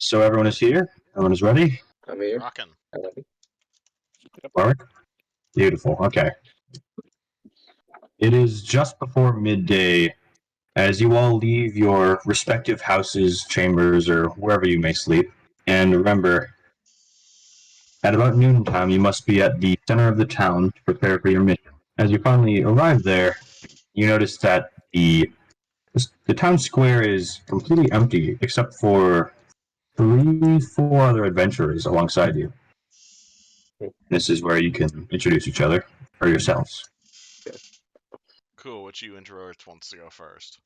So everyone is here. Everyone is ready. I'm here. Rockin'. I'm ready. Mark? Beautiful. Okay. It is just before midday as you all leave your respective houses, chambers, or wherever you may sleep. And remember, at about noontime, you must be at the center of the town to prepare for your mission. As you finally arrive there, you notice that the town square is completely empty except for 4 other adventurers alongside you. This is where you can introduce each other or yourselves. Cool, which you introvert wants to go first?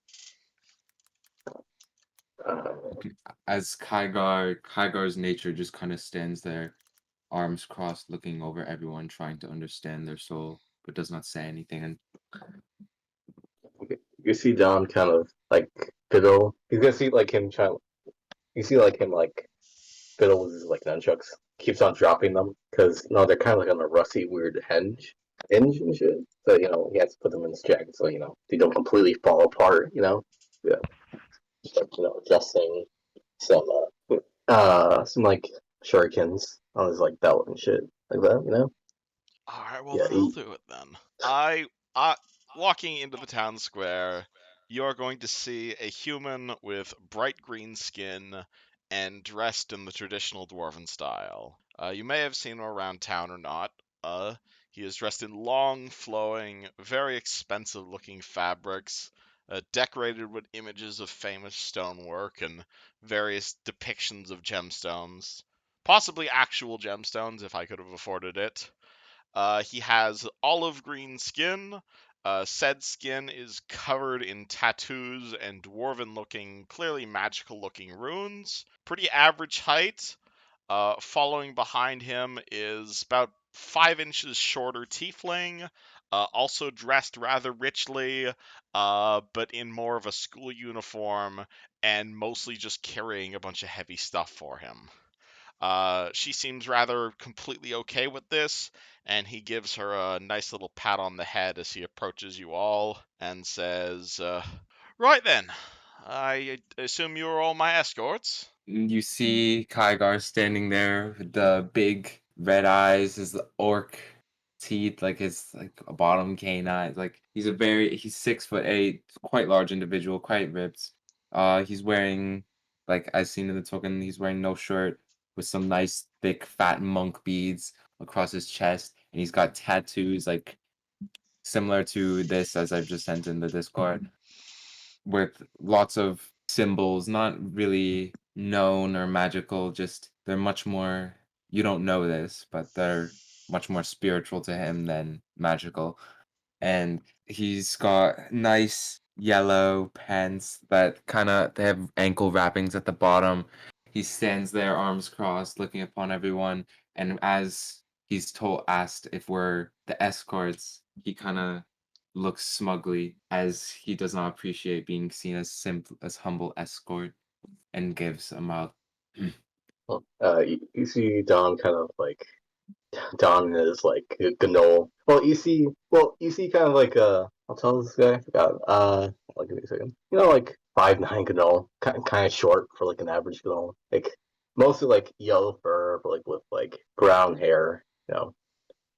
As Kygar's nature just kind of stands there, arms crossed, looking over everyone, trying to understand their soul, but does not say anything. And You see Don kind of like fiddle. He's gonna see like him trying. You see like him like fiddle with his like nunchucks. Keeps on dropping them because they're kind of like on a rusty, weird hinge and shit. So he has to put them in his jacket so they don't completely fall apart. Yeah. Just like adjusting some like shurikens on his like belt and shit like that. Alright, well Yeah, then I'll do it then. I walking into the town square, you're going to see a human with bright green skin and dressed in the traditional dwarven style. You may have seen him around town or not. He is dressed in long, flowing, very expensive-looking fabrics, decorated with images of famous stonework and various depictions of gemstones. Possibly actual gemstones, if I could have afforded it. He has olive green skin. Said skin is covered in tattoos and dwarven looking, clearly magical looking runes. Pretty average height. Following behind him is about 5 inches shorter tiefling, also dressed rather richly, but in more of a school uniform and mostly just carrying a bunch of heavy stuff for him. She seems rather completely okay with this, and he gives her a nice little pat on the head as he approaches you all and says, Right then, I assume you're all my escorts? you see Kygar standing there with the big red eyes, his orc teeth, like his like a bottom canine. Like he's 6'8", quite large individual, quite ripped. He's wearing, like I've seen in the token, he's wearing no shirt with some nice thick fat monk beads across his chest, and he's got tattoos like similar to this as I've just sent in the Discord, with lots of symbols, not really known or magical, just they're much more, you don't know this, but they're much more spiritual to him than magical. And he's got nice yellow pants that they have ankle wrappings at the bottom. He stands there, arms crossed, looking upon everyone, and as asked if we're the escorts, he kind of looks smugly, as he does not appreciate being seen as humble escort, and gives a mouth. You see Don kind of like Don is like Gnoll. You see kind of like I'll tell this guy. I forgot. Give me a second. Like 5'9" Gnoll, kind of short for like an average Gnoll. Like mostly like yellow fur, but like with like brown hair.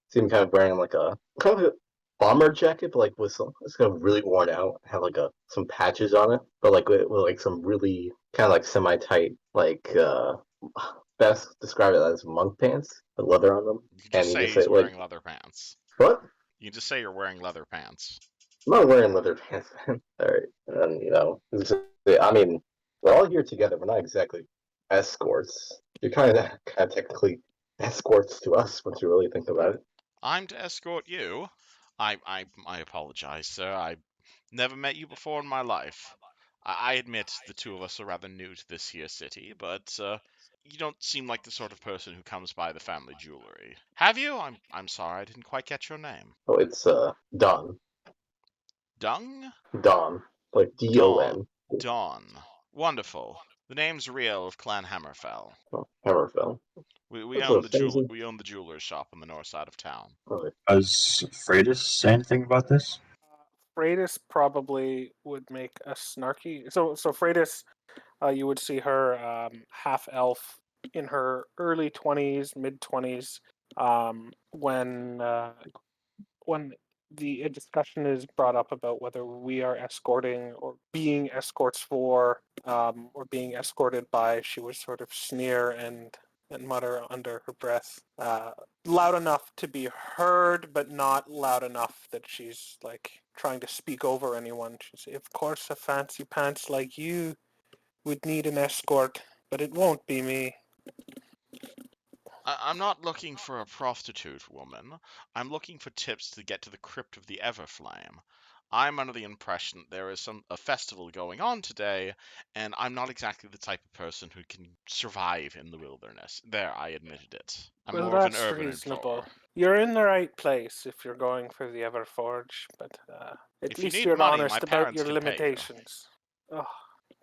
See him kind of wearing like a kind of a bomber jacket, but like with it's kind of really worn out. Have like some patches on it, but like with like some really kind of like semi-tight like best describe it as monk pants with leather on them. You can just say he's wearing leather pants. What? You can just say you're wearing leather pants. I'm not wearing leather pants, man. Alright. And I mean, we're all here together. We're not exactly escorts. You're kind of technically escorts to us once you really think about it. I'm to escort you? I apologize, sir. I've never met you before in my life. I admit the two of us are rather new to this here city, but you don't seem like the sort of person who comes by the family jewelry. Have you? I'm sorry, I didn't quite catch your name. Oh, it's Don. Dung? Don. Like Dawn. D-O-N. Dawn. Wonderful. The name's Riel of Clan Hammerfell. Oh, Hammerfell. We That's own a fancy. we own the jeweler's shop on the north side of town. Oh, Does Freitas say anything about this? Freitas probably would make a snarky. So Freitas you would see her half elf in her early 20s, mid 20s, when the discussion is brought up about whether we are escorting or being escorts for or being escorted by, she would sort of sneer and mutter under her breath, loud enough to be heard, but not loud enough that she's like trying to speak over anyone. She'd say, "Of course, a fancy pants like you would need an escort, but it won't be me." I'm not looking for a prostitute woman. I'm looking for tips to get to the Crypt of the Everflame. I'm under the impression that there is a festival going on today, and I'm not exactly the type of person who can survive in the wilderness. There, I admitted it. I'm Well, more of an that's urban reasonable. explorer. You're in the right place if you're going for the Everforge, but at If you least need you're money, my honest about parents your can pay you. limitations. Oh,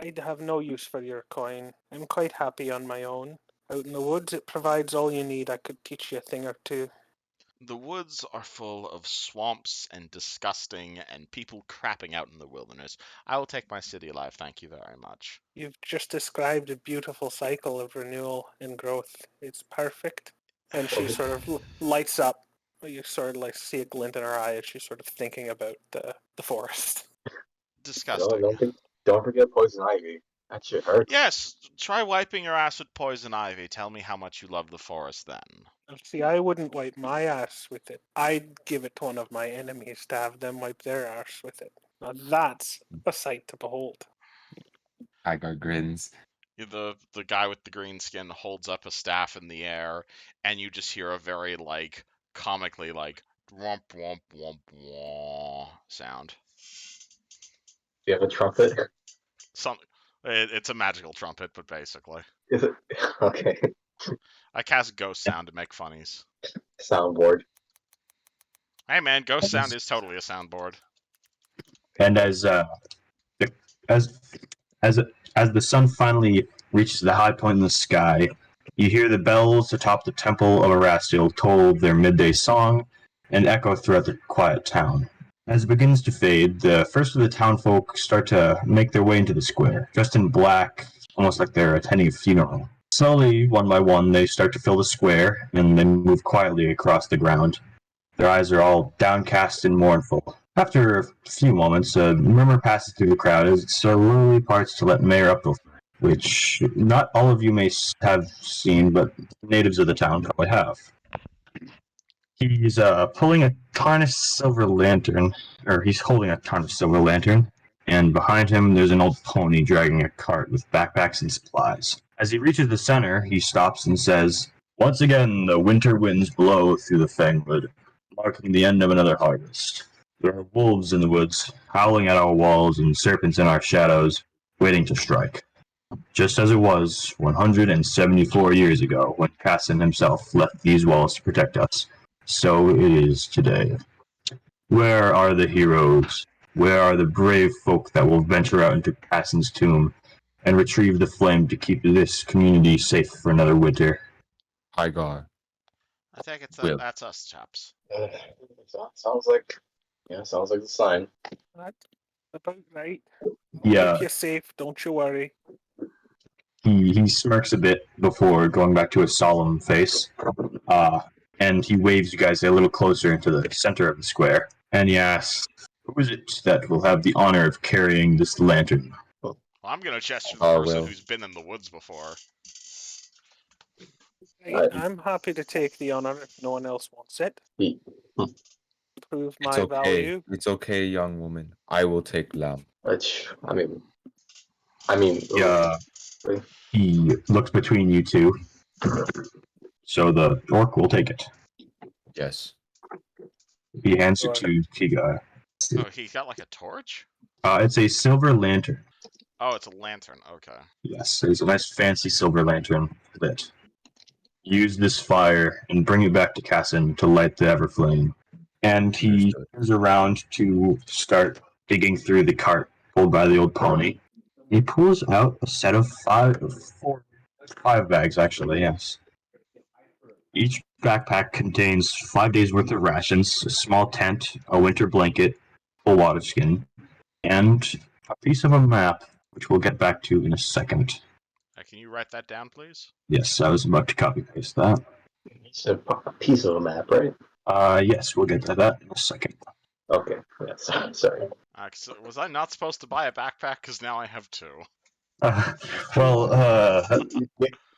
I'd have no use for your coin. I'm quite happy on my own. Out in the woods, it provides all you need. I could teach you a thing or two. The woods are full of swamps and disgusting and people crapping out in the wilderness. I will take my city alive, thank you very much. You've just described a beautiful cycle of renewal and growth. It's perfect. And she sort of lights up. You sort of like see a glint in her eye as she's sort of thinking about the forest. Disgusting. Don't forget poison ivy. That shit hurts. Yes, try wiping your ass with poison ivy. Tell me how much you love the forest then. See, I wouldn't wipe my ass with it. I'd give it to one of my enemies to have them wipe their ass with it. Now that's a sight to behold. Kygar grins. The guy with the green skin holds up a staff in the air, and you just hear a very like comically like womp womp womp womp sound. Do you have a trumpet? It's a magical trumpet, but basically, Is it okay? I cast ghost sound to make funnies. Soundboard. Hey man, ghost sound is totally a soundboard. And as as as the sun finally reaches the high point in the sky, you hear the bells atop the temple of Erastil toll their midday song and echo throughout the quiet town. As it begins to fade, the first of the townfolk start to make their way into the square, dressed in black, almost like they're attending a funeral. Slowly, one by one, they start to fill the square, and then move quietly across the ground. Their eyes are all downcast and mournful. After a few moments, a murmur passes through the crowd as it slowly parts to let Mayor up, which not all of you may have seen, but natives of the town probably have. He's pulling a tarnished silver lantern, or he's holding a tarnished silver lantern, and behind him there's an old pony dragging a cart with backpacks and supplies. As he reaches the center, he stops and says, "Once again, the winter winds blow through the Fangwood, marking the end of another harvest. There are wolves in the woods, howling at our walls, and serpents in our shadows, waiting to strike. Just as it was 174 years ago when Cassin himself left these walls to protect us, so it is today. Where are the heroes? Where are the brave folk that will venture out into Cassin's tomb and retrieve the flame to keep this community safe for another winter?" Kygar. I think Will. that's us, chaps. Sounds like the sign. That's about right. Yeah. Keep you safe, don't you worry. He smirks a bit before going back to a solemn face. And he waves you guys a little closer into the center of the square. And he asks, "Who is it that will have the honor of carrying this lantern?" Well, I'm gonna gesture the Oh, person Will. who's been in the woods before. I'm happy to take the honor if no one else wants it. He- Prove It's my okay. value. It's okay, young woman. I will take Lam. Which I mean, Yeah. He looks between you two. So the orc will take it. Yes. He hands Sure. it to Kigai. Oh, he got like a torch? It's a silver lantern. Oh, it's a lantern. Okay. Yes, it's a nice fancy silver lantern lit. Use this fire and bring it back to Cassin to light the Everflame. And he Understood. turns around to start digging through the cart pulled by the old pony. He pulls out a set of five bags, actually, yes. Each backpack contains 5 days' worth of rations, a small tent, a winter blanket, full water skin, and a piece of a map which we'll get back to in a second. Can you write that down, please? Yes, I was about to copy paste that. It's a piece of a map, right? Yes, we'll get to that in a second. Okay. Yeah. Sorry. So was I not supposed to buy a backpack? Because now I have two. Well,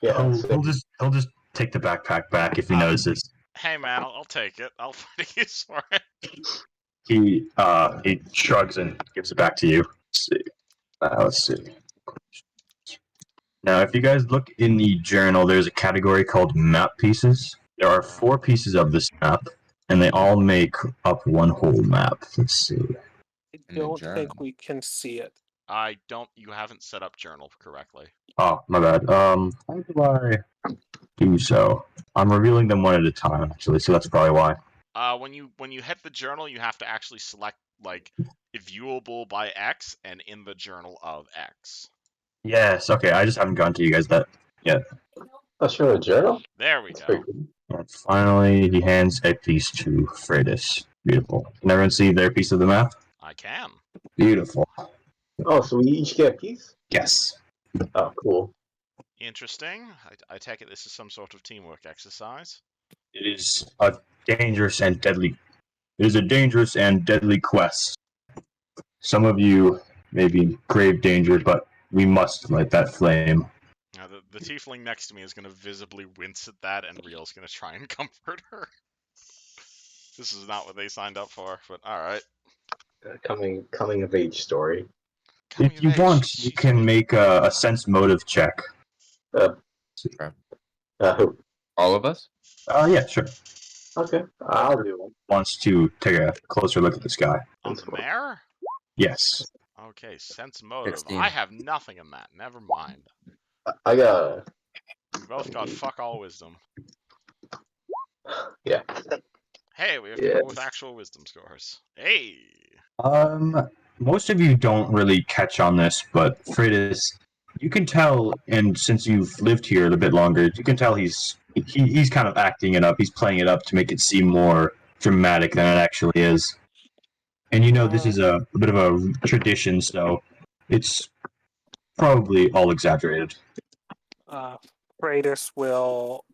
Yeah. he'll just take the backpack back if he notices. Hey man, I'll take it. I'll find a use for it. He shrugs and gives it back to you. Let's see. Now, if you guys look in the journal, there's a category called map pieces. There are 4 pieces of this map, and they all make up one whole map. Let's see. I In the don't journal. think we can see it. You haven't set up journal correctly. Oh, my bad. How do I do so? I'm revealing them one at a time, actually, so that's probably why. When you hit the journal, you have to actually select like viewable by X and in the journal of X. Yes, okay, I just haven't gone to you guys that yet. Oh, sure. A journal. There we That's go. pretty cool. And finally, he hands a piece to Freitas. Beautiful. Can everyone see their piece of the map? I can. Beautiful. Oh, so we each get a piece? Yes. Oh, cool. Interesting. I take it this is some sort of teamwork exercise. It is a dangerous and deadly. It is a dangerous and deadly quest. Some of you may be in grave danger, but we must light that flame. Now, the tiefling next to me is going to visibly wince at that, and Riel's going to try and comfort her. This is not what they signed up for, but all right. Coming of age story. Coming If of you age, want, she's you can make a sense motive check. Who? All of us? Yeah, sure. Okay, I'll do one. Wants to take a closer look at this guy. on the mare. Yes. Okay, sense motive. 16. I have nothing in that. Never mind. I got. We both got fuck all wisdom. Yeah. Hey, we have to go with actual wisdom scores. Hey. Most of you don't really catch on this, but Freitas, you can tell, and since you've lived here a bit longer, you can tell he's kind of acting it up. He's playing it up to make it seem more dramatic than it actually is. And you know, this is a bit of a tradition, so it's probably all exaggerated. Freitas will,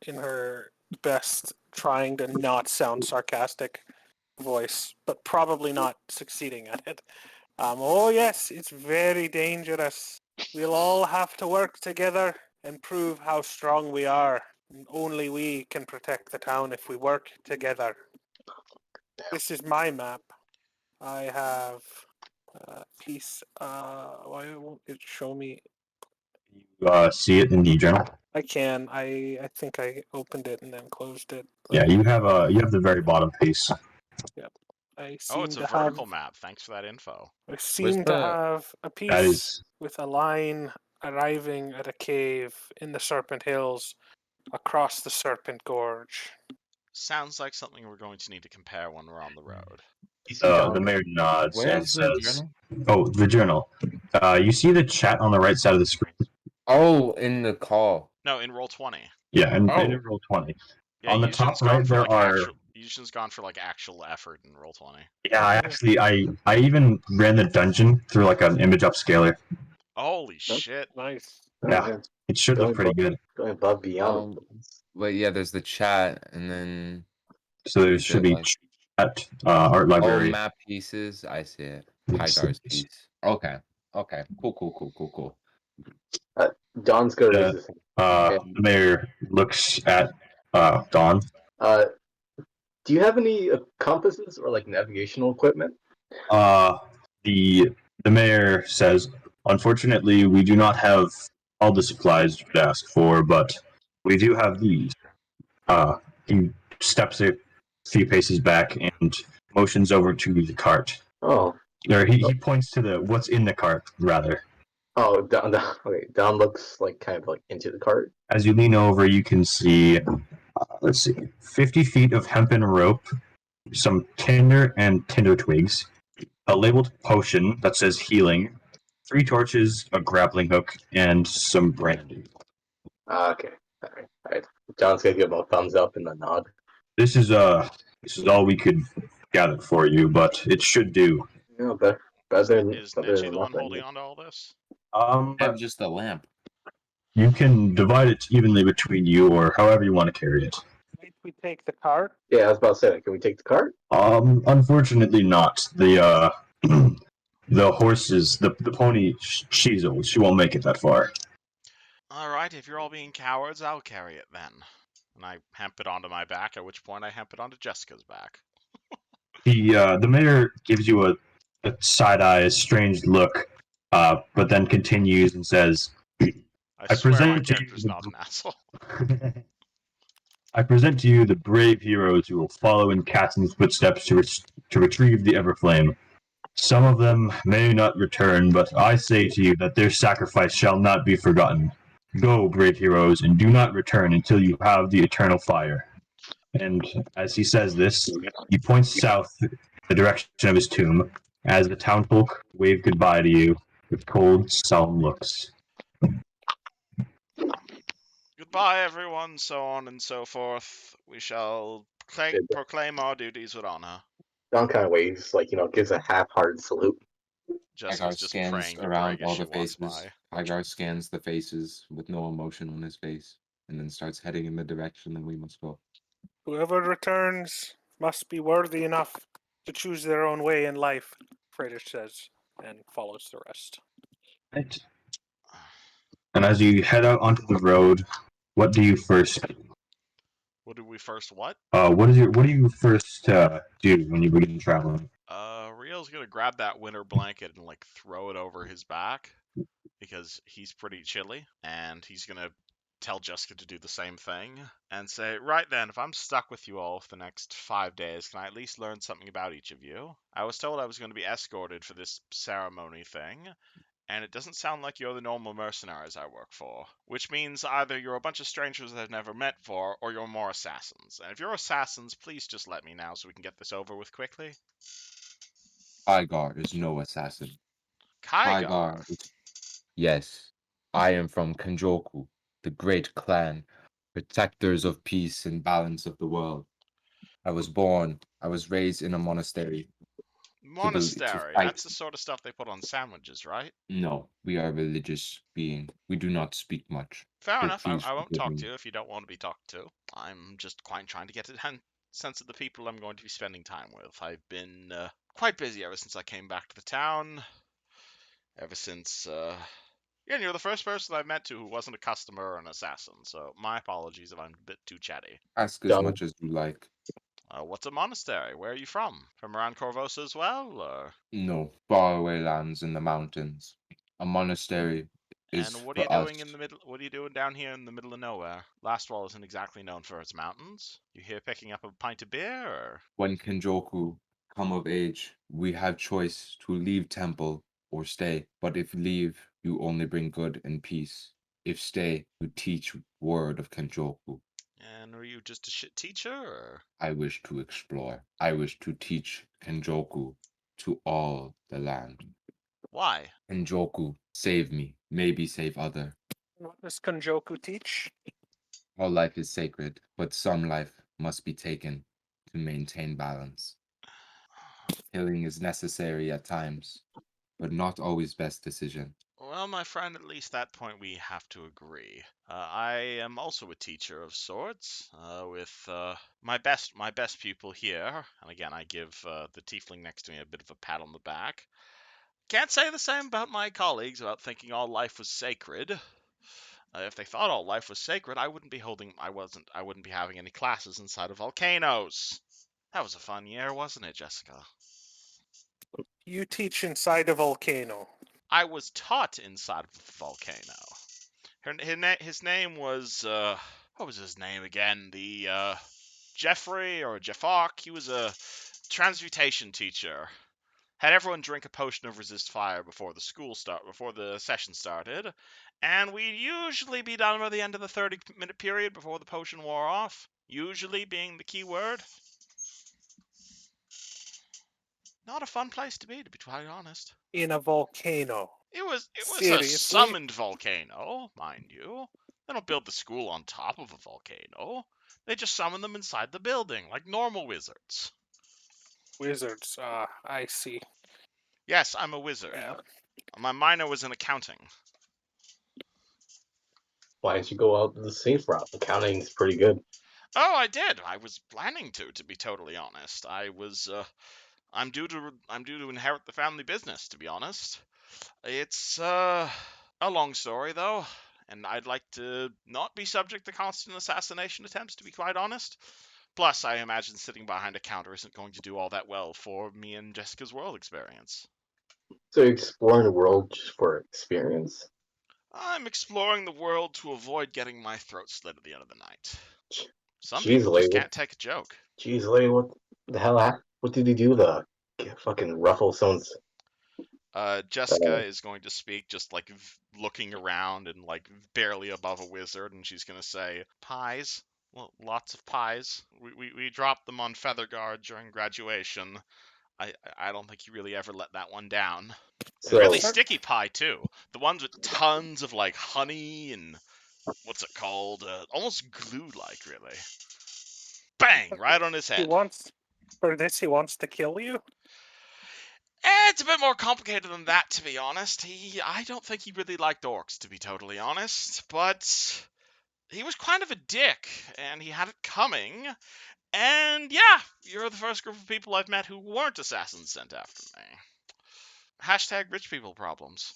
in her best, trying to not sound sarcastic voice, but probably not succeeding at it. Oh yes, it's very dangerous. We'll all have to work together and prove how strong we are. And only we can protect the town if we work together. This is my map. I have a piece. Why won't it show me? You see it in the journal? I can. I think I opened it and then closed it. Yeah, you have the very bottom piece. I seem Oh, it's a to vertical have. map. Thanks for that info. I seem to have a That piece is with a line arriving at a cave in the Serpent Hills across the Serpent Gorge. Sounds like something we're going to need to compare when we're on the road. the mayor nods and Where's the says, journal? "Oh, the journal. You see the chat on the right side of the screen? Oh, in the call. No, in roll 20. Yeah, and Oh. in roll 20. Yeah, On the Eusgen's top gone right, for there like are. Eusgen's gone for like actual effort in roll 20. Yeah, I even ran the dungeon through like an image upscaler. Holy shit! Nice. Yeah, it should look pretty good. Going above beyond. Wait, yeah, there's the chat, and then So there Is should it be like- chat, art library. map pieces. I see it. Yes, Kygar's yes. piece. Okay. Cool. Don's gonna raise his hand. The mayor looks at Dawn. Do you have any compasses or like navigational equipment? The mayor says, unfortunately, we do not have all the supplies you could ask for, but we do have these. He steps a few paces back and motions over to the cart. Oh. Or he points to the what's in the cart, rather. Oh, Don. Okay, Don looks like kind of like into the cart. As you lean over, you can see, 50 feet of hempen rope, some tinder and tinder twigs, a labeled potion that says healing, 3 torches, a grappling hook, and some brandy. Okay. All right. John's gonna give him a thumbs up and a nod. This is all we could gather for you, but it should do. You know, better Better than, Is better Nechi than the one nothing. holding on to all this? I have But just a lamp. you can divide it evenly between you, or however you want to carry it. Might we take the cart? Yeah, I was about to say, like, can we take the cart? Unfortunately, not the the horses, the pony. She won't make it that far. All right, if you're all being cowards, I'll carry it then. And I hemp it onto my back, at which point I hemp it onto Jessica's back. The mayor gives you a side eye, strange look, but then continues and says, I "I swear my present to character's not an asshole. you." I present to you the brave heroes who will follow in Caston's footsteps to retrieve the Everflame. Some of them may not return, but I say to you that their sacrifice shall not be forgotten. Go, brave heroes, and do not return until you have the eternal fire. And as he says this, he points south, the direction of his tomb, as the townfolk wave goodbye to you with cold, solemn looks. Goodbye, everyone, so on and so forth. We shall proclaim our duties with honor. Don kind of waves, like, gives a half-hearted salute. Jessica's Hagar just scans praying to around Greg as all she the walks faces. by. Hagar scans the faces with no emotion on his face, and then starts heading in the direction that we must go. Whoever returns must be worthy enough to choose their own way in life, Freitas says, and follows the rest. Right. And as you head out onto the road, what do you first? What do we first what? What do you first do when you begin traveling? Rio's gonna grab that winter blanket and like throw it over his back because he's pretty chilly, and he's gonna tell Jessica to do the same thing and say, right then, if I'm stuck with you all for the next 5 days, can I at least learn something about each of you? I was told I was going to be escorted for this ceremony thing, and it doesn't sound like you're the normal mercenaries I work for, which means either you're a bunch of strangers that I've never met before, or you're more assassins. And if you're assassins, please just let me know so we can get this over with quickly. Hagar is no assassin. Kygar. is... Yes, I am from Kenjoku, the great clan, protectors of peace and balance of the world. I was raised in a monastery. Monastery. Fight. That's the sort of stuff they put on sandwiches, right? No, we are a religious being. We do not speak much. Fair So enough. please I won't forgive talk me. to you if you don't want to be talked to. I'm just quite trying to get a sense of the people I'm going to be spending time with. I've been quite busy ever since I came back to the town. Ever since, yeah, you're the first person I've met who wasn't a customer or an assassin. So my apologies if I'm a bit too chatty. Ask as Done. much as you like. What's a monastery? Where are you from? From around Corvosa as well, or? No, faraway lands in the mountains. A monastery is And what are you for us. doing in the middle? What are you doing down here in the middle of nowhere? Lastwall isn't exactly known for its mountains. You here picking up a pint of beer, or? When Kenjoku come of age, we have choice to leave temple or stay. But if leave, you only bring good and peace. If stay, you teach word of Kenjoku. And were you just a shit teacher, or? I wish to explore. I wish to teach Kenjoku to all the land. Why? Kenjoku, save me, maybe save other. What does Konjoku teach? All life is sacred, but some life must be taken to maintain balance. Killing is necessary at times, but not always best decision. Well, my friend, at least that point we have to agree. I am also a teacher of sorts, with my best pupil here. And again, I give the tiefling next to me a bit of a pat on the back. Can't say the same about my colleagues about thinking all life was sacred. If they thought all life was sacred, I wouldn't be having any classes inside of volcanoes. That was a fun year, wasn't it, Jessica? You teach inside a volcano. I was taught inside of the volcano. His name was, what was his name again? The, Jeffrey or Jeffok. He was a transmutation teacher. Had everyone drink a potion of resist fire before the session started, and we'd usually be done by the end of the 30-minute period before the potion wore off. Usually being the key word. Not a fun place to be quite honest. In a volcano. It was a Seriously? summoned volcano, mind you. They don't build the school on top of a volcano. They just summon them inside the building, like normal wizards. Wizards. I see. Yes, I'm a wizard. Yeah. My minor was in accounting. Why don't you go out the safe route? Accounting's pretty good. Oh, I did. I was planning to be totally honest. I'm due to inherit the family business, to be honest. It's a long story though, and I'd like to not be subject to constant assassination attempts, to be quite honest. Plus, I imagine sitting behind a counter isn't going to do all that well for me and Jessica's world experience. So you're exploring the world just for experience? I'm exploring the world to avoid getting my throat slit at the end of the night. Some Jeez, people just can't take a joke. Jeez, Lady, what the hell? What did he do to fucking ruffle someone's? Jessica is going to speak, just like looking around and like barely above a wizard, and she's going to say, "Pies, well, lots of pies. We dropped them on Feather Guard during graduation. I don't think you really ever let that one down. So, Really sticky pie too. The ones with tons of like honey and what's it called? Almost glue-like, really. Bang! Right on his head. For this, he wants to kill you? It's a bit more complicated than that, to be honest. I don't think he really liked orcs, to be totally honest. But he was kind of a dick, and he had it coming. And yeah, you're the first group of people I've met who weren't assassins sent after me. Hashtag rich people problems.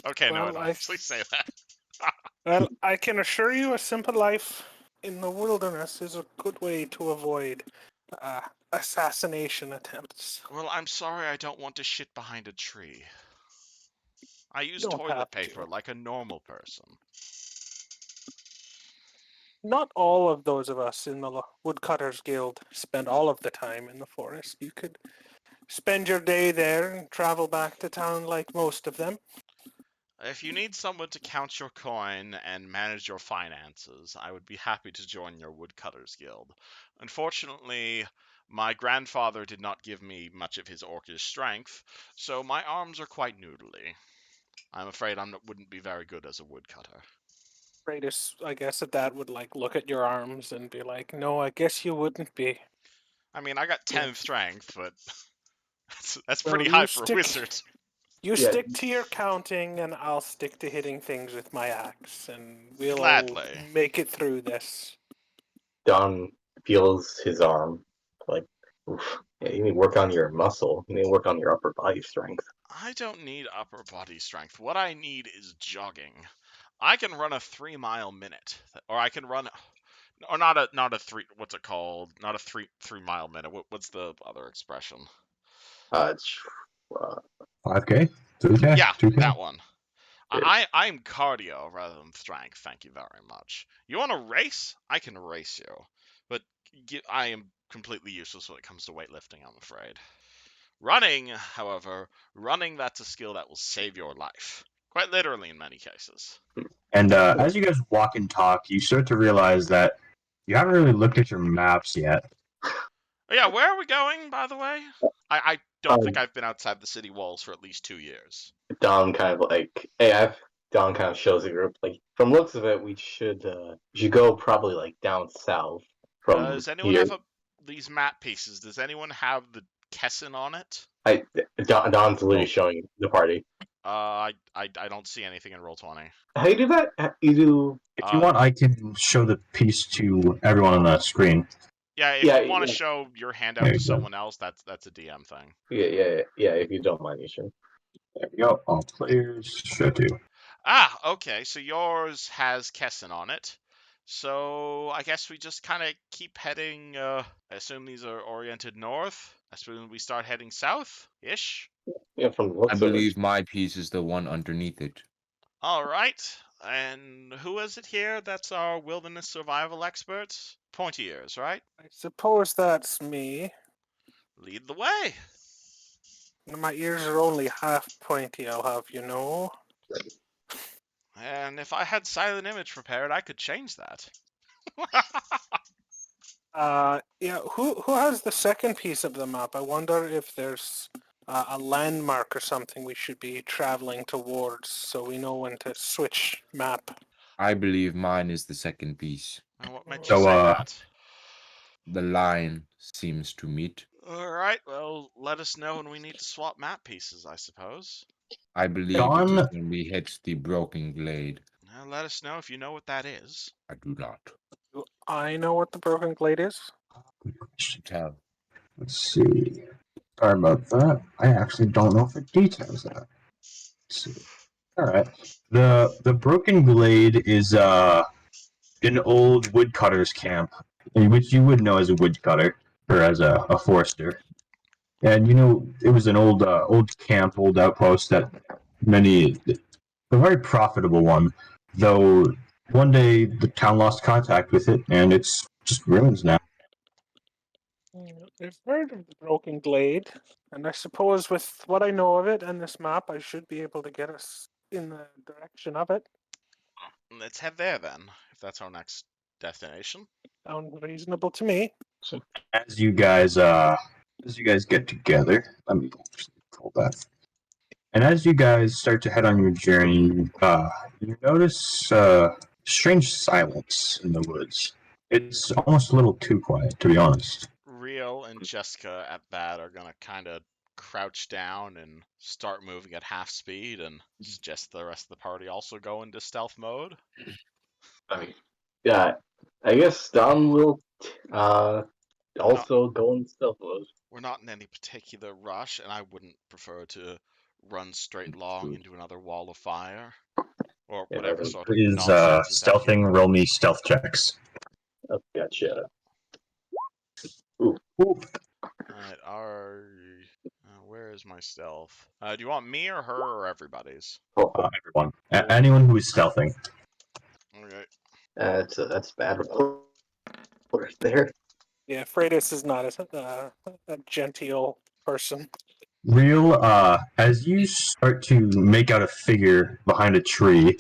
Okay, no, I don't actually say that. Well, I can assure you a simple life in the wilderness is a good way to avoid assassination attempts. Well, I'm sorry I don't want to shit behind a tree. I use Don't toilet have paper to. like a normal person. Not all of those of us in the Woodcutters Guild spend all of the time in the forest. You could spend your day there and travel back to town like most of them. If you need someone to count your coin and manage your finances, I would be happy to join your Woodcutters Guild. Unfortunately, my grandfather did not give me much of his orcish strength, so my arms are quite noodly. I'm afraid I wouldn't be very good as a woodcutter. I guess that would like look at your arms and be like, "No, I guess you wouldn't be." I mean, I got 10 Yeah. strength, but that's Well, pretty high for a wizard. You Yeah. stick to your counting, and I'll stick to hitting things with my axe, and we'll Gladly. make it through this. Don feels his arm. Like, oof. Yeah, you need to work on your muscle. You need to work on your upper body strength. I don't need upper body strength. What I need is jogging. I can run a 3-mile minute, or I can run, or not a three. What's it called? Not a 3 mile minute. What's the other expression? Uh, 5K? 3K? Yeah, 2K? that one. I'm cardio rather than strength. Thank you very much. You want to race? I can race you, but I am completely useless when it comes to weightlifting, I'm afraid. Running, however, that's a skill that will save your life. Quite literally in many cases. And as you guys walk and talk, you start to realize that you haven't really looked at your maps yet. Oh, yeah, where are we going, by the way? I don't think I've been outside the city walls for at least 2 years. Don kind of like, Don kind of shows the group like, from looks of it, we should go probably like down south from Does anyone here. have these map pieces? Does anyone have the Kessin on it? Don's literally showing the party. I don't see anything in Roll20. How do you do that? You do. If you want, I can show the piece to everyone on the screen. Yeah, if you want to show your handout to someone else, that's a DM thing. Yeah. If you don't mind, you should. There we go. All players should do. Ah, okay. So yours has Kessin on it. So I guess we just kind of keep heading. I assume these are oriented north. I assume we start heading south-ish. Yeah, from the looks I of it. believe my piece is the one underneath it. All right. And who is it here? That's our wilderness survival expert? Pointy ears, right? I suppose that's me. Lead the way. My ears are only half pointy, I'll have you know. And if I had silent image prepared, I could change that. Yeah, who has the second piece of the map? I wonder if there's a landmark or something we should be traveling towards so we know when to switch map. I believe mine is the second piece. And what makes you say that? The line seems to meet. All right. Well, let us know when we need to swap map pieces, I suppose. I believe it Dawn- is when we hit the broken glade. Now, let us know if you know what that is. I do not. Do I know what the broken glade is? Tell. Let's see. Sorry about that. I actually don't know if it details that. Let's see. All right. The Broken Glade is an old woodcutter's camp, which you would know as a woodcutter or as a forester. And it was an old camp, old outpost that a very profitable one. Though one day the town lost contact with it, and it's just ruins now. I've heard of the broken glade, and I suppose with what I know of it and this map, I should be able to get us in the direction of it. Let's head there then, if that's our next destination. Sounds reasonable to me. As you guys get together, let me pull that. And as you guys start to head on your journey, you notice strange silence in the woods. It's almost a little too quiet, to be honest. Rio and Jessica at that are gonna kind of crouch down and start moving at half speed, and suggest the rest of the party also go into stealth mode. I mean, yeah, I guess Don will also go in stealth mode. We're not in any particular rush, and I wouldn't prefer to run straight long into another wall of fire, or Yeah, whatever that sort of Is nonsense is that stealthing? here. Roll me stealth checks. Oh, gotcha. Ooh. Alright, where is my stealth? Do you want me or her or everybody's? Oh, Everyone. Anyone who is stealthing. Okay. that's bad right there. Yeah, Freitas is not a genteel person. Real, as you start to make out a figure behind a tree,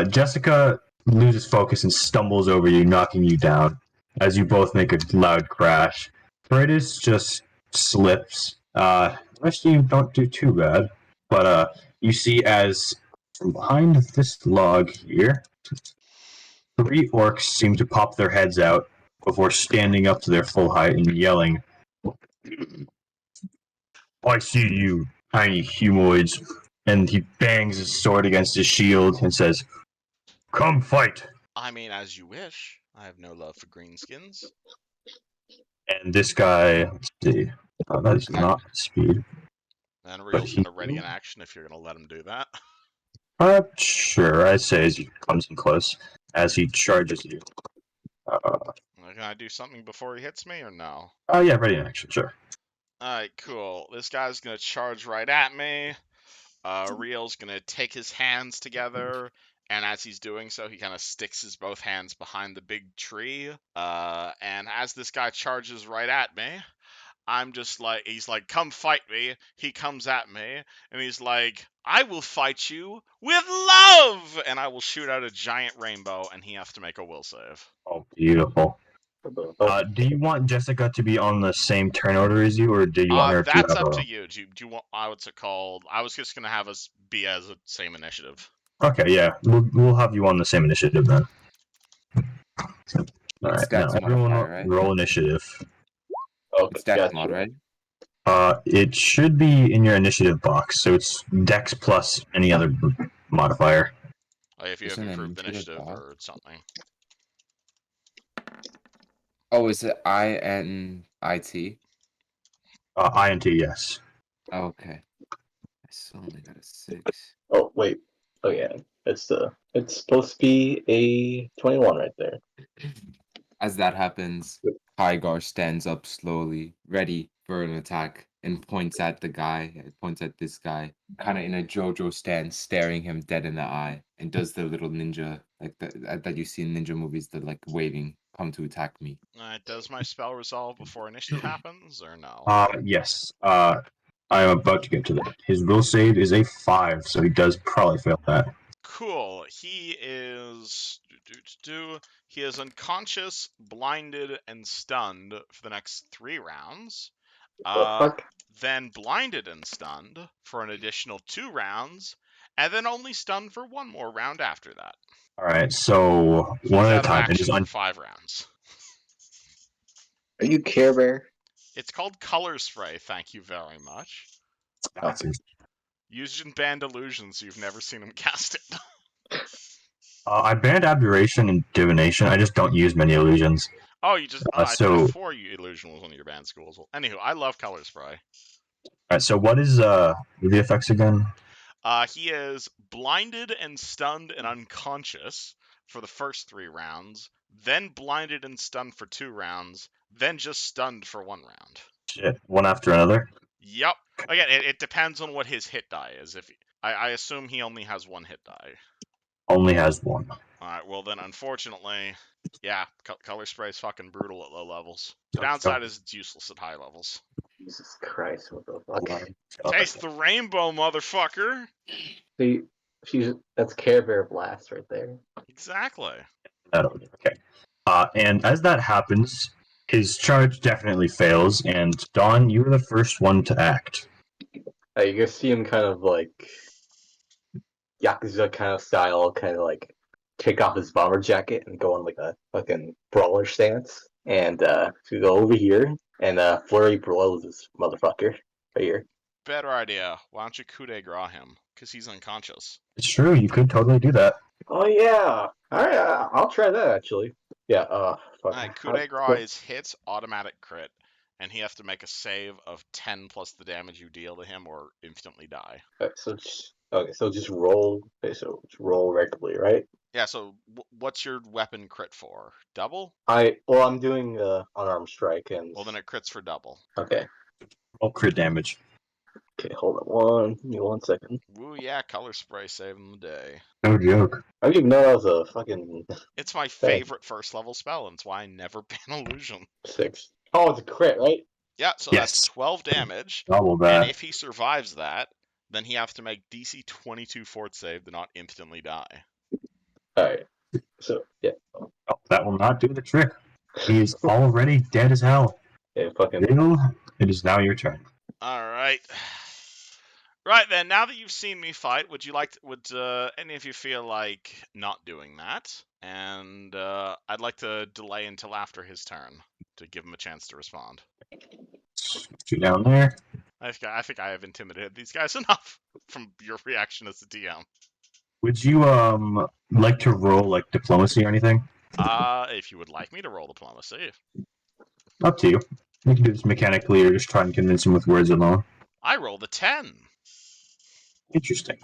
Jessica loses focus and stumbles over you, knocking you down as you both make a loud crash. Freitas just slips. The rest of you don't do too bad, but you see as from behind this log here, 3 orcs seem to pop their heads out before standing up to their full height and yelling, "I see you, tiny humanoids." And he bangs his sword against his shield and says, "Come fight." I mean, as you wish. I have no love for greenskins. And this guy, let's see, that is not speed. And Real's he- gonna ready an action if you're gonna let him do that. Sure, I say as he comes in close, as he charges you. Can I do something before he hits me or no? Oh yeah, ready in action, sure. Alright, cool. This guy's gonna charge right at me. Real's gonna take his hands together, and as he's doing so, he kind of sticks his both hands behind the big tree. And as this guy charges right at me, I'm just like, he's like, "Come fight me." He comes at me, and he's like, "I will fight you with love!" And I will shoot out a giant rainbow, and he has to make a will save. Oh, beautiful. Do you want Jessica to be on the same turn order as you, or do you want her to That's have up a... to you. Do you want, what's it called? I was just gonna have us be as a same initiative. Okay, yeah, we'll have you on the same initiative then. All right, now Dex everyone modifier, right? roll initiative. Okay, It's Dex gotcha. mod, right? It should be in your initiative box, so it's Dex plus any other modifier. Like if you have Isn't it improved initiative initiative box? or something. Oh, is it INIT? INT, yes. Okay. I still only got a 6. Oh wait. Oh yeah. It's supposed to be a 21 right there. As that happens, Kygar stands up slowly, ready for an attack, and points at the guy, points at this guy, kind of in a JoJo stance, staring him dead in the eye, and does the little ninja, like that you see in ninja movies, the like waving, "Come to attack me." Does my spell resolve before initiative happens, or no? Yes. I'm about to get to that. His will save is a 5, so he does probably fail that. Cool. He is he is unconscious, blinded, and stunned for the next 3 rounds. Fuck? Then blinded and stunned for an additional 2 rounds, and then only stunned for 1 more round after that. All right, so He's one at out a of time. action for 5 rounds. Are you Care Bear? It's called Color Spray, thank you very much. That's Eusgen banned illusions, you've never seen him cast it. I banned Abjuration and Divination. I just don't use many illusions. Oh, you just... I So- thought before illusion was one of your banned schools. Well, anywho, I love Color Spray. Alright, so what is the effects again? He is blinded and stunned and unconscious for the first 3 rounds, then blinded and stunned for 2 rounds, then just stunned for 1 round. Shit, one after another? Yep. Again, it depends on what his hit die is. If I assume he only has 1 hit die. Only has one. Alright, well then, unfortunately, yeah, Color Spray is fucking brutal at low levels. The Let's downside go. is it's useless at high levels. Jesus Christ, what the Hold fuck? on. Taste the rainbow, motherfucker! See, that's Care Bear Blast right there. Exactly. Okay. And as that happens, his charge definitely fails, and Dawn, you were the first one to act. You can see him kind of like Yakuza kind of style, kind of like take off his bomber jacket and go on like a fucking brawler stance, and to go over here and flurry blows this motherfucker right here. Better idea. Why don't you coup de grace him? Because he's unconscious. It's true, you could totally do that. Oh yeah, all right, I'll try that actually. Yeah, fuck. Alright, coup de grace is hits, automatic crit, and he has to make a save of 10 plus the damage you deal to him or instantly die. So just roll. Okay, so just roll regularly, right? Yeah, so what's your weapon crit for? Double? I'm doing unarmed strike and. Well, then it crits for double. Okay. Oh, crit damage. Okay, hold on give me 1 second. Woo, yeah, Color Spray saving the day. No joke. I didn't even know that was a fucking It's my favorite first level spell, and it's why I never ban illusion. 6. Oh, it's a crit, right? Yeah, so Yes. that's 12 damage, Double and that. if he survives that, then he has to make DC 22 fort save to not instantly die. Alright. So, yeah. Oh, that will not do the trick. He is already dead as hell. Yeah, fucking. Bill, it is now your turn. Alright. Right then, now that you've seen me fight, would any of you feel like not doing that? And I'd like to delay until after his turn to give him a chance to respond. You down there. I think I have intimidated these guys enough from your reaction as the DM. Would you like to roll like diplomacy or anything? If you would like me to roll diplomacy. Up to you. You can do this mechanically or just try and convince him with words alone. I rolled a 10. Interesting.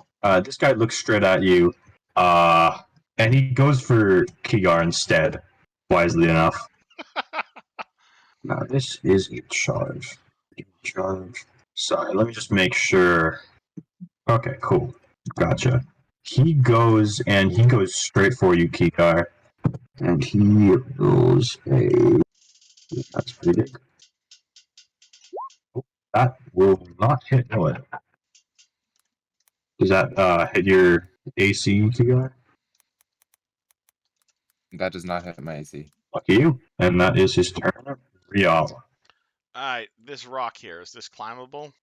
This guy looks straight at you, and he goes for Kigar instead, wisely enough. Now, this is a charge. Charge. Sorry, let me just make sure. Okay, cool. Gotcha. He goes straight for you, Kigar. And he rolls a... That's pretty big. Oh, that will not hit, will it? Does that hit your AC, Kigar? That does not hit my AC. Lucky you. And that is his turn. Real. Alright, this rock here, is this climbable?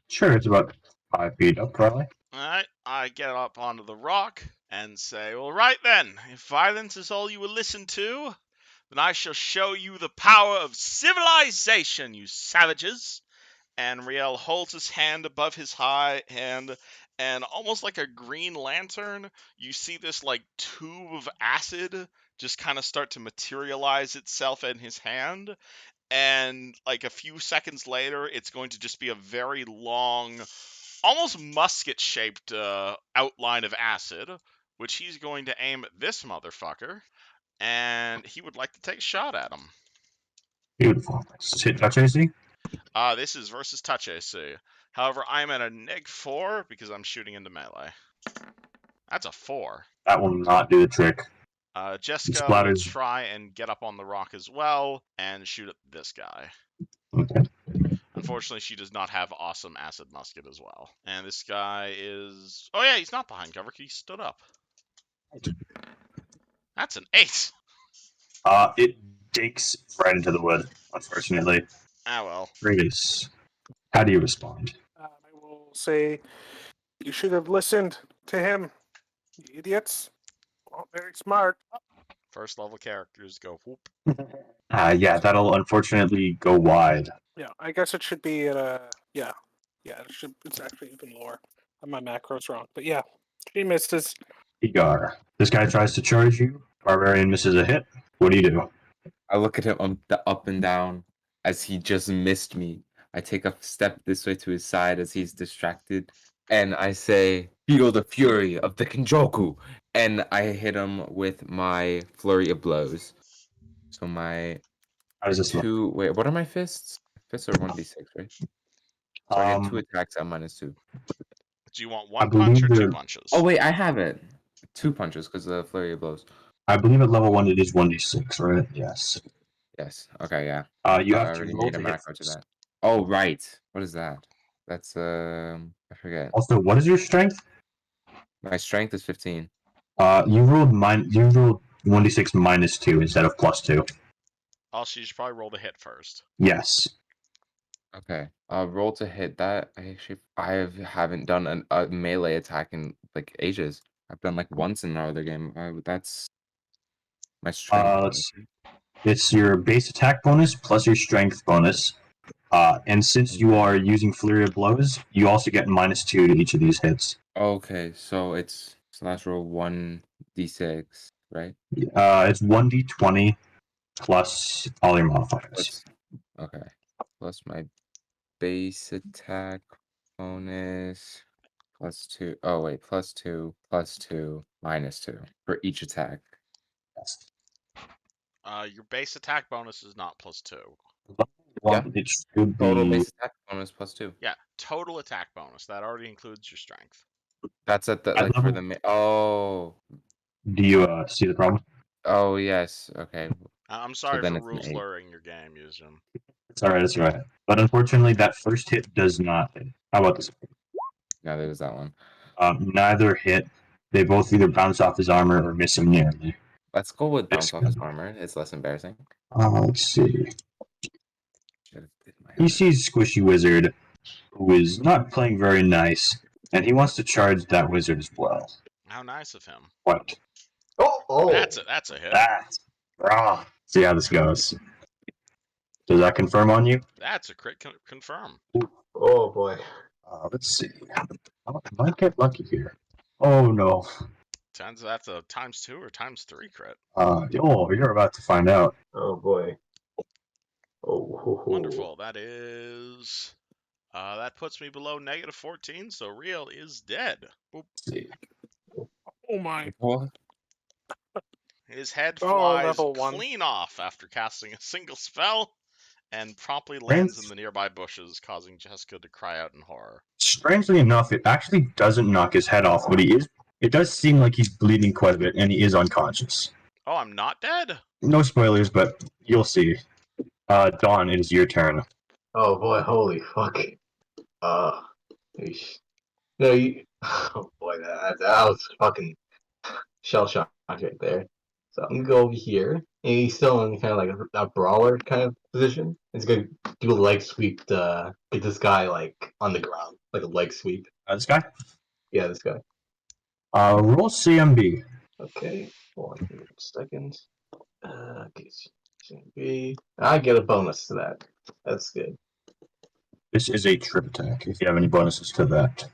Sure, it's about 5 feet up, probably. Alright, I get up onto the rock and say, well, right then, if violence is all you will listen to, then I shall show you the power of civilization, you savages. And Riel holds his hand above his high hand, and almost like a green lantern, you see this like tube of acid just kind of start to materialize itself in his hand. And like a few seconds later, it's going to just be a very long, almost musket-shaped outline of acid, which he's going to aim at this motherfucker, and he would like to take a shot at him. Beautiful. Let's hit touch AC. This is versus touch AC. However, I'm at a -4 because I'm shooting into melee. That's a 4. That will not do the trick. Jessica Splatters. will try and get up on the rock as well and shoot at this guy. Okay. Unfortunately, she does not have awesome acid musket as well. And this guy is... Oh yeah, he's not behind cover. He stood up. That's an 8. It digs right into the wood, unfortunately. Ah well. Grace, how do you respond? I will say, you should have listened to him, you idiots. Well, very smart. First level characters go whoop. Yeah, that'll unfortunately go wide. Yeah, I guess it should be at a yeah. It's actually even lower. My macro's wrong, but yeah, she misses. Egar. This guy tries to charge you. Barbarian misses a hit. What do you do? I look at him up and down as he just missed me. I take a step this way to his side as he's distracted, and I say, "Feel the fury of the Kenjoku!" And I hit him with my flurry of blows. So my How does this look? Wait, what are my fists? Fists are 1d6, right? So I get 2 attacks at -2. Do you want I one punch believe or 2 they're- punches? Oh wait, I have it. 2 punches because of the flurry of blows. I believe at level 1 it is 1d6, right? Yes. Yes. Okay. Yeah. You I have to already roll made a to hit macro to first. that. Oh right. What is that? That's I forget. Also, what is your strength? My strength is 15. You rolled 1d6 -2 instead of +2. Also, you should probably roll the hit first. Yes. Okay. Roll to hit that. I haven't done a melee attack in like ages. I've done like once in another game. That's my strength bonus. It's your base attack bonus plus your strength bonus. And since you are using Flurry of Blows, you also get -2 to each of these hits. Okay, so it's slash roll 1d6, right? It's 1d20 plus all your modifiers. Okay. Plus my base attack bonus +2. Oh wait, +2, +2, -2 for each attack. Yes. Your base attack bonus is not +2. One, it should Total be. base attack bonus +2. Yeah, total attack bonus. That already includes your strength. That's at the At like for level- the oh Do you see the problem? oh yes, okay. I'm sorry then for it's an rules 8. blurring your game, Eusgen. It's alright, it's alright. But unfortunately, that first hit does not hit. How about this? Yeah, there was that one. Neither hit. They both either bounce off his armor or miss him nearly. Let's go with bounce It's off his good. armor. It's less embarrassing. Let's see. Should've did my He other- sees Squishy Wizard, who is not playing very nice, and he wants to charge that wizard as well. How nice of him. What? Oh! That's a hit. See how this goes. Does that confirm on you? That's a crit confirm. Oh boy. Let's see. I might get lucky here. Oh no. That's a ×2 or ×3 crit. You're about to find out. Oh boy. Oh. Ho, ho. Wonderful. That is. That puts me below -14, so Real is dead. Boop. Let's see. Oh my! What? His head Oh, flies level 1. clean off after casting a single spell and promptly lands in the nearby bushes, causing Jessica to cry out in horror. Strangely enough, it actually doesn't knock his head off, but it does seem like he's bleeding quite a bit, and he is unconscious. Oh, I'm not dead? No spoilers, but you'll see. Dawn, it is your turn. Oh boy, holy fuck. Eesh. No, you. Oh boy, that was fucking shell shock right there. So I'm gonna go over here, and he's still in kind of like a brawler kind of position. He's gonna do a leg sweep to get this guy like on the ground, like a leg sweep. This guy? Yeah, this guy. Roll CMB. Okay, hold on a second. Okay, CMB. I get a bonus to that. That's good. This is a trip attack, if you have any bonuses to that.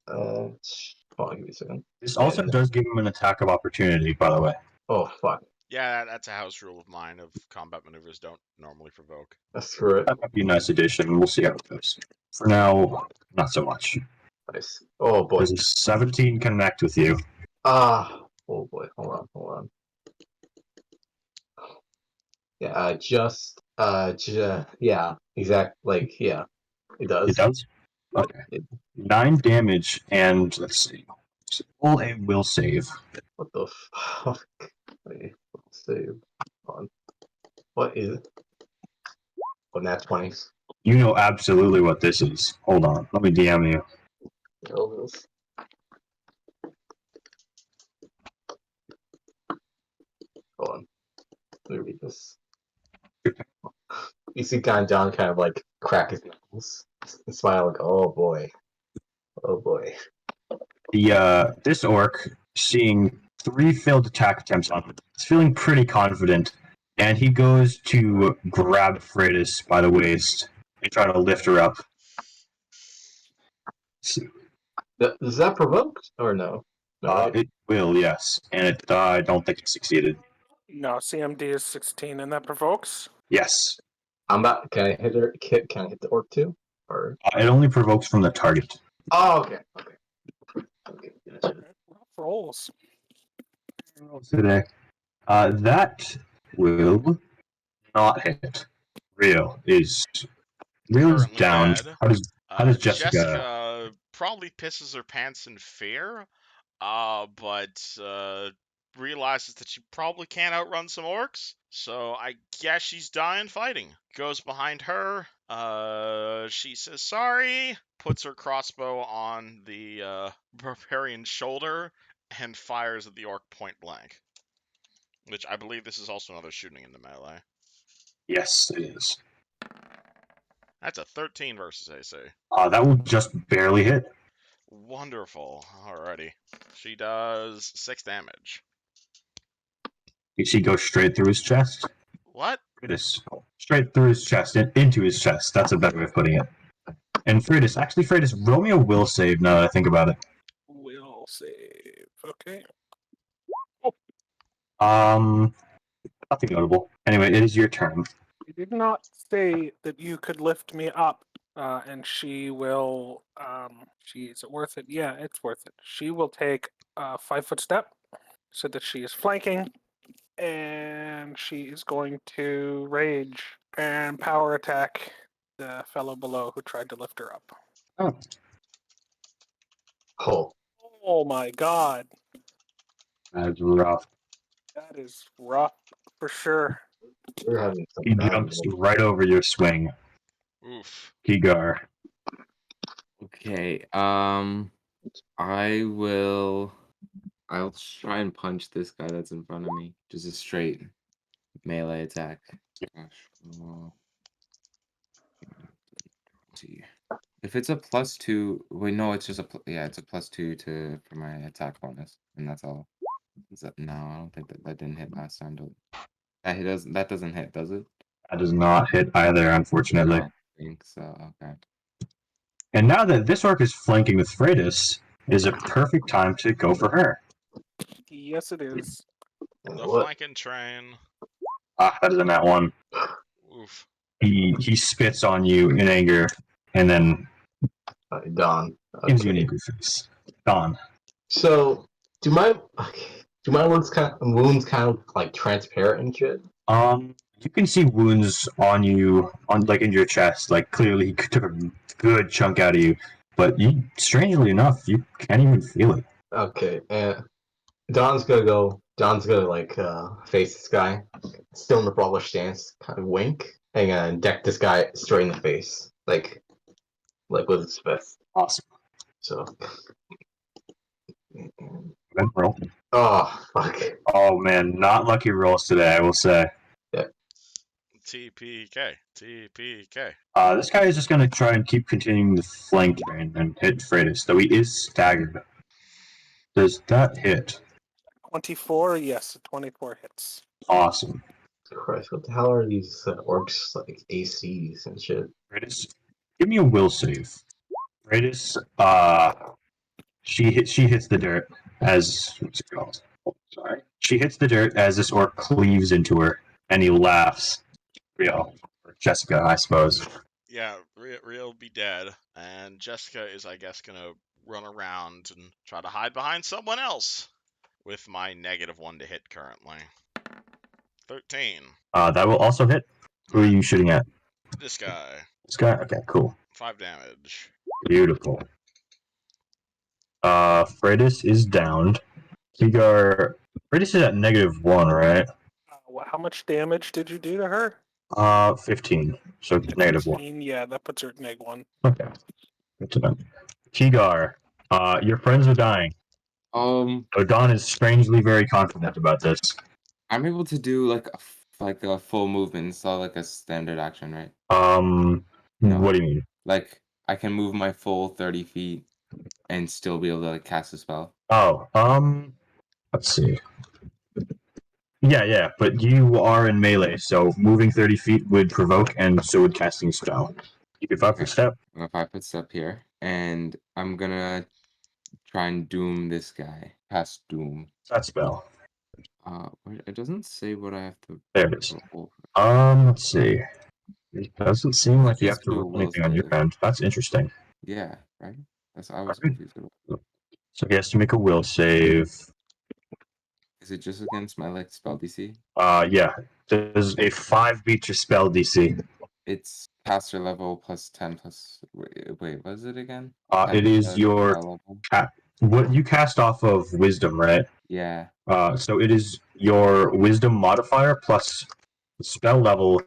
Hold on, give me a second. This also does give him an attack of opportunity, by the way. Oh fuck, Yeah, that's a house rule of mine of combat maneuvers don't normally provoke. that's correct. That might be a nice addition. We'll see how it goes. For now, not so much. Nice. Oh boy. Does a 17 connect with you? Oh boy. Hold on. Yeah, yeah, exact. Like, yeah, it does. It does? Okay. 9 damage, and let's see. Roll a will save. What the fuck? Wait, let's save. Hold on. What is it? Oh, nat 20s. You know absolutely what this is. Hold on. Let me DM you. Elvis. Hold on. Let me read this. You see John kind of like crack his knuckles and smile like, oh boy. Oh boy. This orc, seeing 3 failed attack attempts on him, He's feeling pretty confident, and he goes to grab Freitas by the waist and try to lift her up. Does that provoke or no? It will, yes, and I don't think he succeeded. No, CMD is 16, and that provokes. Yes, Can I hit her? Can I hit the orc too? Or it only provokes from the target. oh, okay. Gotcha. Rough rolls. Today, that will not hit. Real is Currently down. dead. How does Jessica? Jessica probably pisses her pants in fear, but realizes that she probably can't outrun some orcs. So I guess she's dying fighting. Goes behind her. She says sorry. Puts her crossbow on the barbarian's shoulder and fires at the orc point blank. Which I believe this is also another shooting in the melee. Yes, it is. That's a 13 versus AC. That will just barely hit. Wonderful. Alrighty. She does 6 damage. You see, go straight through his chest. What? Freitas, straight through his chest and into his chest. That's a better way of putting it. And Freitas, roll me a will save now that I think about it. Will save. Okay. Nothing notable. Anyway, it is your turn. You did not say that you could lift me up, and she will. Is it worth it? Yeah, it's worth it. She will take a 5-foot step, so that she is flanking, and she is going to rage and power attack the fellow below who tried to lift her up. Oh, Cool. Oh my god, that's rough. that is rough for sure. We're having some He bad jumps luck. right over your swing, Oof. Kigar. Okay. I'll try and punch this guy that's in front of me. Just a straight melee attack. Gosh. See. If it's a +2, wait, no, it's just it's a +2 for my attack bonus, and that's all. No, I don't think that didn't hit last time. That doesn't hit, does it? That does not hit either, I unfortunately. don't think so. Okay. And now that this orc is flanking with Freitas, is a perfect time to go for her. Yes, it is. The What? flanking train. That is a nat 1. Oof. He spits on you in anger, and then Dawn. gives you an Okay. angry face. Gone. So do my wounds kind of like transparent and shit? You can see wounds on you, in your chest. Like clearly, he took a good chunk out of you, but strangely enough, you can't even feel it. Okay, and Don's gonna like face this guy, still in the brawler stance, kind of wink, and deck this guy straight in the face, like with his fist. Awesome. So, Good roll. oh fuck. Oh man, not lucky rolls today, I will say. TPK. TPK. This guy is just going to try and keep continuing the flank train and hit Freitas, though he is staggered. Does that hit? 24, yes, 24 hits. Awesome. Christ, what the hell are these orcs like ACs and shit? Freitas, give me a will save. Freitas, she hits the dirt as what's it called? Oh, sorry. She hits the dirt as this orc cleaves into her, and he laughs. Real. Or Jessica, I suppose. Yeah, Real be dead, and Jessica is, I guess, gonna run around and try to hide behind someone else with my -1 to hit currently. 13. That will also hit. Who are you shooting at? This guy. This guy? Okay, cool. 5 damage. Beautiful. Freitas is downed. Kigar, Freitas is at -1, right? How much damage did you do to her? 15. So -1. 15, yeah, that puts her at -1. Okay. Good to know. Kigar, your friends are dying. Odon is strangely very confident about this. I'm able to do like a full movement. It's not like a standard action, right? No. What do you mean? Like I can move my full 30 feet and still be able to like cast a spell. Oh, let's see. Yeah, but you are in melee, so moving 30 feet would provoke, and so would casting a spell. You can 5 foot step. I'm gonna 5 foot step here, and I'm gonna try and doom this guy. Cast doom. That spell. It doesn't say what I have to There it is. roll. Let's see. It doesn't seem like you have Just to do a roll will anything on your save. end. That's interesting. Yeah, right? I was Alright. confused. So he has to make a will save. Is it just against my like spell DC? Yeah. There's a 5 beat your spell DC. It's caster level plus 10 plus. Wait, what is it again? It is your spell level. what you cast off of wisdom, right? Yeah. So it is your wisdom modifier plus spell level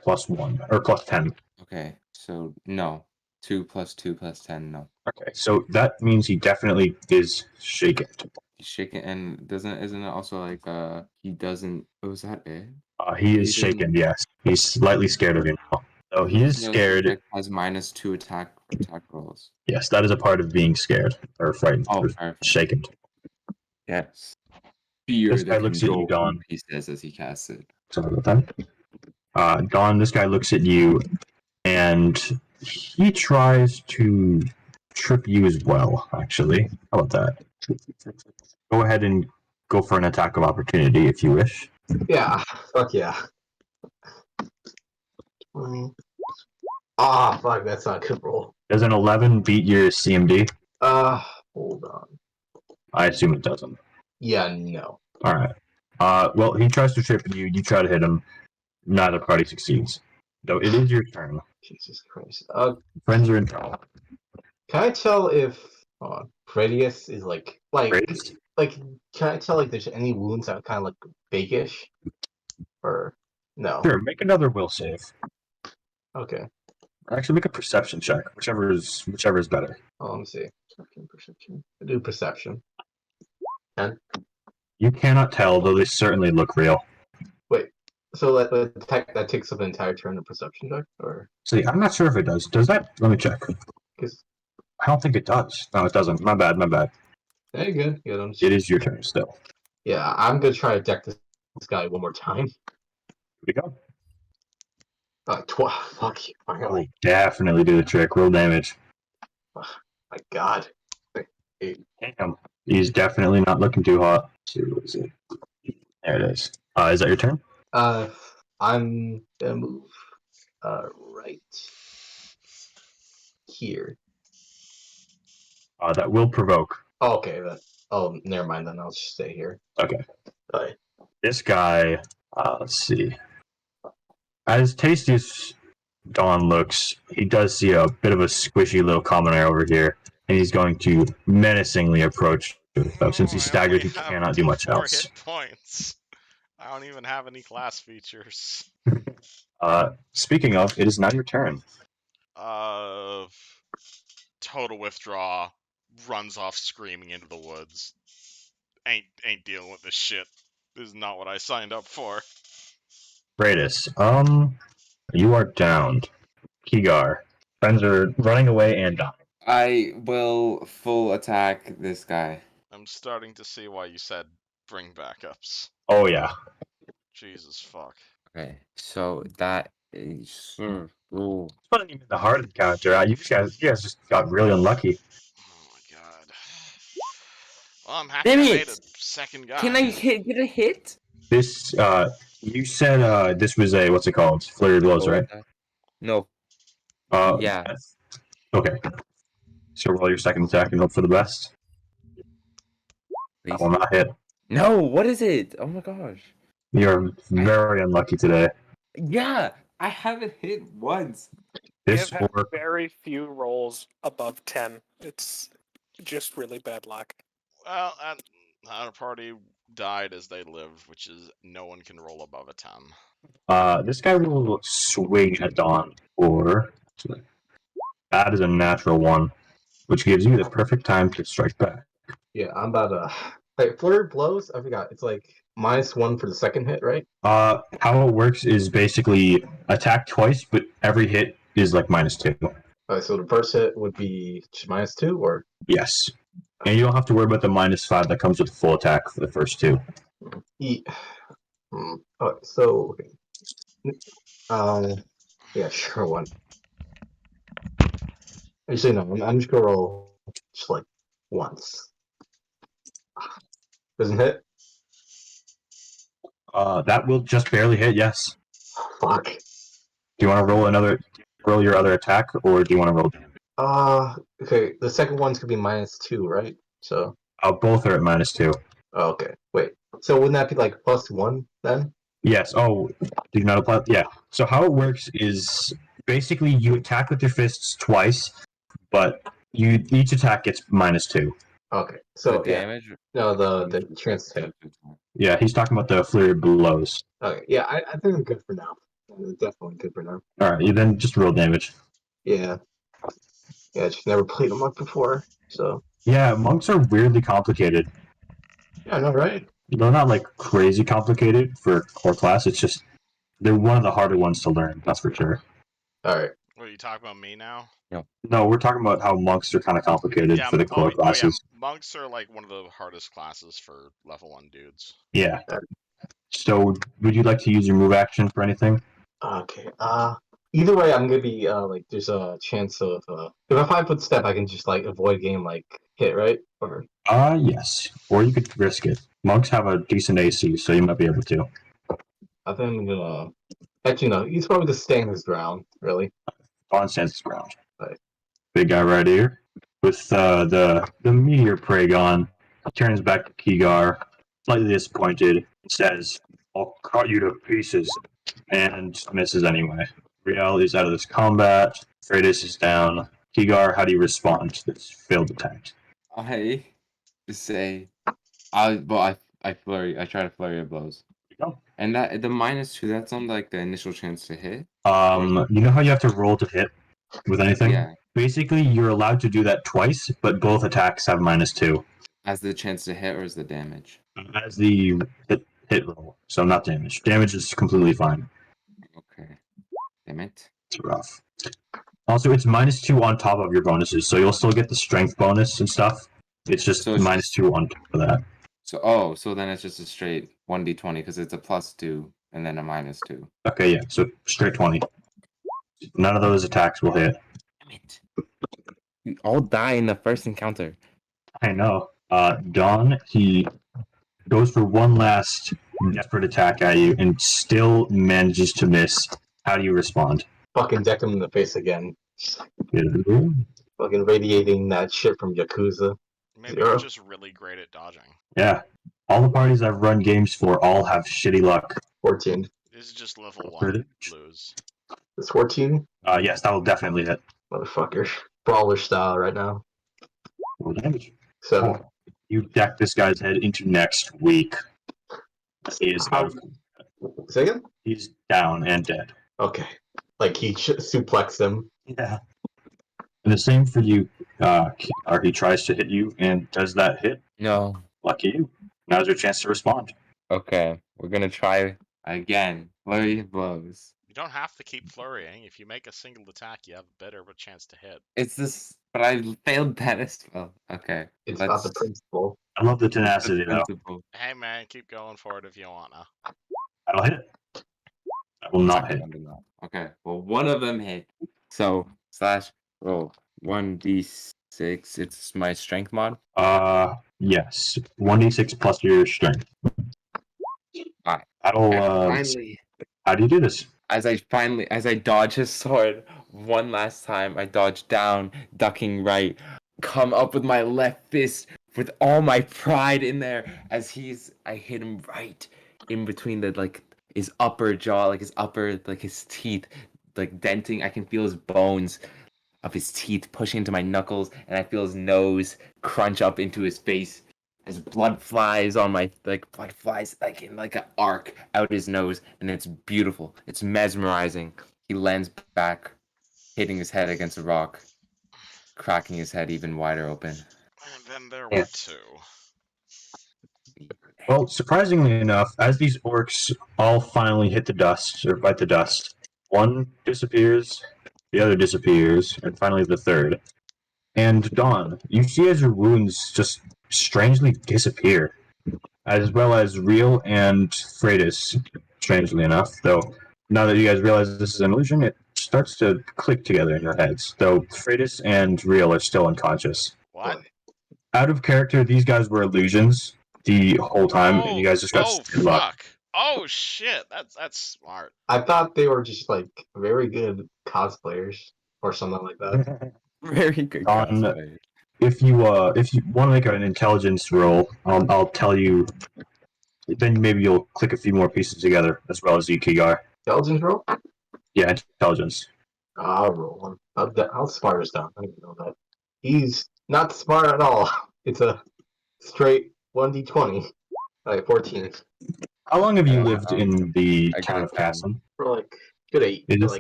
plus 1 or plus 10. Okay, so no. 2 plus 2 plus 10, no. Okay, so that means he definitely is shaken. He's shaking, and isn't it also like he doesn't? Oh, is that it? He is He didn't- shaken. Yes, he's slightly scared of you now. So he is scared. Subject has -2 attack rolls. Yes, that is a part of being scared or frightened Oh, or perfect. shaken. Yes. Fear This the guy looks at you, control, Dawn. he says as he casts it. Sorry about that. Dawn, this guy looks at you, and he tries to trip you as well. Actually, how about that? Go ahead and go for an attack of opportunity if you wish. Yeah, fuck yeah. 20. Ah, fuck, that's not a good roll. Does an 11 beat your CMD? Hold on. I assume it doesn't. Yeah, no. All right. Well, he tries to trip you. You try to hit him. Neither party succeeds. Though it is your turn. Jesus Christ. Friends are in trouble. Can I tell if Radius is like Greatest? can I tell like there's any wounds that are kind of like fakish? Or no? Sure, make another will save. Okay. Actually, make a perception check. Whichever is better. Oh, let me see. Perception. I do perception. 10. You cannot tell, though they certainly look real. Wait. So that takes up an entire turn of perception check, or See, I'm not sure if it does. Does that? Let me check. because I don't think it does. No, it doesn't. My bad. hey, good. I'm It is your turn still. Yeah, I'm gonna try to deck this guy one more time. Here we go. 12. Fuck you. Finally. Definitely do the trick. Roll damage. My God. 8. Damn. He's definitely not looking too hot. Let's see, what is it? There it is. Is that your turn? I'm gonna move right here. That will provoke. Oh, okay. Never mind then. I'll just stay here. Okay. Bye. This guy, let's see. As tasty as Dawn looks, he does see a bit of a squishy little commoner over here, and he's going to menacingly approach you. Since he's staggered, he cannot do much else. Hit points. I don't even have any class features. Speaking of, it is now your turn. Total withdraw. Runs off screaming into the woods. Ain't dealing with this shit. This is not what I signed up for. Bratus, you are downed. Kigar, friends are running away and dying. I will full attack this guy. I'm starting to see why you said bring backups. Oh yeah. Jesus fuck. Okay, so that is. It's not even the heart of the character. You guys just got really unlucky. Oh my god. Well, I'm happy Damn I it! made a second guy. Can I get a hit? This, you said this was a, what's it called? Flurry of blows, right? No. Yeah. Okay. So roll your second attack and hope for the best. Please. That will not hit. No, what is it? Oh my gosh. You're very unlucky today. Yeah, I haven't hit once. This I've had orc, very few rolls above 10. It's just really bad luck. Well, our party died as they lived, which is no one can roll above a 10. this guy will swing at Dawn for. That is a natural one, which gives you the perfect time to strike back. Yeah, I'm about to. Wait, flurry blows? I forgot. It's like -1 for the second hit, right? How it works is basically attack twice, but every hit is like -2. Okay, so the first hit would be -2, or Yes. And you don't have to worry about the -5 that comes with the full attack for the first two. So, yeah, sure one. Actually, no, I'm just gonna roll just like once. Doesn't hit? That will just barely hit. Yes. Fuck. Do you want to roll your other attack, or do you want to roll damage? Okay, the second one's gonna be -2, right? So, Both are at -2. okay. Wait. So wouldn't that be like +1 then? Yes. Oh, do you not apply? Yeah. So how it works is basically you attack with your fists twice, but each attack gets -2. Okay. The So yeah. damage? No, the chance to hit. Yeah, he's talking about the flurry of blows. Okay. Yeah, I think I'm good for now. Definitely good for now. All right, you then just roll damage. Yeah. Yeah, just never played a monk before, so. Yeah, monks are weirdly complicated. Yeah, I know, right? They're not like crazy complicated for core class. It's just they're one of the harder ones to learn. That's for sure. All right. What, are you talking about me now? No, we're talking about how monks are kind of complicated Yeah, for the core yeah, classes. monks are like one of the hardest classes for level 1 dudes. Yeah. So, would you like to use your move action for anything? Okay. Either way, I'm gonna be like, there's a chance of if a 5 foot step, I can just like avoid getting like hit, right? Or Yes. Or you could risk it. Monks have a decent AC, so you might be able to. I think I'm gonna. Actually, no. He's probably just staying his ground, really. On stands his ground. Right. Big guy right here with the meteor prey gone. Turns back to Kigar, slightly disappointed. Says, "I'll cut you to pieces," and misses anyway. Riel is out of this combat. Freitas is down. Kigar, how do you respond to this failed attack? I just say, I flurry. I try to flurry of blows. There you go. And that the -2, that's on like the initial chance to hit. You know how you have to roll to hit with anything? Yeah. Basically, you're allowed to do that twice, but both attacks have -2 As the chance to hit or as the damage? as the hit roll. So not damage. Damage is completely fine. Okay. Damn it. It's rough. Also, it's -2 on top of your bonuses, so you'll still get the strength bonus and stuff. It's just So it's -2 on top of that. So then it's just a straight 1d20 because it's a +2 and then a -2. Okay, yeah. So straight 20. None of those attacks will hit. Damn it. We all die in the first encounter. I know. Dawn, he goes for one last desperate attack at you and still manages to miss. How do you respond? Fucking deck him in the face again. Fucking radiating that shit from Yakuza. Maybe 0. you're just really great at dodging. Yeah. All the parties I've run games for all have shitty luck. 14. This is just level 1 lose. It's 14. Yes, that will definitely hit. Motherfucker. Brawler style right now. Roll damage. 7. You deck this guy's head into next week. He is out. Say again? He's down and dead. Okay. Like he suplexed him. Yeah. And the same for you, or he tries to hit you and does that hit. No. Lucky you. Now's your chance to respond. Okay. We're gonna try again. Flurry of blows. You don't have to keep flurrying. If you make a single attack, you have a better of a chance to hit. It's this, but I failed that as well. Okay. It's not the principle. I love the the tenacity, though. principle. Hey man, keep going for it if you wanna. That'll hit. That will not hit. Second one did not. Okay. Well, one of them hit. So slash roll 1d6. It's my strength mod. Yes. 1d6 plus your strength. Alright. That'll, Finally, how do you do this? as I dodge his sword one last time, I dodge down, ducking right, come up with my left fist with all my pride in there as I hit him right in between his upper jaw, his teeth, denting. I can feel his bones of his teeth pushing into my knuckles, and I feel his nose crunch up into his face. As blood flies on my blood flies in an arc out his nose, and it's beautiful. It's mesmerizing. He lands back, hitting his head against a rock, cracking his head even wider open. And then there were 2. Well, surprisingly enough, as these orcs all finally hit the dust, or bite the dust, one disappears, the other disappears, and finally the third. And Dawn, you see as your wounds just strangely disappear. as well as Real and Freitas, strangely enough. Though, now that you guys realize this is an illusion, it starts to click together in your heads. Though Freitas and Real are still unconscious. What? Out of character, these guys were illusions the whole time, and you guys just got stood up. Fuck. Oh shit, that's smart. I thought they were just like very good cosplayers or something like that. Very good On- cosplay. If you want to make an intelligence roll, I'll tell you. Then maybe you'll click a few more pieces together, as well as Ikigar. Intelligence roll? Yeah, intelligence. I'll roll one. How smart is Don? I didn't know that. He's not smart at all. It's a straight 1d20. 14. How long have you Uh, lived in the I town got of Casson? For like good 8. Is For this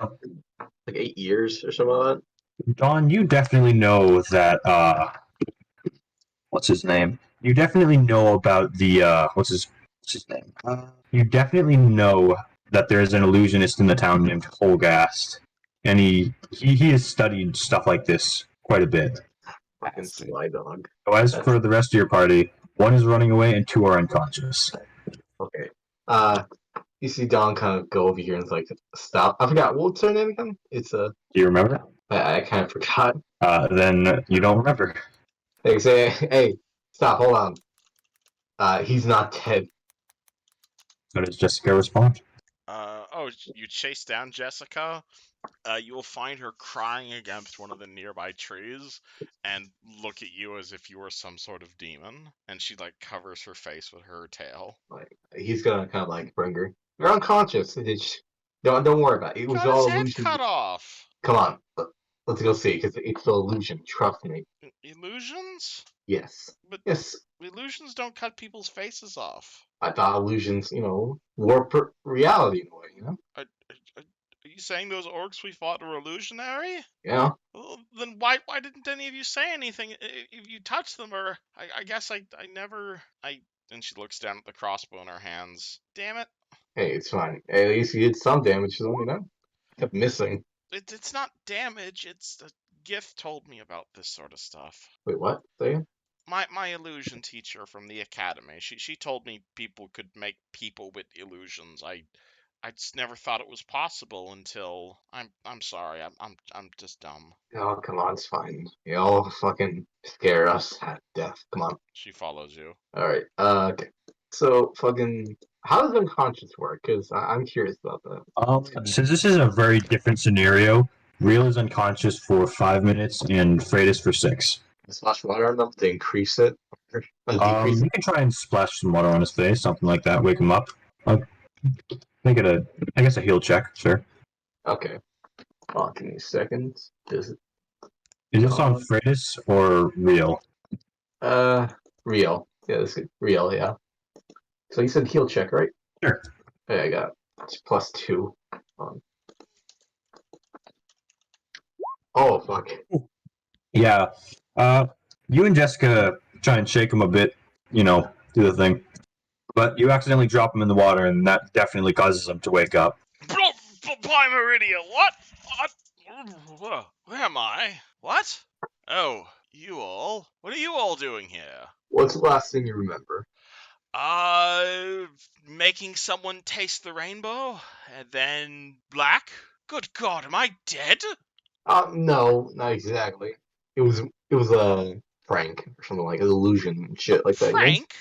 like 8 years or something like that. Don, you definitely know that. What's his name? You definitely know about the. What's his name? You definitely know that there is an illusionist in the town named Holgast, and he has studied stuff like this quite a bit. Fucking Bastard. sly dog. So as for the rest of your party, one is running away and 2 are unconscious. Okay. You see Don kind of go over here and like stop. I forgot what's her name again. It's Do you remember? I kind of forgot. Then you don't remember. They say, hey, stop, hold on. He's not dead. How does Jessica respond? You chase down Jessica. You will find her crying against one of the nearby trees and look at you as if you were some sort of demon. And she like covers her face with her tail. Like he's gonna kind of like bring her. You're unconscious. Don't worry about it. It was Got his all head illusion. cut off. Come on, let's go see because it's all illusion. Trust me. Illusions? Yes. But Yes. illusions don't cut people's faces off. I thought illusions, warp reality in a way. Are you saying those orcs we fought were illusionary? Yeah. Well, then why didn't any of you say anything? If you touched them, or I guess I never. And she looks down at the crossbow in her hands. Damn it. Hey, it's fine. At least you did some damage to them, Kept missing. It's not damage, it's the gift told me about this sort of stuff. Wait, what? Say it? My illusion teacher from the academy, she told me people could make people with illusions. I just never thought it was possible until I'm sorry, I'm just dumb. Oh, come on, it's fine. You all fucking scare us at death. Come on. She follows you. Alright, okay. So, fucking, how does unconscious work? Because I'm curious about that. Since this is a very different scenario, Real is unconscious for 5 minutes and Freitas for 6. Splash water on them to increase it? Or decrease You it? can try and splash some water on his face, something like that, wake him up. Make it I guess a heal check, sure. Okay. Give me a second. Is this on Freitas or Real? Real. Yeah, this is real, yeah. So you said heal check, right? Sure. Yeah, I got it. It's +2. Oh, fuck. Yeah. You and Jessica try and shake him a bit, do the thing. But you accidentally drop him in the water, and that definitely causes him to wake up. By Meridia, what? Where am I? What? Oh, you all? What are you all doing here? What's the last thing you remember? Making someone taste the rainbow, and then black? Good God, am I dead? No, not exactly. It was a prank or something like an illusion and shit like that. Frank?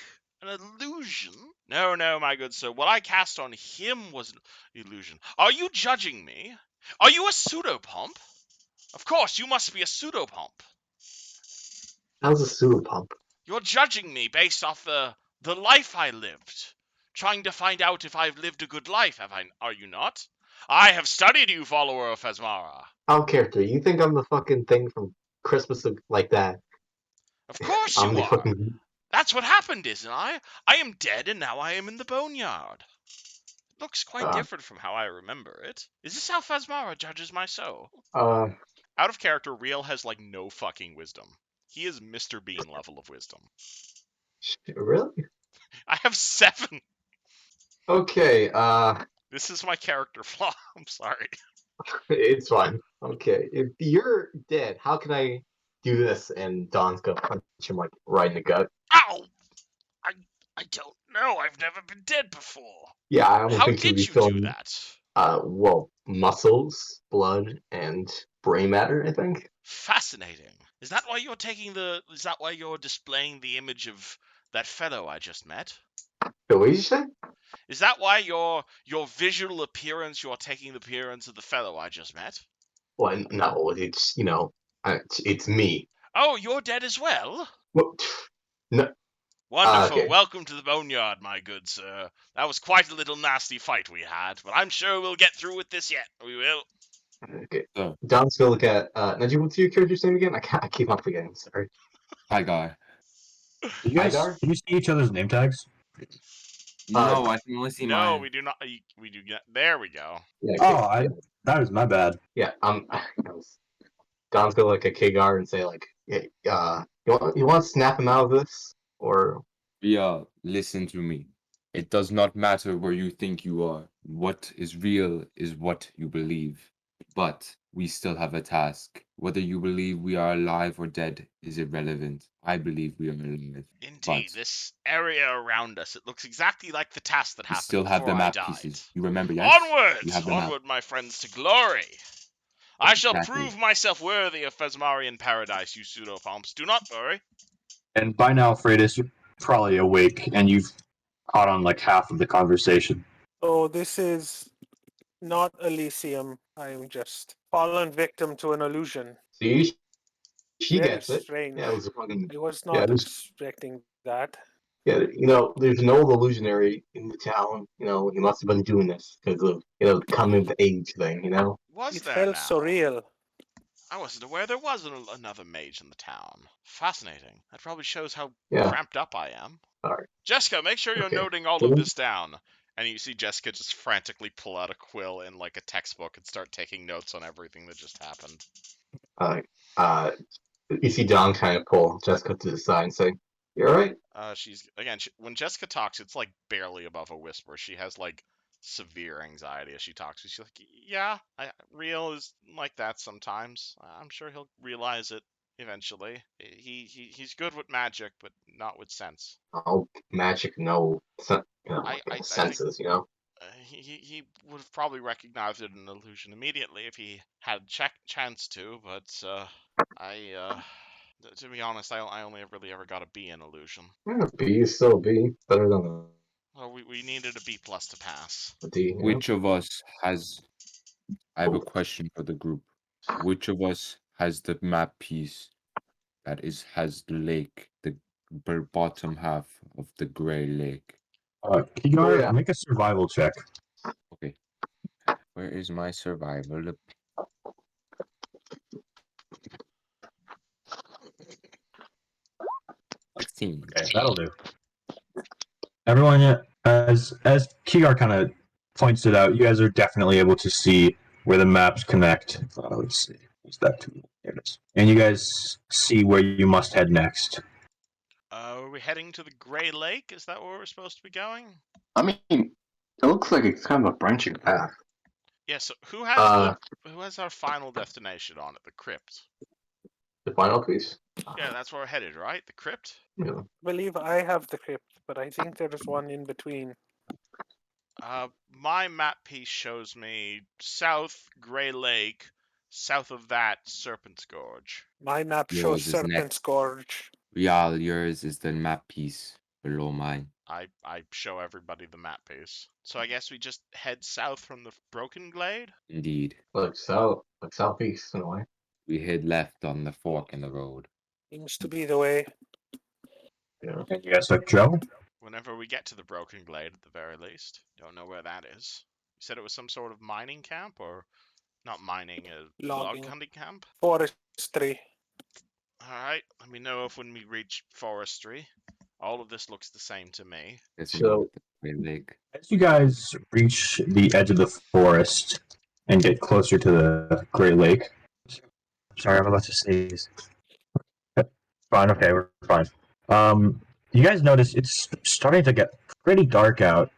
An illusion? No, my good sir. What I cast on him was an illusion. Are you judging me? Are you a pseudopump? Of course, you must be a pseudopump. How's a pseudopump? You're judging me based off the life I lived. Trying to find out if I've lived a good life, are you not? I have studied you, follower of Phasmara. Out of character. You think I'm the fucking thing from Christmas like that? Of course I'm you the are. fucking... That's what happened, isn't I? I am dead and now I am in the boneyard. It looks quite different from how I remember it. Is this how Phasmara judges my soul? Out of character, Real has like no fucking wisdom. He is Mr. Bean level of wisdom. Really? I have 7. Okay, This is my character flaw. I'm sorry. it's fine. Okay, if you're dead, how can I do this? And Don's gonna punch him like right in the gut. Ow! I don't No, I've never been dead before. Yeah, I don't How think you'll did be you do feeling. that? Muscles, blood, and brain matter. I think. Fascinating. Is that why you're taking the? Is that why you're displaying the image of that fellow I just met? So what did you say? Is that why your visual appearance? You're taking the appearance of the fellow I just met. Well, no, it's it's me. Oh, you're dead as well. Well, no. Wonderful. Okay. Welcome to the boneyard, my good sir. That was quite a little nasty fight we had, but I'm sure we'll get through with this yet. We will. Okay. So, Don's gonna look at. Najee, what's your character's name again? I keep on forgetting. Sorry. Kygar. You guys, Idar? can you see each other's name tags? No, I can only see No, mine. we do not. We do not. There we go. Yeah. Oh, that was my bad. Yeah. Don's gonna look at Kagar and say like, "Yeah, you want to snap him out of this, or Ria, listen to me. It does not matter where you think you are. What is real is what you believe. But we still have a task. Whether you believe we are alive or dead is irrelevant. I believe we are alive. Indeed, But this area around us, it looks exactly like the task that we happened still have before the I map died. pieces. You remember, yes? We Onwards! have the map. Onward, my friends, to glory! I shall Exactly. prove myself worthy of Fesmarian paradise, you pseudopomps. Do not worry. And by now, Freitas, you're probably awake and you've caught on like half of the conversation. So this is not Elysium. I'm just fallen victim to an illusion. see, she Very gets it. strange. Yeah, it was fucking. I was Yeah, not it was. expecting that. Yeah, there's an old illusionary in the town. He must have been doing this because of the coming of age thing. Was It there felt now? surreal. I wasn't aware there was another mage in the town. Fascinating. That probably shows how Yeah. cramped up I am. All right. Jessica, make sure you're Okay. noting all of this down. And you see Jessica just frantically pull out a quill and like a textbook and start taking notes on everything that just happened. You see Don kind of pull Jessica to the side and say, "You all right?" When Jessica talks, it's like barely above a whisper. She has like severe anxiety as she talks. She's like, "Yeah, Real is like that sometimes. I'm sure he'll realize it eventually. He's good with magic, but not with sense. Oh, magic, no, I think senses. he would have probably recognized it an illusion immediately if he had chance to, but to be honest, I only really ever got a B in illusion. Yeah, B is still a B, better than Well, we needed a B plus to pass. a D. Which of us has... I have a question for the group. Which of us has the map piece that has the lake, the bottom half of the gray lake? Kigar, yeah. make a survival check. Okay. Where is my survival? 16. Okay, that'll do. Everyone, as Kigar kind of points it out, you guys are definitely able to see where the maps connect. Let's see. Is that tool? There it is. And you guys see where you must head next. Are we heading to the Gray Lake? Is that where we're supposed to be going? I mean, it looks like it's kind of a branching path. Yeah. So who has our final destination on it? The Crypt. The final piece. Yeah, that's where we're headed, right? The Crypt. Yeah. I believe I have the crypt, but I think there's one in between. My map piece shows me south Gray Lake, south of that Serpent's Gorge. My map Yours shows is Serpent's next. Gorge. Real, yours is the map piece below mine. I show everybody the map piece. So I guess we just head south from the Broken Glade? Indeed. Like southeast in a way. We head left on the fork in the road. Seems to be the way. Yeah. And you guys took Joe? Whenever we get to the Broken Glade, at the very least. Don't know where that is. You said it was some sort of mining camp, or not mining, a log Logging. hunting camp? Forestry. Alright, let me know if when we reach forestry. All of this looks the same to me. Guess we So- go with the gray lake. As you guys reach the edge of the forest and get closer to the Great Lake. Sorry, I'm about to sneeze. Fine, okay, we're fine. You guys notice it's starting to get pretty dark out.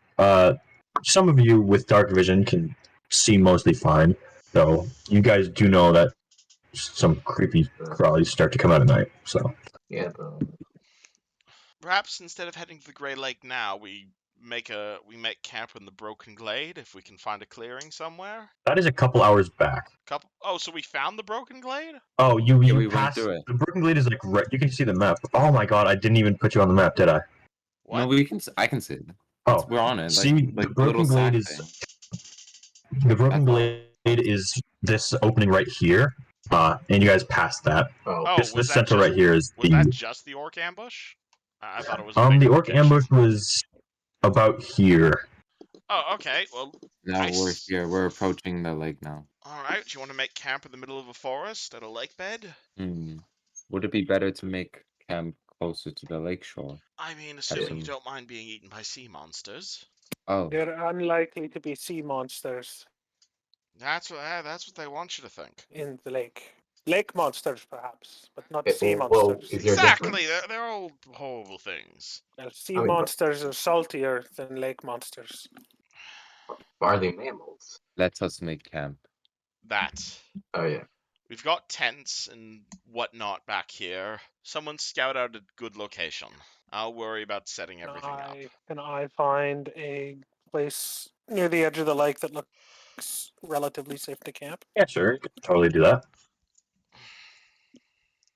Some of you with dark vision can see mostly fine, though you guys do know that some creepy crawlies start to come out at night. So Yeah. perhaps instead of heading to the Grey Lake now, we make camp in the Broken Glade if we can find a clearing somewhere. That is a couple hours back. Oh, so we found the Broken Glade? Oh, you we went passed through it. the Broken Glade is like right. You can see the map. Oh my god, I didn't even put you on the map, did I? What? No, we can. I can see it. Oh, We're on it. see, Like the the little Broken Glade sack is thing. the Broken That's all. Glade is this opening right here. And you guys passed that. Oh, This center right here is was that just the orc ambush? I thought it was a the bigger orc location. ambush was about here. Oh, okay. Well, Now we're nice. here. We're approaching the lake now. All right. Do you want to make camp in the middle of a forest at a lake bed? Would it be better to make camp closer to the lake shore? I mean, assuming you some- don't mind being eaten by sea monsters. Oh, They're unlikely to be sea monsters That's what they want you to think. in the lake. Lake monsters, perhaps, but not Okay, sea well, monsters. is there a Exactly. difference? They're all horrible things. Sea I mean, monsters are saltier than lake monsters. Are they mammals? let us make camp. That. Oh yeah. We've got tents and whatnot back here. Someone scout out a good location. I'll worry about setting everything up. Can I find a place near the edge of the lake that looks relatively safe to camp? Yeah, sure, you can totally do that.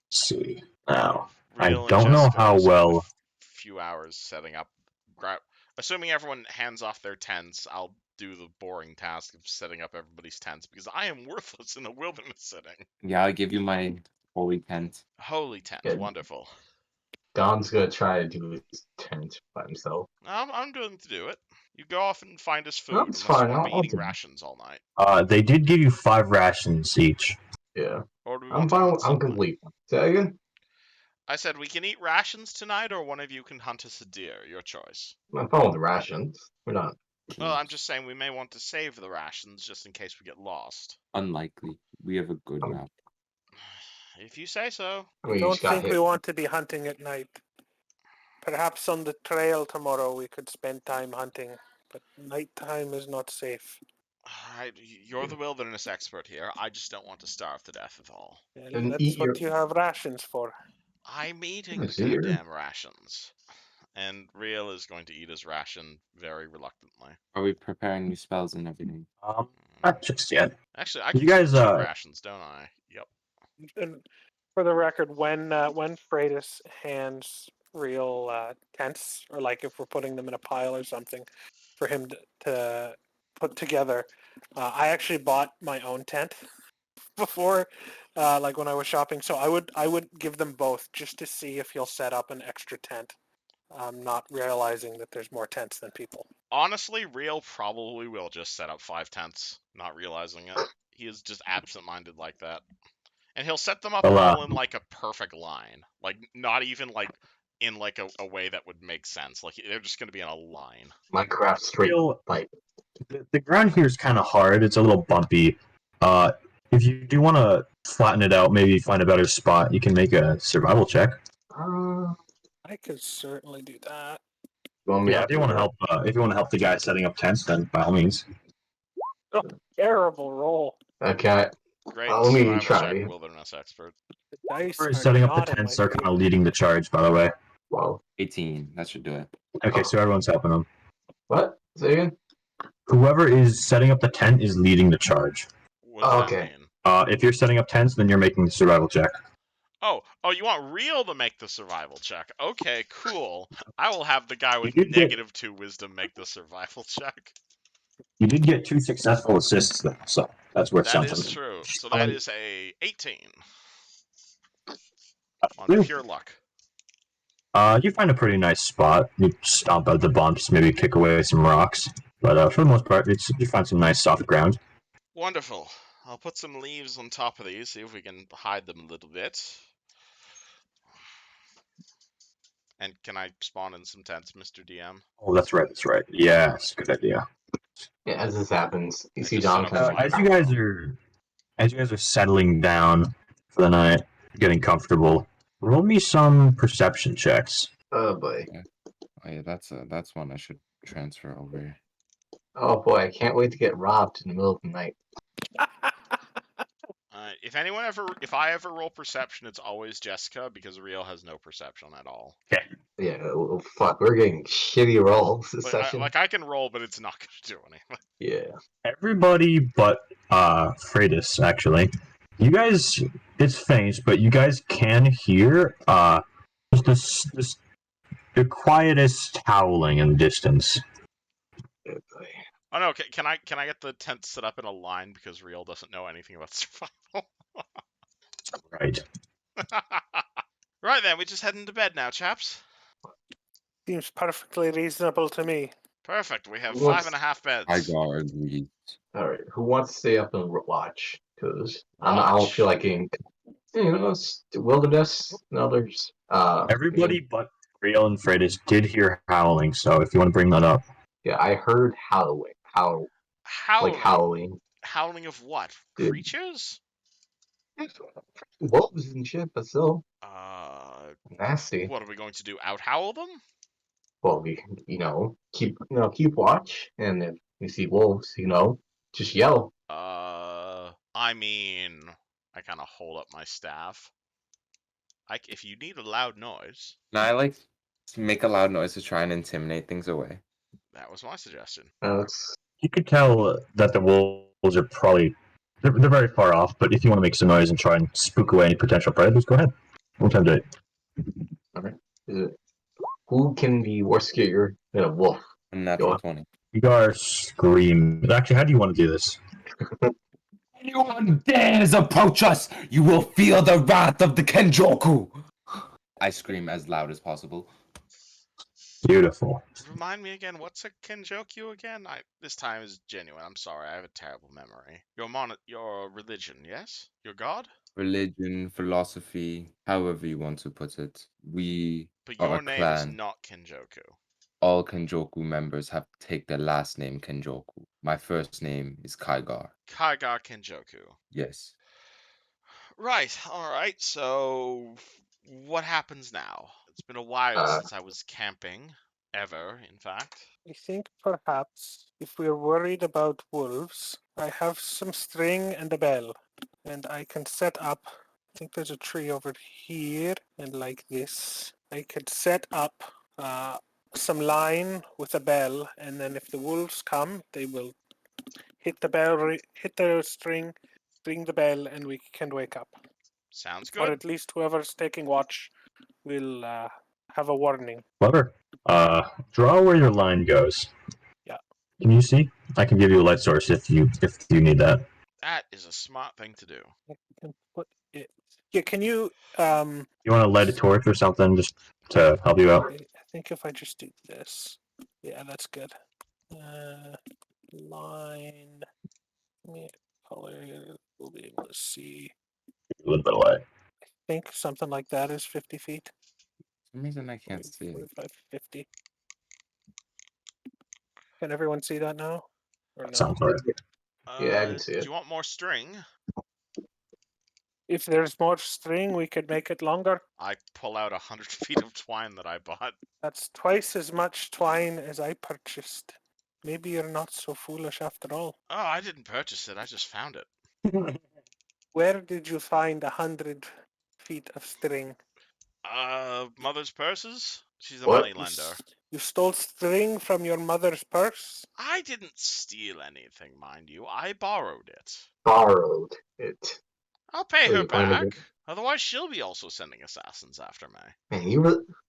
Let's see now. I Real and don't know Jessica how will spend well. a few hours setting up. Assuming everyone hands off their tents, I'll do the boring task of setting up everybody's tents because I am worthless in a wilderness setting. Yeah, I'll give you my holy tent. Holy tent, Good. wonderful. Don's gonna try to do his tent by himself. I'm willing to do it. You go off and find us food That's unless fine, you want to be I'll eating do it. rations all night. They did give you 5 rations each. Yeah. Or do we I'm want to fine. hunt I'm something? complete. Say that again? I said we can eat rations tonight, or one of you can hunt us a deer. Your choice. I'm fine with the rations. We're not. Well, I'm just saying we may want to save the rations just in case we get lost. Unlikely. We have a good map. If you say so. I I mean, you don't just got think hit. we want to be hunting at night. Perhaps on the trail tomorrow we could spend time hunting, but nighttime is not safe. Alright, you're the wilderness expert here. I just don't want to starve to death at all. Well, Then that's eat what your- you have rations for. I'm eating I the see, you're- goddamn rations. And Riel is going to eat his ration very reluctantly. Are we preparing new spells and everything? Not just yet. Actually, I You can guys, keep 2 rations, don't I? Yep. And for the record, when Freitas hands real tents, or like if we're putting them in a pile or something, for him to put together, I actually bought my own tent before, like when I was shopping. So I would give them both just to see if he'll set up an extra tent. Not realizing that there's more tents than people. Honestly, Riel probably will just set up 5 tents, not realizing it. He is just absent-minded like that. And he'll set them up Well, all in like a perfect line. Like, not even like in like a way that would make sense. Like, they're just going to be in a line. Minecraft straight Feel- pipe. The ground here is kind of hard. It's a little bumpy. If you do want to flatten it out, maybe find a better spot, you can make a survival check. I could certainly do that. Yeah, if you want to help, the guy setting up tents, then by all means. Oh, terrible roll. Okay. Great Let me survival try. check, wilderness expert. The dice For are setting up the not in my tents, are kind favor. of leading the charge. By the way. Wow. 18. That should do it. Okay, so everyone's helping them. What? Say again? Whoever is setting up the tent is leading the charge. What does that Okay. mean? If you're setting up tents, then you're making the survival check. Oh, you want Riel to make the survival check. Okay, cool. I will have the guy with You did get- -2 wisdom make the survival check. You did get 2 successful assists, though, so that's worth That something. is true. So that is a 18 on Ooh. pure luck. You find a pretty nice spot. You stomp out the bumps, maybe kick away some rocks. But for the most part, you find some nice soft ground. Wonderful. I'll put some leaves on top of these, see if we can hide them a little bit. And can I spawn in some tents, Mr. DM? Oh, that's right. Yeah, that's a good idea. Yeah, as this happens, you I see just Don set up kind fire. As you guys are settling down for the night, getting comfortable, roll me some perception checks. Oh boy. Oh yeah, that's one I should transfer over. Oh boy, I can't wait to get robbed in the middle of the night. Alright, If I ever roll perception, it's always Jessica because Rio has no perception at all. Yeah, oh, fuck, we're getting shitty rolls this session. I can roll, but it's not going to do anything. Yeah. Everybody but Freitas, actually. You guys, it's faint, but you guys can hear just the quietest howling in the distance. Good boy. Oh no, can I get the tent set up in a line because Real doesn't know anything about survival? Right. Right then, we just heading to bed now, chaps. Seems perfectly reasonable to me. Perfect. We have Who wants- 5.5 beds. Hygar agreed. All right, who wants to stay up and watch? Because I don't Watch? feel like getting, it's the wilderness and others. Everybody but Real and Freitas did hear howling, so if you want to bring that up. Yeah, I heard howling. Howling. Howling. Howling of what? Dude. Creatures? Wolves and shit, but still nasty. What are we going to do? Out howl them? Well, we keep watch, and if we see wolves, just yell. I mean, I kind of hold up my staff. If you need a loud noise, And I like to make a loud noise to try and intimidate things away. that was my suggestion. You could tell that the wolves are probably they're very far off, but if you want to make some noise and try and spook away any potential predators, go ahead. What time do it? Who can be more scarier than a wolf? Natural 20. You guys scream. Actually, how do you want to do this? Anyone dares approach us, you will feel the wrath of the Kenjoku! I scream as loud as possible. Beautiful. Remind me again, what's a Kenjokyu again? This time is genuine. I'm sorry, I have a terrible memory. Your religion, yes? Your god? Religion, philosophy, however you want to put it. We But are your a name is clan. not Kenjoku. All Kenjoku members have to take their last name Kenjoku. My first name is Kaigar. Kaiga Kenjoku. Yes. Right, alright, so what happens now? It's been a while since I was camping. Ever, in fact. I think perhaps if we're worried about wolves, I have some string and a bell, and I can set up. I think there's a tree over here, and like this, I could set up some line with a bell, and then if the wolves come, they will hit the bell, hit the string, ring the bell, and we can wake up. Sounds Or good. at least whoever's taking watch will have a warning. Clever. Draw where your line goes. Yeah. Can you see? I can give you a light source if you need that. That is a smart thing to do. I can put it. Yeah, can you? You want to light a torch or something just to help you out? I think if I just do this, yeah, that's good. Line, color, we'll be able to see. A little bit of light. I think something like that is 50 feet. For some reason I can't see it. 45, 50. Can everyone see that now? Or That no? sounds right. Yeah, I can see Do it. you want more string? If there's more string, we could make it longer. I pull out 100 feet of twine that I bought. That's twice as much twine as I purchased. Maybe you're not so foolish after all. Oh, I didn't purchase it. I just found it. Where did you find 100 feet of string? Mother's purses? She's a What? moneylender. You stole string from your mother's purse? I didn't steal anything, mind you. I borrowed it. Borrowed it. I'll pay Oh, her you finally back. did? Otherwise, she'll be also sending assassins after me.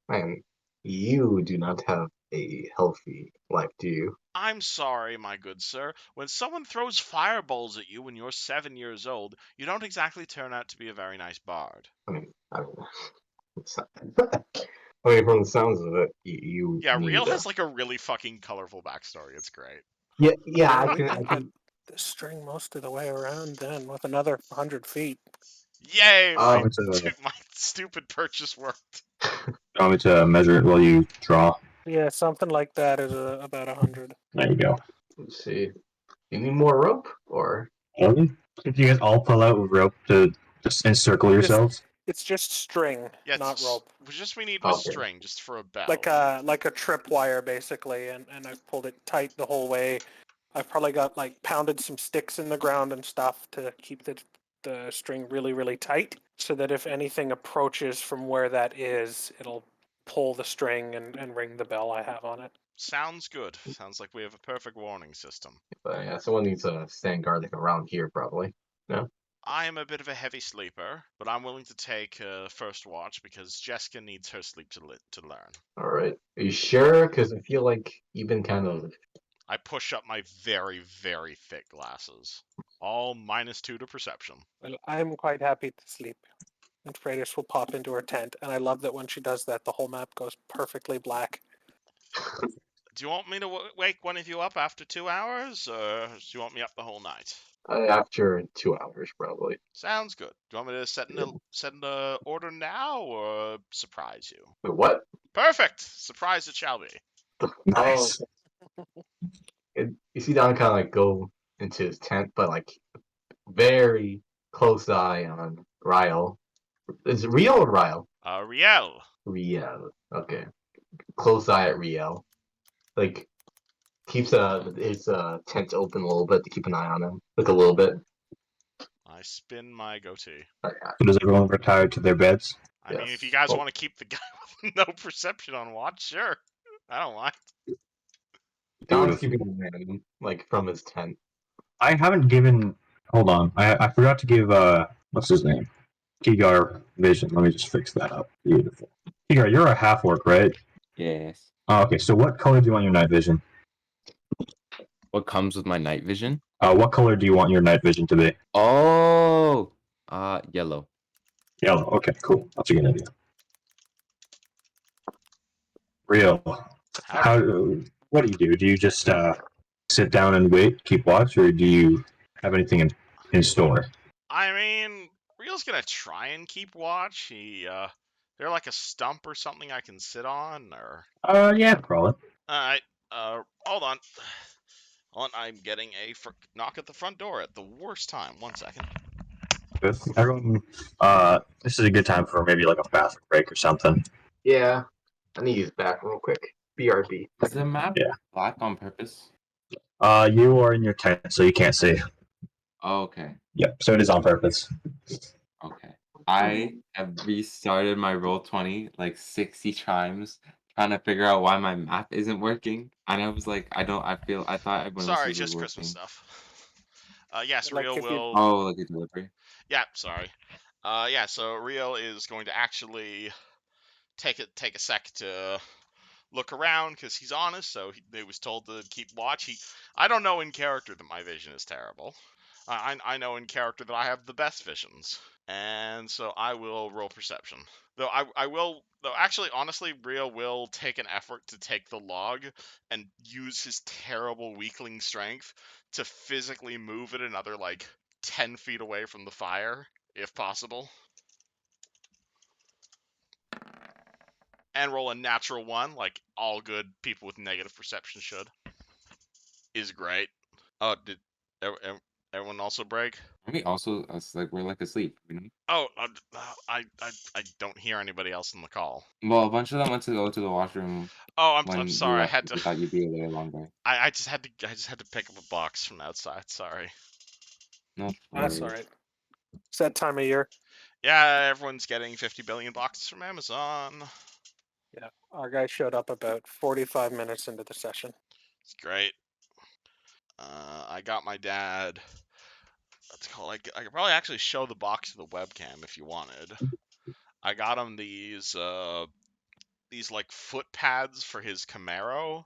Man, you do not have a healthy life, do you? I'm sorry, my good sir. When someone throws fireballs at you when you're 7 years old, you don't exactly turn out to be a very nice bard. I mean, from the sounds of it, you Yeah, need Real a- has like a really fucking colorful backstory. It's great. Yeah, I We can. can put the string most of the way around then with another 100 feet. Yay! Oh, My stupid purchase worked. Do you want me to measure it while you draw? Yeah, something like that is about 100. There you go. Let's see. You need more rope, or If you guys all pull out rope to just encircle yourselves. It's just string, Yeah, not rope. We need was Okay. string just for a bell. Like a trip wire basically, and I've pulled it tight the whole way. I've probably got like pounded some sticks in the ground and stuff to keep the the string really, really tight, so that if anything approaches from where that is, it'll pull the string and ring the bell I have on it. Sounds good. Sounds like we have a perfect warning system. But yeah, someone needs to stand guard like around here, probably. No. I am a bit of a heavy sleeper, but I'm willing to take first watch because Jessica needs her sleep to learn. All right. Are you sure? Because I feel like you've been kind of. I push up my very, very thick glasses. All -2 to perception. Well, I'm quite happy to sleep. And Freitas will pop into her tent, and I love that when she does that, the whole map goes perfectly black. Do you want me to wake one of you up after 2 hours, or do you want me up the whole night? After 2 hours, probably. Sounds good. Do you want me to set an order now, or surprise you? Wait, what? Perfect! Surprise it shall be. Nice. You see Don kind of like go into his tent, but like very close eye on Ryle. Is it Rio or Ryle? Riel. Riel. Okay. Close eye at Riel. Like keeps his tent open a little bit to keep an eye on him, like a little bit. I spin my goatee. So does everyone retire to their beds? I mean, if you Yes. guys want to keep the guy with no perception on watch, sure. I don't mind. Don's Beautiful. keeping an eye on him, like from his tent. I haven't given. Hold on. I forgot to give. What's his name? Kigar vision. Let me just fix that up. Beautiful. Kigar, you're a half orc, right? Yes. Oh, okay. So what color do you want your night vision? What comes with my night vision? What color do you want your night vision to be? Oh, yellow. Yellow. Okay, cool. That's a good idea. Real. How? What do you do? Do you just sit down and wait, keep watch, or do you have anything in store? I mean, Real's gonna try and keep watch. There like a stump or something I can sit on, or? Yeah, probably. Alright, hold on. Hold on, I'm getting a knock at the front door at the worst time. 1 second. If everyone, this is a good time for maybe like a bathroom break or something. Yeah. I need to use back real quick. BRB. Is the map Yeah. black on purpose? You are in your tent, so you can't see. Oh, okay. Yep. So it is on purpose. Okay. I have restarted my Roll20 like 60 times trying to figure out why my map isn't working. And I was like, I thought everyone Sorry, else's was just working. Christmas stuff. Yes, Like Rio if you- will. Oh, like a delivery. Yeah, sorry. Yeah, so Rio is going to actually take a sec to look around because he's honest. So he was told to keep watch. I don't know in character that my vision is terrible. I know in character that I have the best visions, and so I will roll perception. Though actually, honestly, Rio will take an effort to take the log and use his terrible weakling strength to physically move it another like 10 feet away from the fire, if possible. And roll a natural 1, like all good people with negative perception should. Is great. Oh, did everyone also break? We also, it's like we're like asleep, you know? Oh, I don't hear anybody else in the call. Well, a bunch of them went to go to the washroom Oh, when I'm you sorry. I left. had to. They thought you'd be a little longer. I just had to pick up a box from outside. Sorry. No That's worries. all right. It's that time of year. Yeah, everyone's getting 50 billion boxes from Amazon. Yeah, our guy showed up about 45 minutes into the session. It's great. I got my dad. What's it called? I could probably actually show the box to the webcam if you wanted. I got him these like foot pads for his Camaro,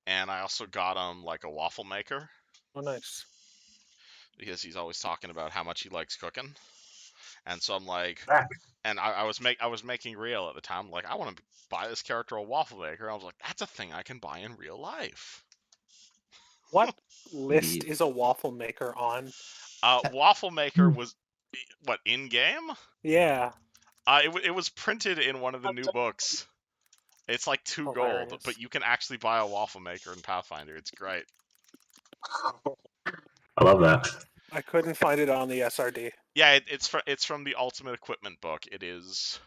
and I also got him like a waffle maker Oh, nice. because he's always talking about how much he likes cooking. And so I'm like, Back. and I was making real at the time. Like, I want to buy this character a waffle maker. I was like, that's a thing I can buy in real life. What list Indeed. is a waffle maker on? Waffle maker was what, in game? Yeah. It was printed in one of the new books. It's like 2 gold, Hilarious. but you can actually buy a waffle maker in Pathfinder. It's great. I love that. I couldn't find it on the SRD. Yeah, it's from the Ultimate Equipment book. It is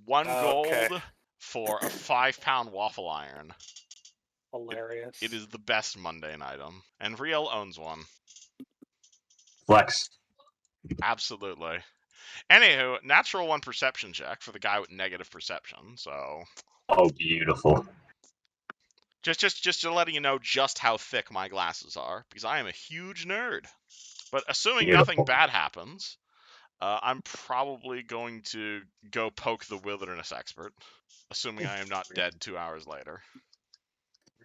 1 Okay. gold for a 5-pound waffle iron. Hilarious. It is the best mundane item, and Real owns one. Flex. Absolutely. Anywho, natural 1 perception check for the guy with negative perception. So Oh, beautiful. just to letting you know just how thick my glasses are, because I am a huge nerd. But assuming nothing Beautiful. bad happens, I'm probably going to go poke the wilderness expert, assuming I am not dead 2 hours later.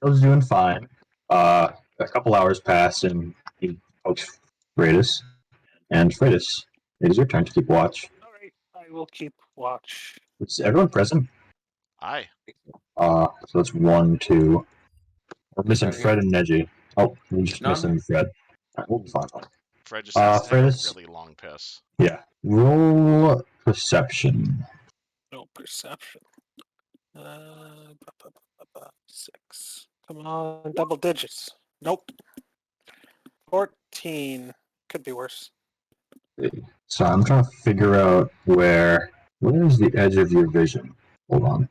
Will's doing fine. A couple hours pass, and he pokes Freitas. And Freitas, it is your turn to keep watch. All right, I will keep watch. Is everyone present? Aye. So that's 1, 2. We're missing Right here. Fred and Neji. Oh, we're just No, missing Fred. Alright, we'll be fine. Fred just has to take Freitas? a really long piss. Yeah. Roll perception. No perception. 6. Come on, double digits. Nope. 14. Could be worse. So I'm trying to figure out where is the edge of your vision? Hold on.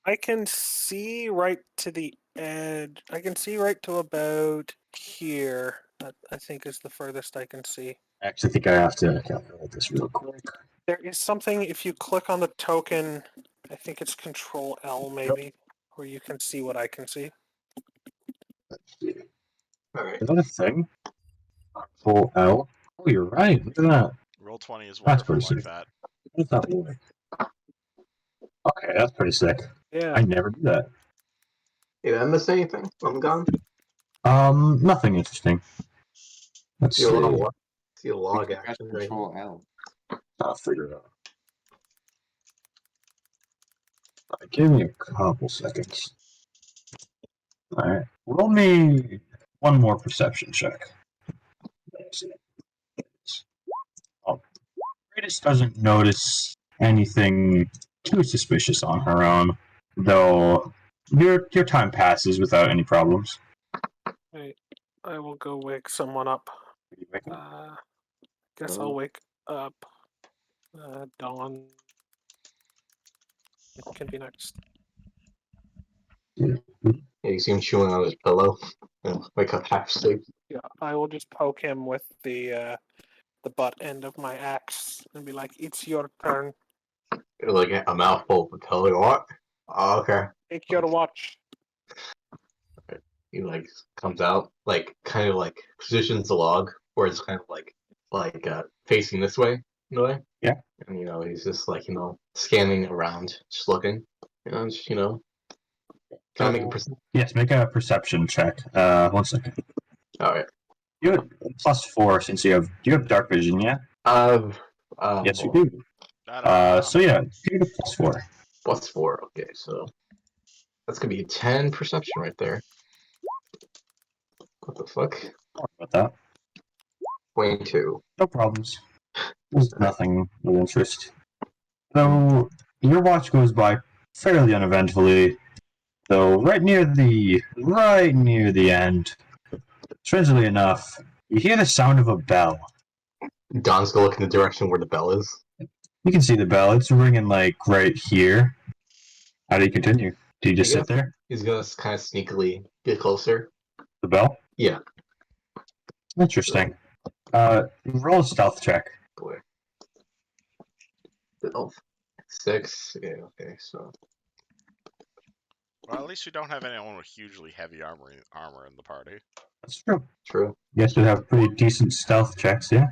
I can see right to the edge. I can see right to about here. That I think is the furthest I can see. I actually think I have to calculate this real quick. There is something, if you click on the token, I think it's Control L maybe, where you can see what I can see. Alright. Is that a thing? Control L? Oh, you're right. Look at that. Roll20 is That's wonderful pretty like sick. that. What does that look like? Okay, that's pretty sick. Yeah. I never do that. Did I miss anything? I'm gone. Nothing interesting. Let's See a lot of see. what? See a I log think I action press right Control L. I'll figure it out. Give me a couple seconds. Alright. Roll me one more perception check. Oh, Greatest doesn't notice anything too suspicious on her own, though your time passes without any problems. Right. I will go wake someone up. You wake up. Guess I'll wake up. Dawn can be next. Yeah, you see him chewing on his pillow. Wake up half asleep. Yeah, I will just poke him with the butt end of my axe and be like, "It's your turn. Like a mouthful of pillow. What? Oh, okay. Take your watch." He like comes out, like kind of like positions the log where it's kind of like facing this way in a way. Yeah. And he's just like scanning around, just looking. Just, can I make a Yes, make a perception check. 1 second. All right. You have +4 since you have. Do you have dark vision yet? Yes, you do. So yeah, you get a +4. +4. Okay, so that's gonna be a 10 perception right there. What the fuck? Sorry about that. 22. No problems. There's nothing of interest. So your watch goes by fairly uneventfully, though right near the end. Strangely enough, you hear the sound of a bell. Don's gonna look in the direction where the bell is. You can see the bell. It's ringing like right here. How do you continue? Do you just sit there? He's gonna kind of sneakily get closer. The bell? Yeah. Interesting. Roll a stealth check. Boy. 6. Yeah, okay, so. Well, at least we don't have anyone with hugely heavy armor in the party. That's true. True. You guys should have pretty decent stealth checks, yeah?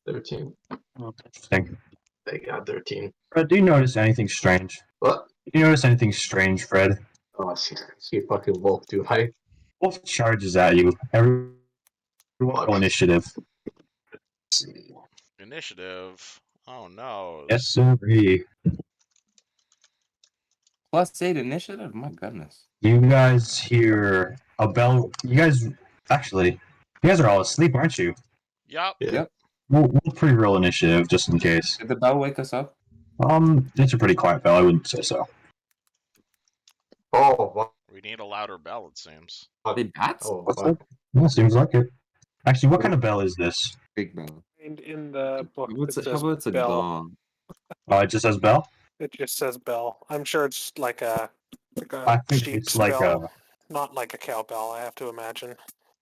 13. Interesting. They got 13. Fred, do you notice anything strange? What? Do you notice anything strange, Fred? Oh, I see a fucking wolf, do I? Wolf charges at you. Everyone roll initiative. Initiative. Oh no. Yes, sir. +8 initiative? My goodness. You guys hear a bell. You guys are all asleep, aren't you? Yup. Yeah. Yep. We'll pre-roll initiative just in case. Did the bell wake us up? It's a pretty quiet bell. I wouldn't say so. Oh, what? We need a louder bell, it seems. Are they bats? Oh, What's fuck. that? Yeah, seems like it. Actually, what kind of bell is this? Big bell. And in the book, How about it says it's a bell. gong? Oh, it just says bell? It just says bell. I'm sure it's like a I think sheep's it's like bell, not like a cowbell. I have to imagine.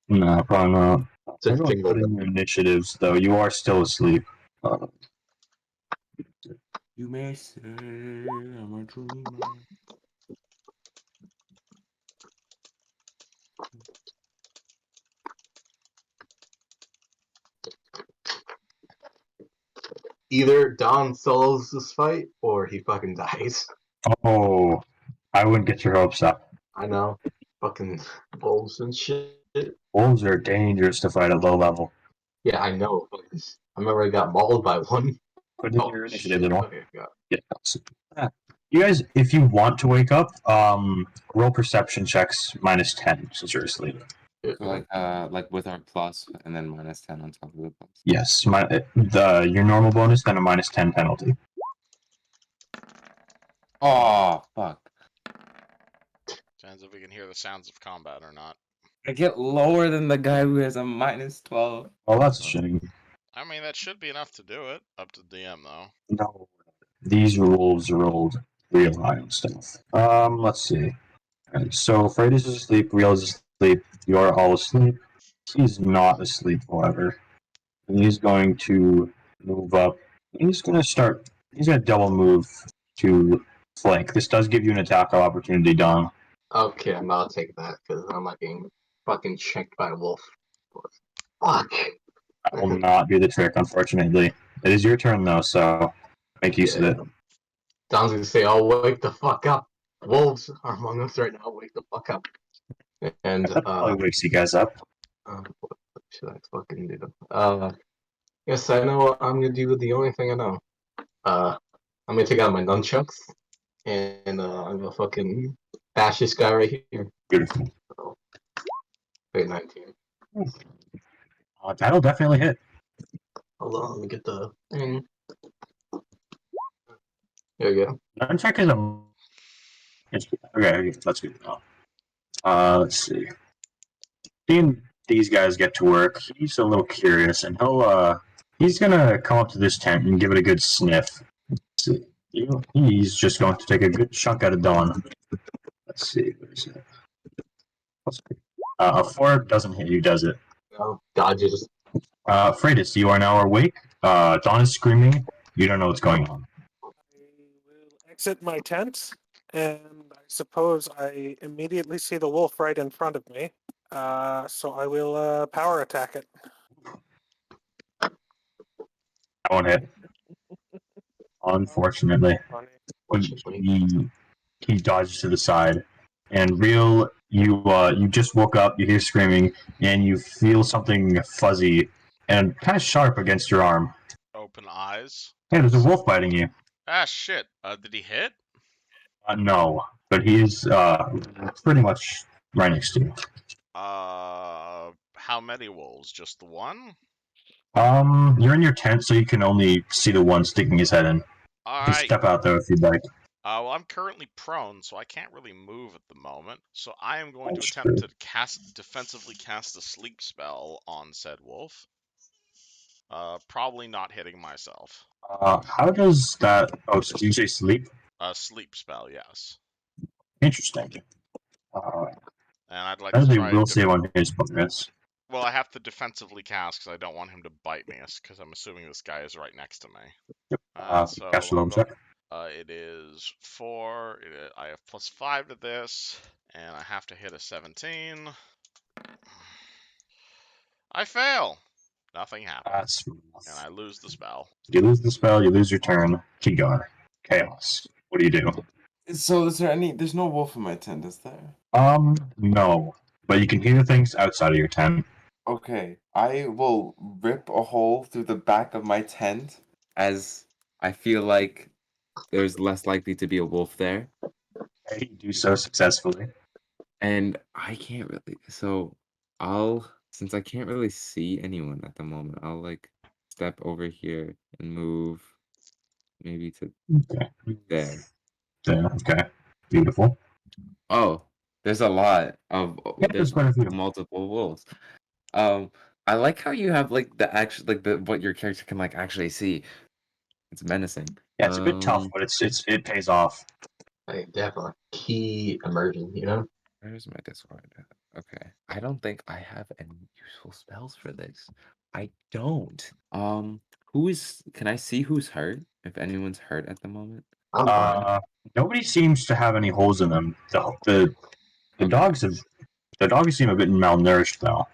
No, probably not. It's a Everyone jingle put in your initiatives, though. You are still asleep. Uh, You may say I'm a dreamer. Either Don solos this fight or he fucking dies. oh, I wouldn't get your hopes up. I know. Fucking wolves and shit. Wolves are dangerous to fight at low level. Yeah, I know. I remember I got mauled by one. Put in Oh, your initiative, shit. little. Okay, got Yeah. You guys, if you want to wake up, roll perception checks -10 since you're asleep. it. So like with our plus and then -10 on top of the plus. Yes, your normal bonus, then a -10 penalty. Oh fuck! Depends if we can hear the sounds of combat or not. I get lower than the guy who has a -12. Oh, that's a shame. I mean, that should be enough to do it. Up to DM, though. No, these rules rolled real high and stuff. Let's see. Alright, so Fred is asleep, Real is asleep, you're all asleep. He's not asleep, however. And he's going to move up. He's going to double move to flank. This does give you an attack opportunity, Don. Okay, I'm about to take that because I'm not getting fucking checked by a wolf. Fuck. That will not be the trick, unfortunately. It is your turn, though, so make use of it. Don's gonna say, "Oh, wake the fuck up! Wolves are among us right now. Wake the fuck up!" And That probably wakes you guys up. what should I fucking do? Yes, I know what I'm gonna do. The only thing I know. I'm gonna take out my nunchucks and I'm gonna fucking bash this guy right here. Beautiful. So, wait, 19. That'll definitely hit. Hold on, let me get the thing. There we go. Nunchuck is a. Okay, that's good. Let's see. Seeing these guys get to work, he's a little curious, and he's gonna come up to this tent and give it a good sniff. Let's see. He's just going to take a good chunk out of Dawn. Let's see. What is it? A 4 doesn't hit you, does it? No, dodges. Freitas, you are now awake. Dawn is screaming. You don't know what's going on. I will exit my tent, and I suppose I immediately see the wolf right in front of me. So I will power attack it. I won't hit. Unfortunately. He dodges to the side. And Real, you just woke up, you hear screaming, and you feel something fuzzy and kind of sharp against your arm. Open eyes. Hey, there's a wolf biting you. Ah, shit. Did he hit? No, but he is pretty much right next to you. How many wolves? Just the one? You're in your tent, so you can only see the one sticking his head in. You can Alright. step out though if you'd like. Well, I'm currently prone, so I can't really move at the moment. So I am going to That's attempt true. to defensively cast a sleep spell on said wolf. Probably not hitting myself. How does that? Oh, so did you say sleep? Sleep spell, yes. Interesting. And I'd like As to they try. will save on his bonus. Well, I have to defensively cast because I don't want him to bite me, because I'm assuming this guy is right next to me. So Cast a I'll level go. check. It is 4. I have +5 to this, and I have to hit a 17. I fail. Nothing happens, That's and I lose the spell. You lose the spell, you lose your turn. Kigar. Chaos. What do you do? So is there any? There's no wolf in my tent, is there? No. But you can hear things outside of your tent. Okay, I will rip a hole through the back of my tent as I feel like there's less likely to be a wolf there. You do so successfully. And I can't really, so since I can't really see anyone at the moment, I'll like step over here and move maybe to Okay. there. There, okay. Beautiful. Oh, there's a lot of, Yeah, there's there's quite a few. multiple wolves. I like how you have like what your character can like actually see. It's menacing. Yeah, it's a bit tough, but it pays off. Like, definitely key immersion, you know? Where's my Discord? Okay. I don't think I have any useful spells for this. I don't. Can I see who's hurt? If anyone's hurt at the moment? I'm fine. Nobody seems to have any holes in them. The dogs seem a bit malnourished though.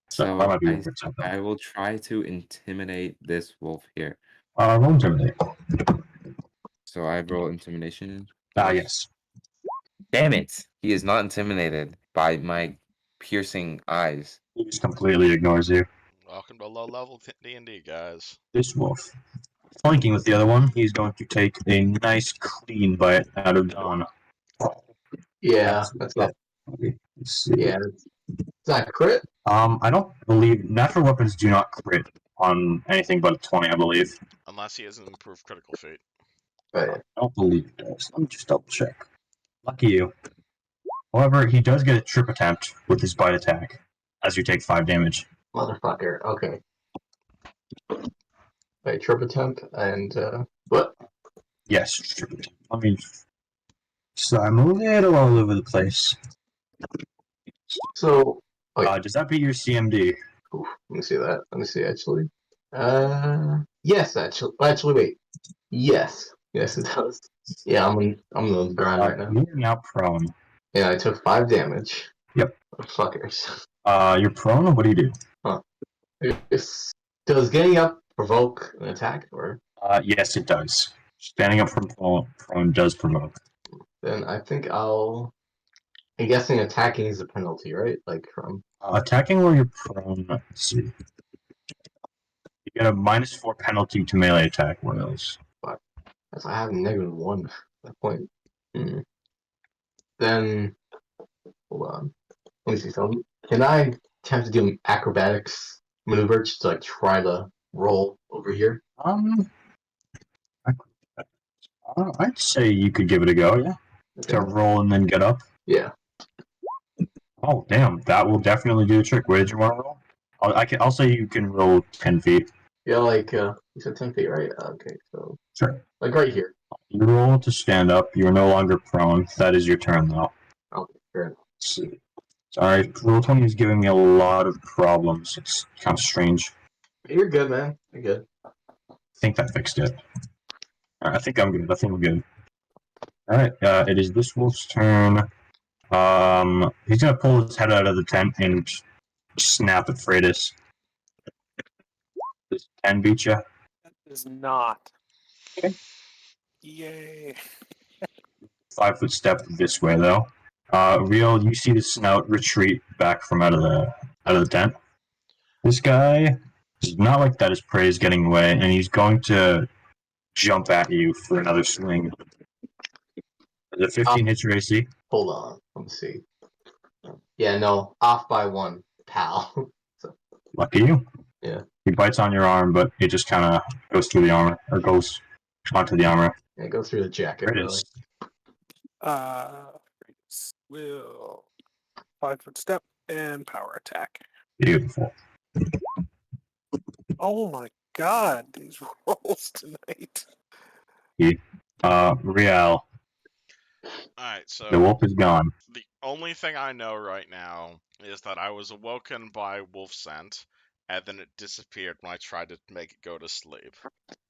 So that So might be worth something. I will try to intimidate this wolf here. Roll intimidate. So I roll intimidation. Yes. Damn it! He is not intimidated by my piercing eyes. He just completely ignores you. Welcome to low level D&D, guys. This wolf, flanking with the other one, he's going to take a nice clean bite out of Dawn. Yeah, that's it. Let's see. Yeah, is that crit? I don't believe natural weapons do not crit on anything but a 20, I believe. Unless he has an improved critical feat. Right. I don't believe it does. Let me just double check. Lucky you. However, he does get a trip attempt with his bite attack, as you take 5 damage. Motherfucker. Okay. Wait, trip attempt and what? Yes, trip attempt. Let me. So I'm a little all over the place. So Does that beat your CMD? oof, let me see that. Let me see actually. Yes, actually wait. Yes. Yes it does. Yeah, I'm on the ground right now. You're now prone. Yeah, I took 5 damage. Yep. Fuckers. You're prone. What do you do? Does getting up provoke an attack, or? Yes, it does. Standing up from prone does provoke. Then I think I'm guessing attacking is a penalty, right? Like from. Attacking while you're prone. Let's see. You get a -4 penalty to melee attack. What else? As I have -1 at that point. Then hold on. Let me see something. Can I attempt to do an acrobatics maneuver just to like try to roll over here? I'd say you could give it a go. Yeah. Okay. To roll and then get up. Yeah. Oh damn! That will definitely do the trick. Where did you want to roll? I'll say you can roll 10 feet. Yeah, like you said 10 feet, right? Okay, so Sure. like right here. You roll to stand up. You are no longer prone. That is your turn, though. Okay, fair enough. Let's see. Sorry, Roll20 is giving me a lot of problems. It's kind of strange. You're good, man. You're good. I think that fixed it. Right, I think I'm good. I think we're good. All right. It is this wolf's turn. He's gonna pull his head out of the tent and snap at Freitas. Does 10 beat you? That is not. Okay. Yay. 5-foot step this way, though. Real, you see the snout retreat back from out of the tent. This guy does not like that his prey is getting away, and he's going to jump at you for another swing. Does a 15 hit your AC? Hold on. Let me see. Yeah, no, off by 1, pal. Lucky you. Yeah. He bites on your arm, but it just kind of goes through the armor, or goes onto the armor. Yeah, go through the jacket. There it really. is. Will 5-foot step and power attack. Beautiful. Oh my god, these rolls tonight. Real, Alright, so the wolf is gone. the only thing I know right now is that I was awoken by wolf scent, and then it disappeared when I tried to make it go to sleep.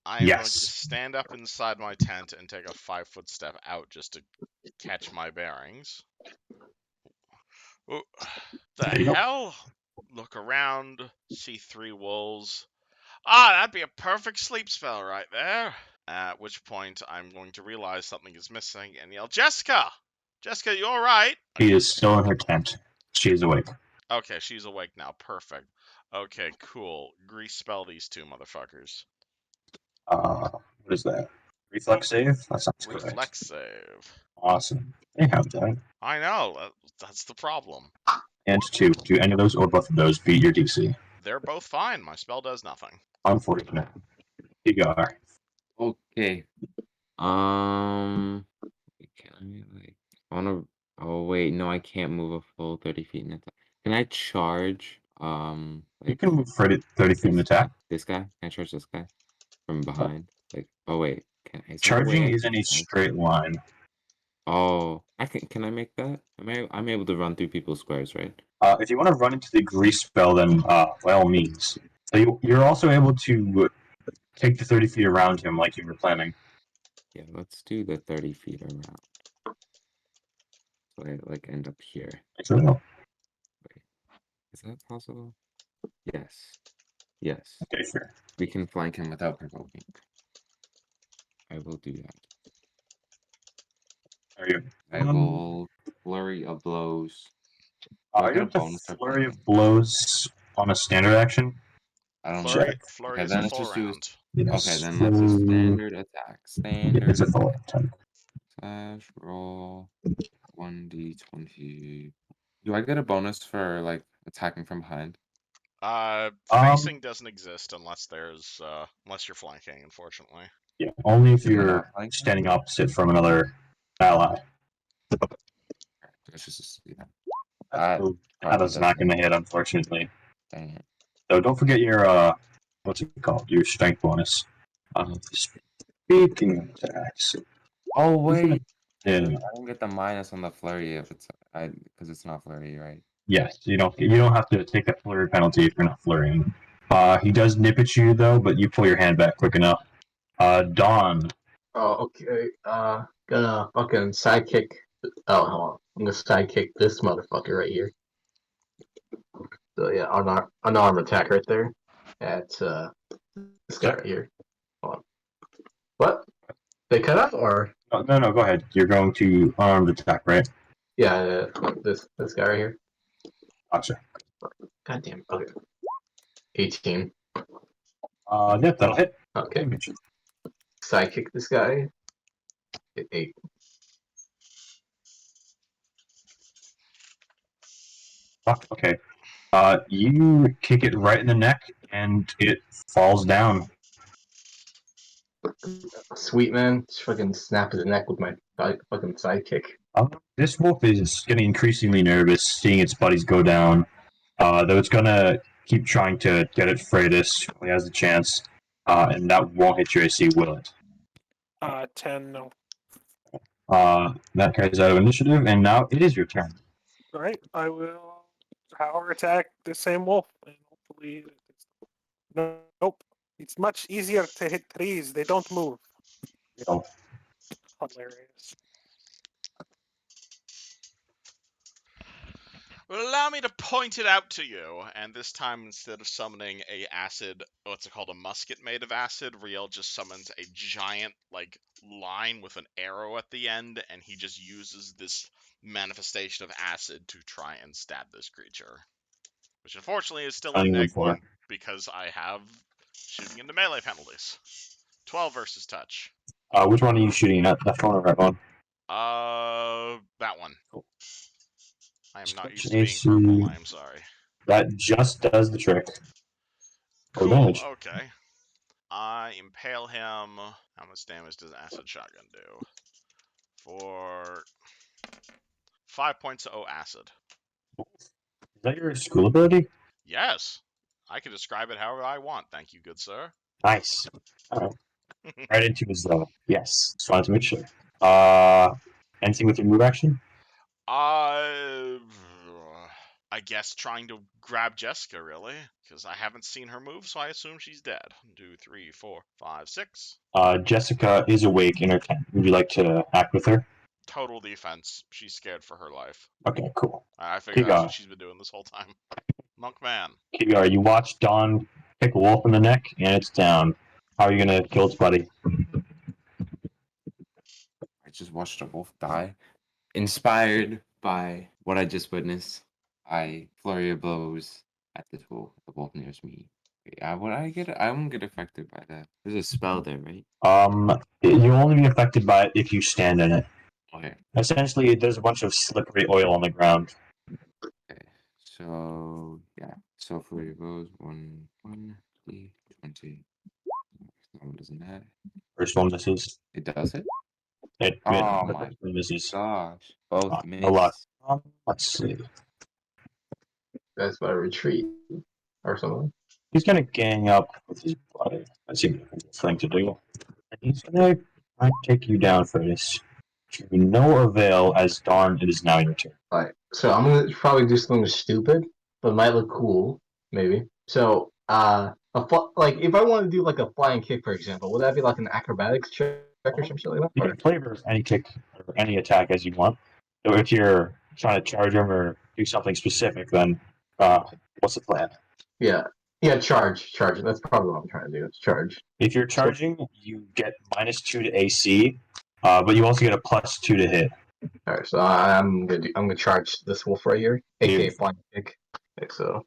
I am going to Yes. stand up inside my tent and take a 5-foot step out just to catch my bearings. Ooh, the There you go. hell? Look around, see 3 wolves. Ah, that'd be a perfect sleep spell right there. At which point, I'm going to realize something is missing and yell, Jessica! Jessica, you alright? She is still in her tent. She is awake. Okay, she's awake now. Perfect. Okay, cool. Grease spell these 2 motherfuckers. What is that? Reflex save? That sounds correct. Reflex save. Awesome. They have that. I know, that's the problem. And 2. Do any of those or both of those beat your DC? They're both fine. My spell does nothing. Unfortunate. Cigar. Okay. Can I like? I wanna. Oh wait, no, I can't move a full 30 feet in attack. Can I charge? You Like can move 30 feet in attack. this guy? Can I charge this guy from behind? Like, oh wait, is there a way Charging I is can in a charge? straight line. Oh, I can. Can I make that? I'm able to run through people's squares, right? If you want to run into the grease spell, then by all means. So you're also able to take the 30 feet around him like you were planning. Yeah, let's do the 30 feet around. So I like end up here. Actually, no. Wait, is that possible? Yes. Yes. Okay, sure. We can flank him without provoking. I will do that. Are you? I will flurry of blows. Do I Are get you a up to bonus for flurry flanking? of blows on a standard action? I don't know. Flurry, Check. flurry Okay, is then a let's full just do. round. Okay, Yes. then that's a standard attack. Yeah, it's Standard a full attack. attack. Slash roll 1d20. Do I get a bonus for like attacking from behind? Facing doesn't exist unless there's unless you're flanking, unfortunately. Yeah, only if Am I not you're flanking? standing opposite from another ally. Let's just yeah. That Probably is not doesn't. going to hit, unfortunately. Dang it. So don't forget your what's it called? Your strength bonus. Speaking of attacks, Oh wait, yeah, I don't get the minus on the flurry if it's because it's not flurry, right? yes, you don't have to take that flurry penalty if you're not flurrying. He does nip at you though, but you pull your hand back quick enough. Dawn. Oh, okay. Gonna fucking sidekick. Oh, hold on. I'm gonna sidekick this motherfucker right here. So yeah, unarmed attack right there. At this guy right here. Hold on. What? They cut off or? No, go ahead. You're going to unarmed attack, right? Yeah, this guy right here. Gotcha. God damn. Okay. 18. Yeah, that'll hit. Okay. Sidekick this guy. Hit 8. Fuck. Okay. You kick it right in the neck, and it falls down. Sweet man. Just fucking snap his neck with my fucking sidekick. This wolf is getting increasingly nervous seeing its buddies go down. Though it's gonna keep trying to get at Freitas when he has the chance, and that won't hit your AC, will it? 10, no. That guy's out of initiative, and now it is your turn. All right, I will power attack the same wolf, and hopefully, nope. It's much easier to hit trees. They don't move. Oh, Hilarious. Well, allow me to point it out to you, and this time instead of summoning a acid, what's it called, a musket made of acid, Riel just summons a giant, like, line with an arrow at the end, and he just uses this manifestation of acid to try and stab this creature. Which unfortunately is still a -1 because I have shooting into melee penalties. 12 versus touch. which one are you shooting at? Left one or right one? That one. Cool. I am not used to being purple, I am sorry. That just does the trick. Cool, damage. okay. I impale him. How much damage does acid shotgun do? For 5 points of acid. Is that your school ability? Yes. I can describe it however I want, thank you, good sir. Nice. Right into his yes. Just wanted to make sure. Anything with your move action? I guess trying to grab Jessica, really, because I haven't seen her move, so I assume she's dead. 2, 3, 4, 5, 6. Jessica is awake in her tent. Would you like to act with her? Total defense. She's scared for her life. Okay, cool. I figure that's Kigar. what she's been doing this whole time. Monk man. Kigar, you watch Dawn pick a wolf in the neck, and it's down. How are you gonna kill its buddy? I just watched a wolf die. Inspired by what I just witnessed, I flurry of blows at the wolf nearest me. Yeah, would I get? I won't get affected by that. There's a spell there, right? You'll only be affected by it if you stand in it. Okay. Essentially, there's a bunch of slippery oil on the ground. Okay. So yeah. So flurry of blows. 1, 3, 20. That one doesn't have. First one misses. It does it. Oh my misses. Gosh, both miss. A lot. Let's see. That's my retreat or something. He's gonna gang up with his buddy. That seems like a good thing to do. And he's gonna try and take you down for this. To no avail, as Dawn, it is now your turn. Alright, so I'm gonna probably do something stupid, but it might look cool, maybe. So, like if I want to do like a flying kick, for example, would that be like an acrobatics check or some shit like that? You can flavor any kick or any attack as you want. So if you're trying to charge him or do something specific, then what's the plan? Yeah, charge. That's probably what I'm trying to do. Is charge. If you're charging, you get -2 to AC, but you also get a +2 to hit. All right, so I'm gonna charge this wolf right here, aka flying kick. Okay, so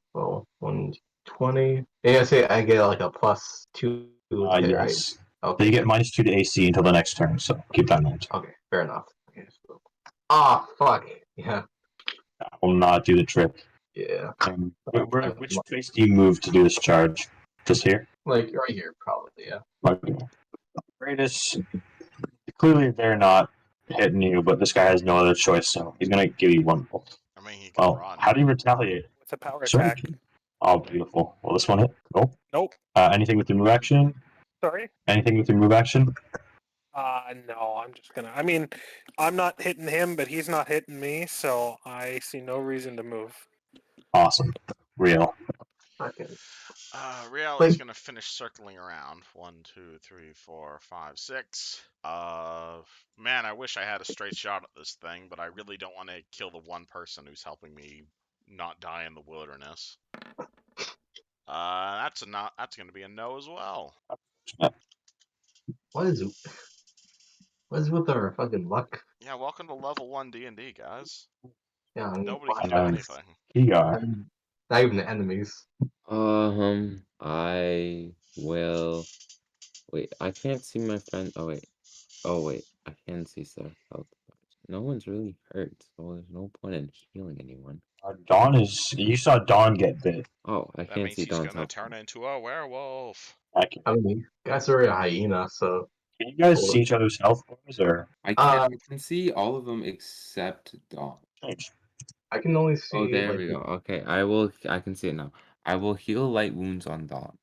120. Yeah, I say I get like a +2 to hit, Yes. right? So Okay. you get -2 to AC until the next turn. So keep that in mind. Okay, fair enough. Okay, so... fuck. Yeah. I will not do the trick. Yeah. Which place do you move to do this charge? Just here? Like right here, probably. Yeah. Okay. Greatest. Clearly, they're not hitting you, but this guy has no other choice, so he's gonna give you one bolt. I mean, he can run. How do you retaliate? With a power Sorry. attack. Oh, beautiful. Well, this one hit. Cool. Nope. Anything with your move action? Sorry. Anything with your move action? No, I'm just gonna. I mean, I'm not hitting him, but he's not hitting me, so I see no reason to move. Awesome. Real. Okay. Real Wait. is gonna finish circling around. 1, 2, 3, 4, 5, 6. Man, I wish I had a straight shot at this thing, but I really don't want to kill the one person who's helping me not die in the wilderness. That's gonna be a no as well. What is with our fucking luck? Yeah, welcome to level 1 D&D, guys. Yeah, I mean, Nobody can do anything. not even the enemies. I will. Wait, I can't see my friend. Oh wait, I can see stuff. No one's really hurt, so there's no point in healing anyone. Dawn is. You saw Dawn get bit. Oh, I That can't means see he's Dawn's gonna health. turn into a werewolf. I mean, guys are a hyena, so. Can you guys see each other's health bars, or? I can see all of them except Dawn. I can only see. Oh, there we go. Okay, I can see it now. I will heal light wounds on Dawn.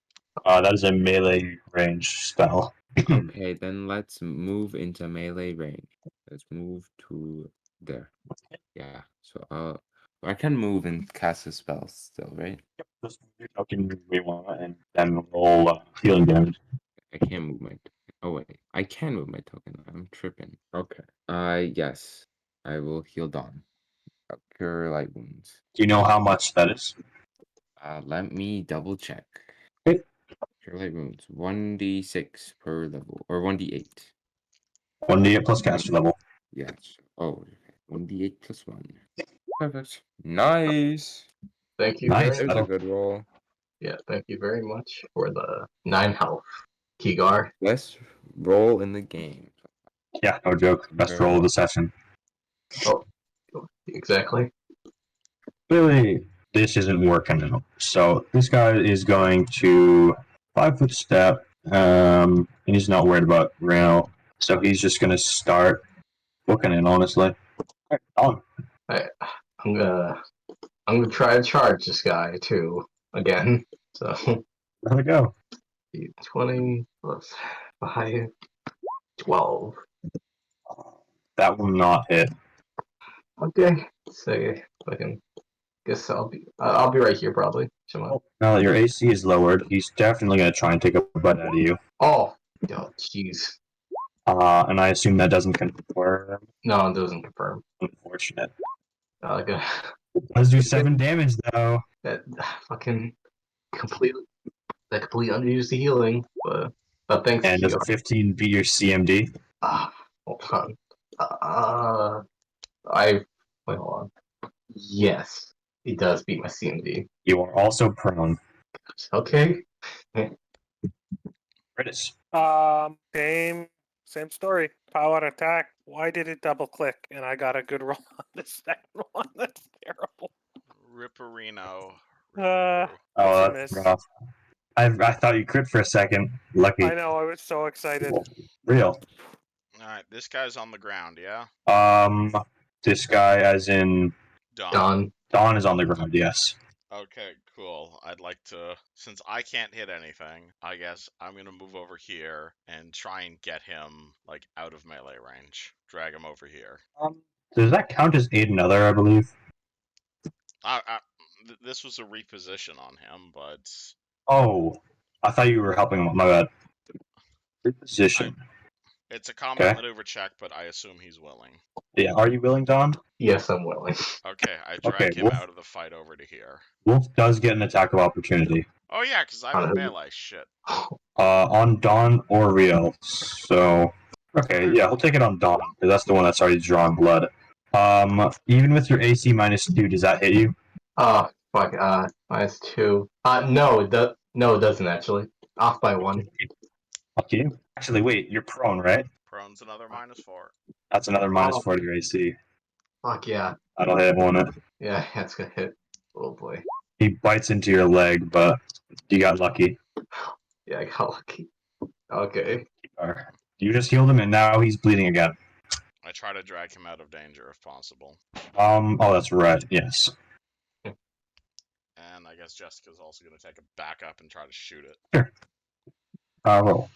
That is a melee range spell. Okay, then let's move into melee range. Let's move to there. Yeah. So I can move and cast a spell still, right? Yep. Just move your token we want, and then roll healing damage. I can't move my. Oh wait, I can move my token. I'm tripping. Okay. Yes, I will heal Dawn. Cure light wounds. Do you know how much that is? Let me double check. Okay. Cure light wounds. 1d6 per level, or 1d8. 1d8 plus caster level. Yes. Oh, 1d8 plus 1. Perfect. Nice. Thank you. Nice. Very There's much. a good roll. Yeah, thank you very much for the 9 health, Kigar. Best roll in the game. Yeah, no joke. Best roll of the session. Oh, exactly. Clearly, this isn't working out. So this guy is going to 5-foot step, and he's not worried about Reno. So he's just going to start looking in, honestly. On. I'm gonna try to charge this guy too again. So There we go. 20 plus 5, 12. That will not hit. Okay, so if I can, guess I'll be right here probably. Now that your AC is lowered, he's definitely going to try and take a butt out of you. Oh, jeez. And I assume that doesn't confirm. No, it doesn't confirm. Unfortunate. Okay. Let's do 7 damage though. That fucking completely underused the healing, but thanks. And does a 15 beat your CMD? Hold on. Wait, hold on. Yes, it does beat my CMD. You are also prone. Okay. British. Same story. Power attack. Why did it double click? And I got a good roll on the second one. That's terrible. Ripperino. That's rough. I thought you crit for a second. Lucky. I know. I was so excited. Real. All right, this guy's on the ground, yeah? This guy, as in Done. Don is on the ground. Yes. Okay, cool. I'd like to, since I can't hit anything, I guess I'm gonna move over here and try and get him like out of melee range. Drag him over here. Does that count as aid another? I believe. This was a reposition on him, but Oh, I thought you were helping him. My bad. Reposition. It's a combat Okay. maneuver check, but I assume he's willing. Yeah. Are you willing, Don? Yes, I'm willing. Okay, I Okay, drag him Wolf. out of the fight over to here. Wolf does get an attack of opportunity. Oh yeah, because I'm in melee. Shit. On Don or Riel. So okay, yeah, he'll take it on Don because that's the one that's already drawn blood. Even with your AC -2, does that hit you? Oh, fuck. -2. No, it does. No, it doesn't actually. Off by 1. Fuck you. Actually, wait, you're prone, right? Prone's another -4. That's another -4 to your AC. Fuck yeah. That'll hit, won't it? Yeah, that's gonna hit. Oh boy. He bites into your leg, but you got lucky. Yeah, I got lucky. Okay. You just healed him, and now he's bleeding again. I try to drag him out of danger if possible. Oh, that's right. Yes. And I guess Jessica's also going to take a backup and try to shoot it. Sure. Roll.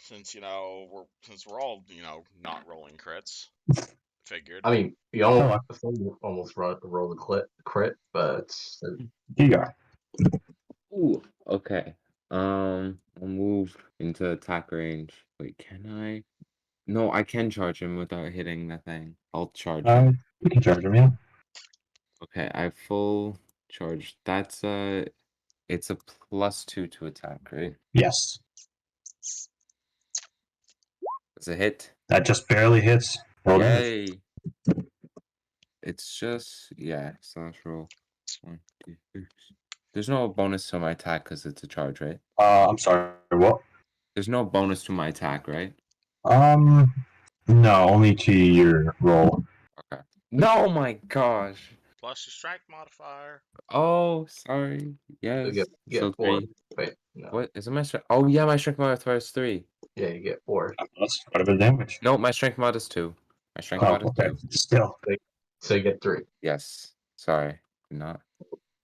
Since we're all not rolling crits. Figured. I mean, you almost rolled a crit, but You got. Ooh, okay. I'll move into attack range. Wait, can I? No, I can charge him without hitting the thing. I'll charge him. You can charge him, yeah. Okay, I full charge. That's it's a +2 to attack, right? Yes. It's a hit. That just barely hits. Roll damage. Yay! It's just slash roll. 1, 2, 3. There's no bonus to my attack because it's a charge, right? I'm sorry. What? There's no bonus to my attack, right? No, only to your roll. Okay. No, my gosh. Plus your strength modifier. Oh, sorry. you Yes. get So 4. 3. Wait, no. What is it? My strength? Oh yeah, my strength modifier is 3. Yeah, you get 4. That's quite a bit of damage. No, my strength mod is 2. My strength Oh, mod is okay. 2. Still. So you get 3. Yes. Sorry. Not.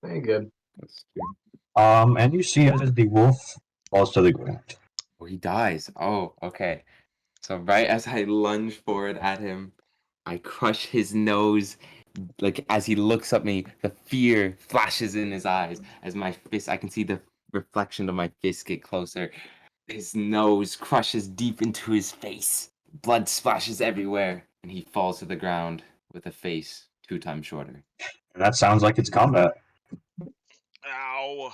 Very good. That's 2. And you see as the wolf falls to the ground. Oh, he dies. Oh, okay. So right as I lunge forward at him, I crush his nose. Like as he looks at me, the fear flashes in his eyes. As my fist, I can see the reflection of my fist get closer. His nose crushes deep into his face. Blood splashes everywhere, and he falls to the ground with a face 2 times shorter. And that sounds like it's combat. Ow.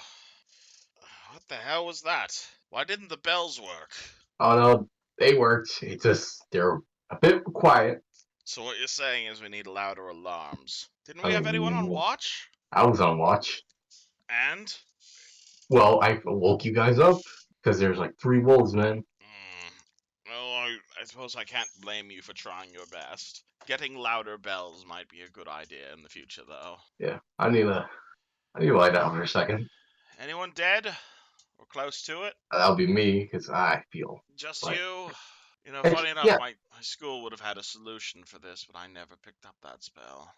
What the hell was that? Why didn't the bells work? Oh no, they worked. It's just they're a bit quiet. So what you're saying is we need louder alarms. Didn't we have anyone on watch? I was on watch. And? Well, I woke you guys up because there's like 3 wolves, man. Well, I suppose I can't blame you for trying your best. Getting louder bells might be a good idea in the future, though. Yeah, I need to lie down for a second. Anyone dead? Or close to it? That'll be me because I feel Just like... you? You know, Hey, funny enough, yeah. my school would have had a solution for this, but I never picked up that spell.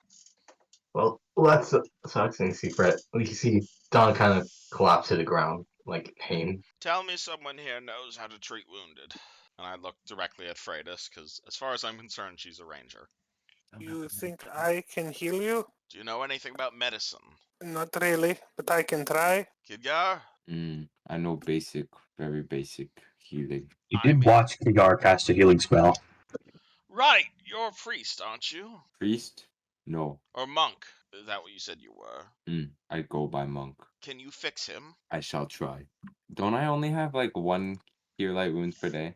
Well, that's sucks in secret. You see Don kind of collapse to the ground, like pain. Tell me someone here knows how to treat wounded. And I look directly at Freydis, because as far as I'm concerned, she's a ranger. You think I can heal you? Do you know anything about medicine? Not really, but I can try. Kidgar? I know very basic healing. You did watch Kigar cast a healing spell. Right, you're a priest, aren't you? Priest? No. Or monk, is that what you said you were? I go by monk. Can you fix him? I shall try. Don't I only have like 1 cure light wounds per day?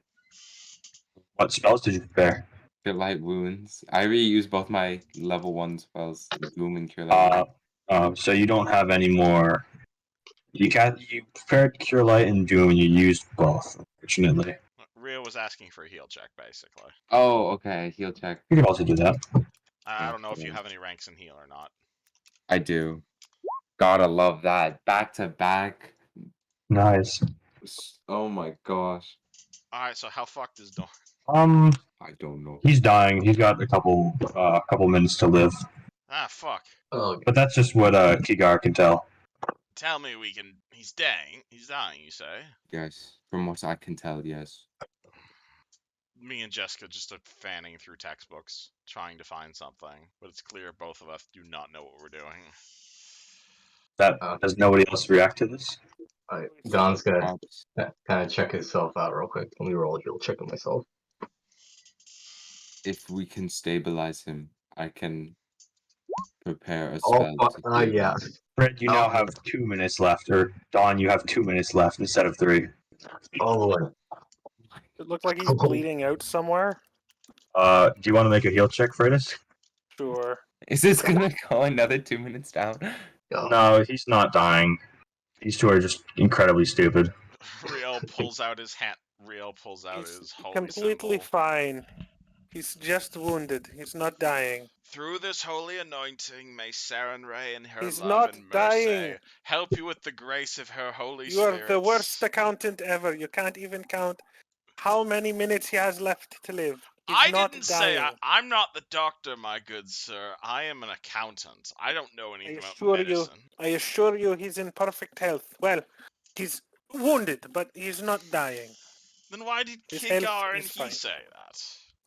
What spells did you prepare? Cure light wounds. I reuse both my level 1 spells, Bloom and Cure light. So you don't have any more. You prepared Cure Light and Doom, and you used both. Unfortunately, Rio was asking for a heal check, basically. Oh, okay. Heal check. you could also do that. I don't know if you have any ranks in heal or not. I do. Gotta love that. Back to back. Nice. Oh my gosh. Alright, so how fucked is Dorn? I don't know. He's dying. He's got a couple minutes to live. Ah, fuck. Oh, But that's just what Kigar can tell. Tell me we can... He's dying, you say? Yes. From what I can tell, yes. Me and Jessica just are fanning through textbooks, trying to find something. But it's clear both of us do not know what we're doing. Does nobody else react to this? Alright, Don's gonna Ops. kind of check himself out real quick. Let me roll a heal check on myself. If we can stabilize him, I can prepare a Oh, spell to heal yeah. him. Fred, you now have 2 minutes left, or Dawn, you have 2 minutes left instead of 3. Oh, Lord. It looked like he's bleeding out somewhere. Do you want to make a heal check, Fredis? Sure. Is this gonna go another 2 minutes down? Oh. No, he's not dying. These two are just incredibly stupid. Riel pulls out his hat. Riel pulls out He's his holy completely symbol. fine. He's just wounded. He's not dying. Through this holy anointing, may Sarenrae in her He's love not and mercy dying. help you with the grace of her holy You are spirits. the worst accountant ever. You can't even count how many minutes he has left to live. He's I not didn't dying. say I'm not the doctor, my good sir. I am an accountant. I don't know anything about medicine. I assure you he's in perfect health. Well, he's wounded, but he's not dying. Then why did His health Kigar and is he fine. say that?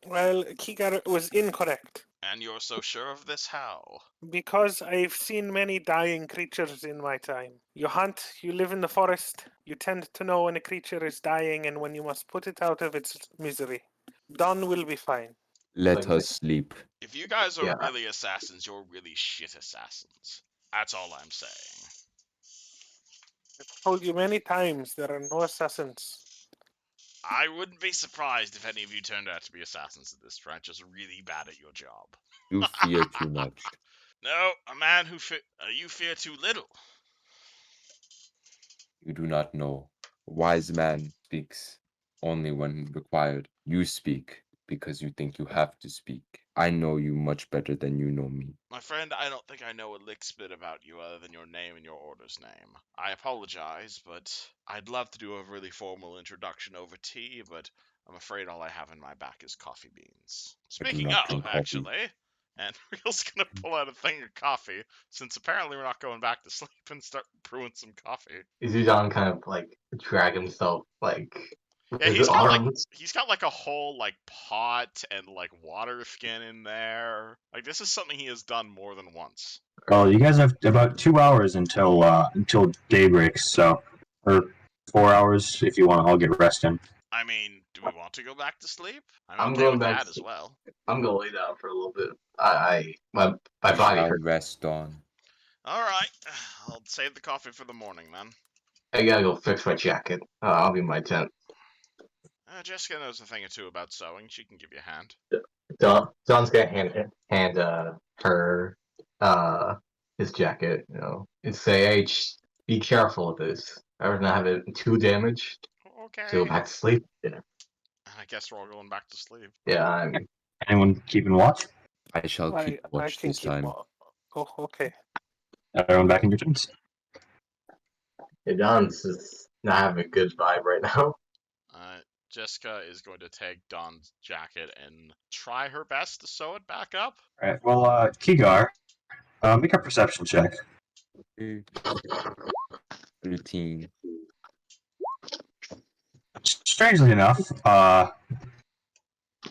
Well, Kigar was incorrect. And you're so sure of this how? Because I've seen many dying creatures in my time. You hunt, you live in the forest, you tend to know when a creature is dying and when you must put it out of its misery. Don will be fine. Let us sleep. If you guys are Yeah. really assassins, you're really shit assassins. That's all I'm saying. I've told you many times there are no assassins. I wouldn't be surprised if any of you turned out to be assassins at this rate, just really bad at your job. You fear too much. No, a man who you fear too little. You do not know. A wise man speaks only when required. You speak because you think you have to speak. I know you much better than you know me. My friend, I don't think I know a lick spit about you other than your name and your order's name. I apologize, but I'd love to do a really formal introduction over tea, but I'm afraid all I have in my back is coffee beans. I do Speaking not of, drink coffee. actually, and Real's gonna pull out a thing of coffee, since apparently we're not going back to sleep, and start brewing some coffee. Izudon kind of like drag himself like with Yeah, his arms. he's got like a whole like pot and like water skin in there. Like this is something he has done more than once. Well, you guys have about 2 hours until daybreak, so or 4 hours if you want to all get rest in. I mean, do we want to go back to sleep? I'm I'm okay going with back that to as sleep. well. I'm gonna lay down for a little bit. My body I'll hurts. rest on. All right, I'll save the coffee for the morning then. I gotta go fix my jacket. I'll be in my tent. Jessica knows a thing or two about sewing. She can give you a hand. Don's gonna hand her his jacket. You know, and say, "Hey, be careful of this. I would not have it too damaged. Okay. To go back to sleep." Yeah, I guess we're all going back to sleep. yeah. I'm Anyone keeping watch? I shall keep I watch can this keep. time. Oh, okay. Everyone back in your tents. yeah, Don's just not having a good vibe right now. Jessica is going to take Don's jacket and try her best to sew it back up. All right. Well, Kigar, make a perception check. Routine. Strangely enough,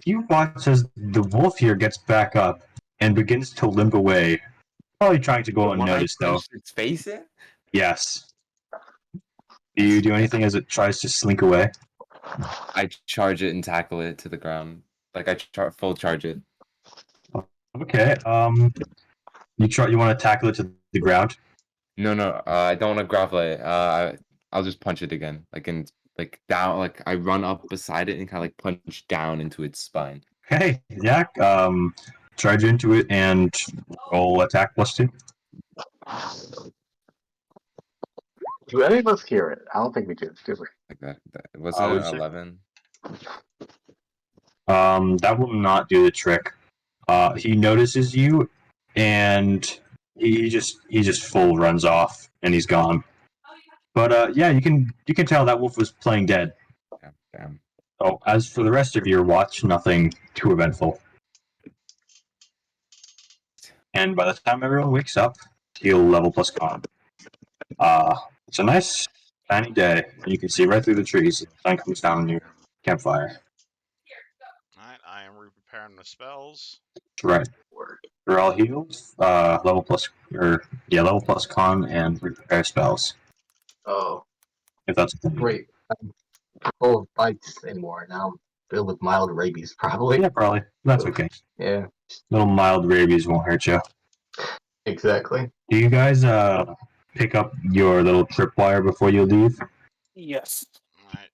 you watch as the wolf here gets back up and begins to limp away. Probably trying to go The one I unnoticed, though. punched its face in? Yes. Do you do anything as it tries to slink away? I charge it and tackle it to the ground. Like I full charge it. Okay. You want to tackle it to the ground? No. I don't want to grapple it. I'll just punch it again. Like down. Like I run up beside it and kind of like punch down into its spine. Okay. Yeah. Charge into it and roll attack +2. Do any of us hear it? I don't think we do. Do we? Like that. Wasn't would it say- 11? That will not do the trick. He notices you, and he just full runs off, and he's gone. But yeah, you can tell that wolf was playing dead. Damn. So as for the rest of your watch, nothing too eventful. And by the time everyone wakes up, he'll level plus con. It's a nice sunny day, and you can see right through the trees. The sun comes down on your campfire. Alright, I am re-preparing the spells. Right. They're all healed. Level plus con and repair spells. Oh, if that's a thing. Great. I'm full of bites anymore. Now I'm filled with mild rabies, probably. Yeah, probably. That's okay. Yeah, Little mild rabies won't hurt you. exactly. Do you guys pick up your little tripwire before you leave? Yes. Alright.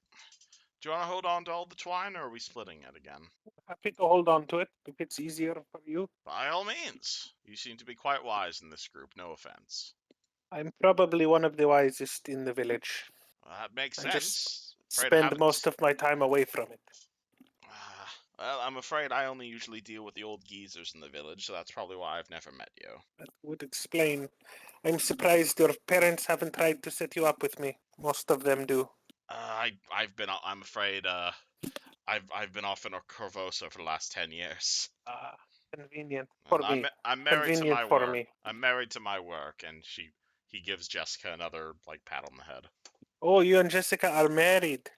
Do you want to hold on to all the twine, or are we splitting it again? Happy to hold on to it if it's easier for you. By all means. You seem to be quite wise in this group, no offense. I'm probably one of the wisest in the village. That makes I just sense. Afraid I Spend haven't most of my time away from it. Well, I'm afraid I only usually deal with the old geezers in the village, so that's probably why I've never met you. That would explain. I'm surprised your parents haven't tried to set you up with me. Most of them do. I'm afraid, I've been off in a Corvosa for the last 10 years. Convenient for And me. I'm married to Convenient my for work. me. I'm married to my work, and he gives Jessica another, like, pat on the head. Oh, you and Jessica are married.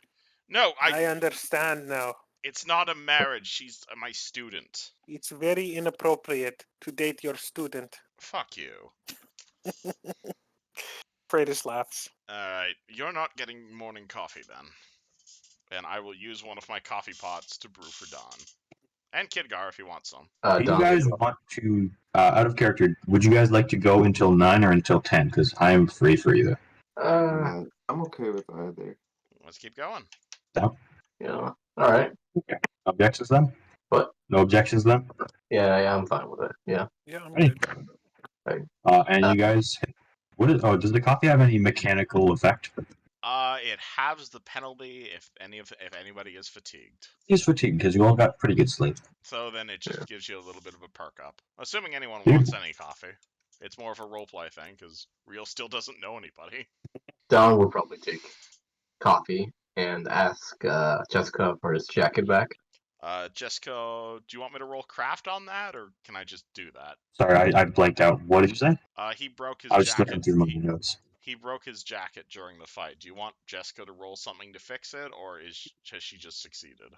No, I understand now. It's not a marriage. She's my student. It's very inappropriate to date your student. Fuck you. Freitas laughs. Alright, you're not getting morning coffee then. And I will use one of my coffee pots to brew for Don. And Kidgar if he wants some. Do you guys want to, out of character, would you guys like to go until 9 or until 10? Because I am free for either. I'm okay with either. Let's keep going. Yeah. All right. Okay. Objections then? What? No objections then? Yeah, I'm fine with it. Yeah. Yeah, I'm Hey. good. And you guys, does the coffee have any mechanical effect? It halves the penalty if anybody is fatigued. He's fatigued because you all got pretty good sleep. So then it just gives you a little bit of a perk up. Assuming anyone Dude. wants any coffee. It's more of a roleplay thing, because Real still doesn't know anybody. Don would probably take coffee and ask Jessica for his jacket back. Jessica, do you want me to roll craft on that, or can I just do that? Sorry, I blanked out. What did you say? He broke his I was jacket. looking through my notes. He broke his jacket during the fight. Do you want Jessica to roll something to fix it, or has she just succeeded?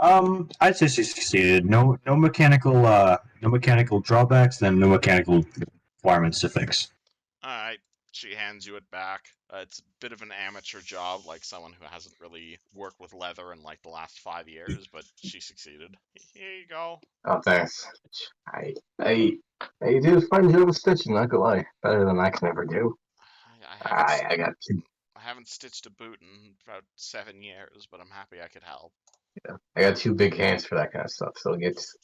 I'd say she succeeded. No mechanical drawbacks, then no mechanical requirements to fix. Alright, she hands you it back. It's a bit of an amateur job, like someone who hasn't really worked with leather in like the last 5 years, but she succeeded. Here you go. Oh, thanks. I do a fine job of stitching, not gonna lie. Better than I can ever do. I got two. I haven't stitched a boot in about 7 years, but I'm happy I could help. Yeah, I got two big hands for that kind of stuff, so it gets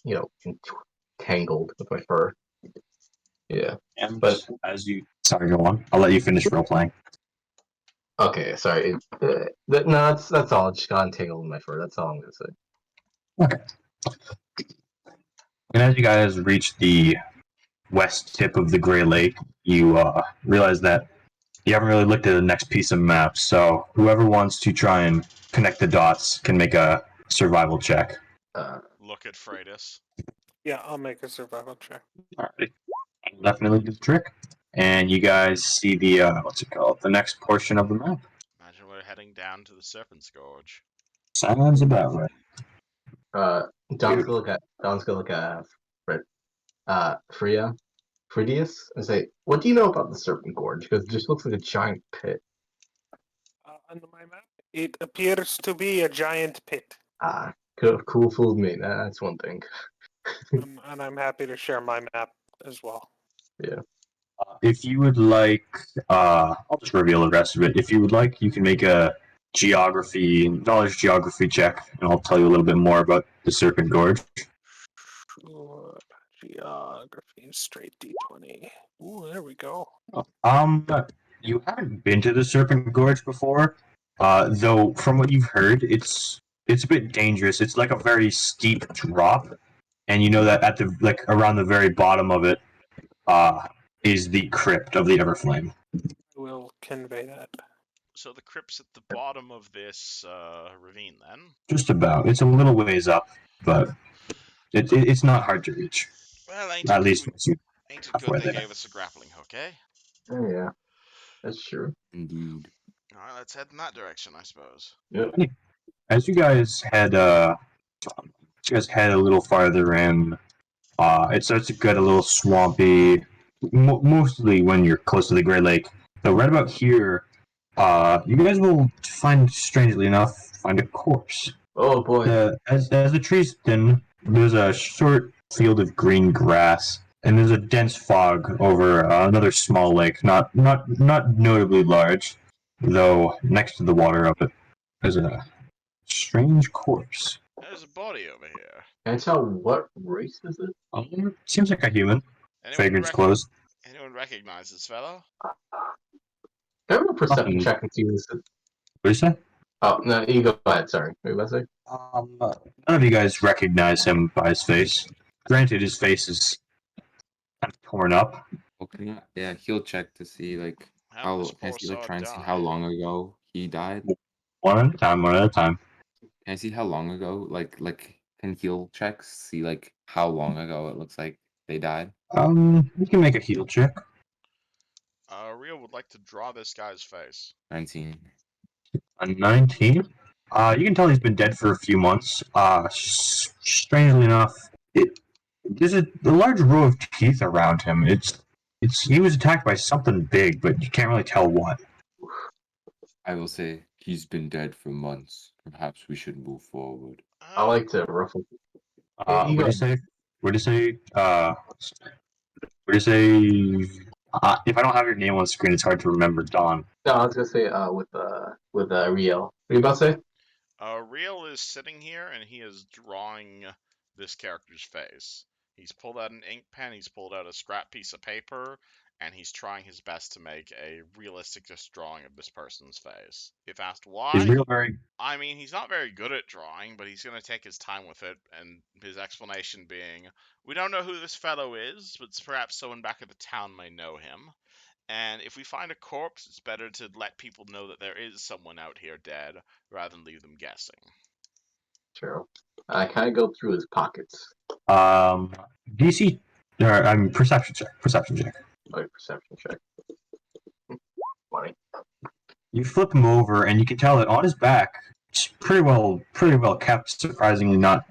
entangled with my fur. Yeah. And But sorry, go on. I'll let you finish role playing. okay, sorry. No, that's all. It just got entangled in my fur. That's all I'm gonna say. Okay. And as you guys reach the west tip of the Gray Lake, you realize that you haven't really looked at the next piece of map. So whoever wants to try and connect the dots can make a survival check. Look at Freitas. Yeah, I'll make a survival check. Alright. Definitely do the trick. And you guys see the what's it called? The next portion of the map. Imagine we're heading down to the Serpent's Gorge. Sounds about right. Don's gonna look at Fridius and say, "What do you know about the Serpent Gorge? Because it just looks like a giant pit." On my map, it appears to be a giant pit. Could have cool fooled me. That's one thing. And I'm happy to share my map as well. Yeah. If you would like, I'll just reveal the rest of it. If you would like, you can make a knowledge geography check, and I'll tell you a little bit more about the Serpent Gorge. Sure. Geography, straight D20. Ooh, there we go. You haven't been to the Serpent Gorge before, though. From what you've heard, it's a bit dangerous. It's like a very steep drop, and you know that at the around the very bottom of it, is the crypt of the Everflame. I will convey that. So the crypt's at the bottom of this ravine, then? Just about. It's a little ways up, but it's not hard to reach. Well, ain't At it least good, once you ain't it halfway good they there. gave us a grappling hook, eh? Oh, yeah, that's true. Indeed. Alright, let's head in that direction, I suppose. Yep. As you guys head a little farther in, it starts to get a little swampy. Mostly when you're close to the Great Lake. So right about here, you guys will strangely enough, find a corpse. Oh boy. As the trees thin, there's a short field of green grass, and there's a dense fog over another small lake, not notably large, though next to the water of it is a strange corpse. There's a body over here. Can I tell what race is it? Seems like a human. Fragrance clothes. Anyone recognize this fellow? Can I have a perception Nothing. check and see this? What do you say? Oh no, you go ahead. Sorry. What were you about to say? None of you guys recognize him by his face. Granted, his face is kind of torn up. Okay. Yeah, he'll check to see like How did this can I poor see like sod try and see die? how long ago he died? One at a time, one at a time. Can I see how long ago? Like can heal checks see like how long ago it looks like they died? You can make a heal check. Rio would like to draw this guy's face. 19. A 19. You can tell he's been dead for a few months. Strangely enough, there's a large row of teeth around him. He was attacked by something big, but you can't really tell what. I will say he's been dead for months. Perhaps we should move forward. I like to ruffle. What do you say? What do you say? What do you say? If I don't have your name on the screen, it's hard to remember. Don. No, I was gonna say with Riel. What are you about to say? Rio is sitting here and he is drawing this character's face. He's pulled out an ink pen, he's pulled out a scrap piece of paper, and he's trying his best to make a realistic drawing of this person's face. If asked why, He's real very. I mean, he's not very good at drawing, but he's going to take his time with it, and his explanation being, we don't know who this fellow is, but perhaps someone back at the town may know him. And if we find a corpse, it's better to let people know that there is someone out here dead, rather than leave them guessing. True. I kind of go through his pockets. DC. Perception check. Perception check. Oh, perception check. 20. You flip him over, and you can tell that on his back, it's pretty well kept. Surprisingly, not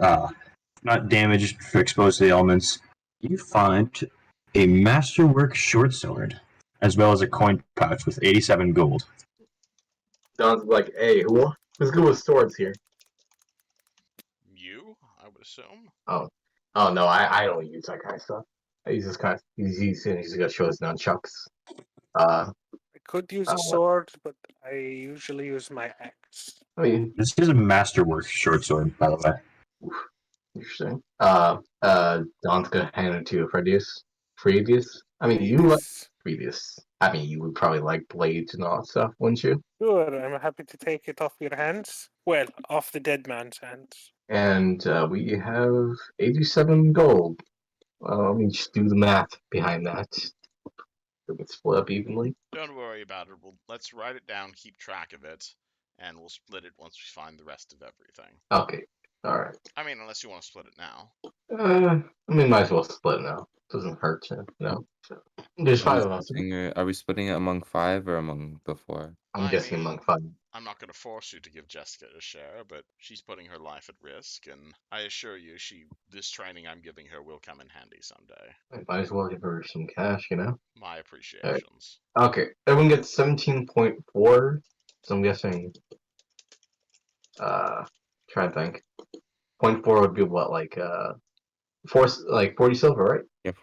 damaged, exposed to the elements. You find a masterwork short sword, as well as a coin pouch with 87 gold. Don's like, hey, who's good with swords here? You, I would assume? Oh no, I don't use that kind of stuff. I use this kind of. He's gonna show his nunchucks. I could use a sword, but I usually use my axe. I mean, This is a masterwork short sword, by the way. interesting. Don's gonna hand it to Fredius. I mean, you like Fredius. I mean, you would probably like blades and all that stuff, wouldn't you? Sure, I'm happy to take it off your hands. Well, off the dead man's hands. And we have 87 gold. Let me just do the math behind that. It gets split up evenly. Don't worry about it. Let's write it down, keep track of it, and we'll split it once we find the rest of everything. Okay, alright. I mean, unless you want to split it now. I mean, might as well split now. Doesn't hurt to, So, there's 5 of us. Are we splitting it among 5 or among the 4? I'm guessing among 5. I'm not going to force you to give Jessica a share, but she's putting her life at risk, and I assure you, this training I'm giving her will come in handy someday. I might as well give her some cash, My appreciations. Right. Okay, everyone gets 17.4. So I'm guessing. Try to think. 0.4 would be what, like 40 silver, right? Yeah,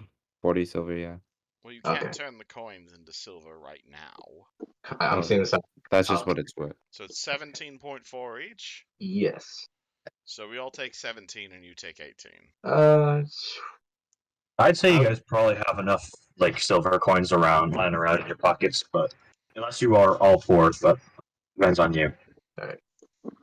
40 silver. Yeah. Well, you can't turn the coins into silver right now. I'm saying this out. That's just what it's worth. So it's 17.4 each? Yes. So we all take 17 and you take 18. I'd say you guys probably have enough silver coins lying around in your pockets, but unless you are all poor, that depends on you. Alright.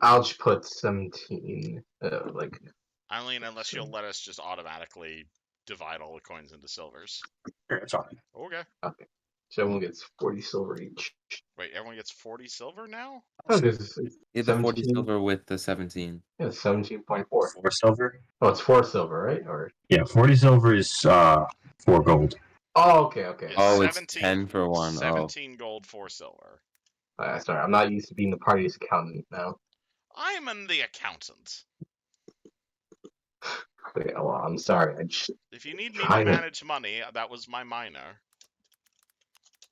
I'll just put 17. I mean, unless you'll let us just automatically divide all the coins into silvers. Sure, it's fine. Okay. Okay. So everyone gets 40 silver each. Wait, everyone gets 40 silver now? Oh, this is Yeah, the 40 silver with the 17. Yeah, 17.4. 4 silver? Oh, it's 4 silver, right? Or yeah, 40 silver is 4 gold. Oh, okay. It's 10 for 1. 17 gold, 4 silver. Sorry, I'm not used to being the party's accountant now. I'm the accountant. Okay, well, I'm sorry. If you need me to manage money, that was my minor.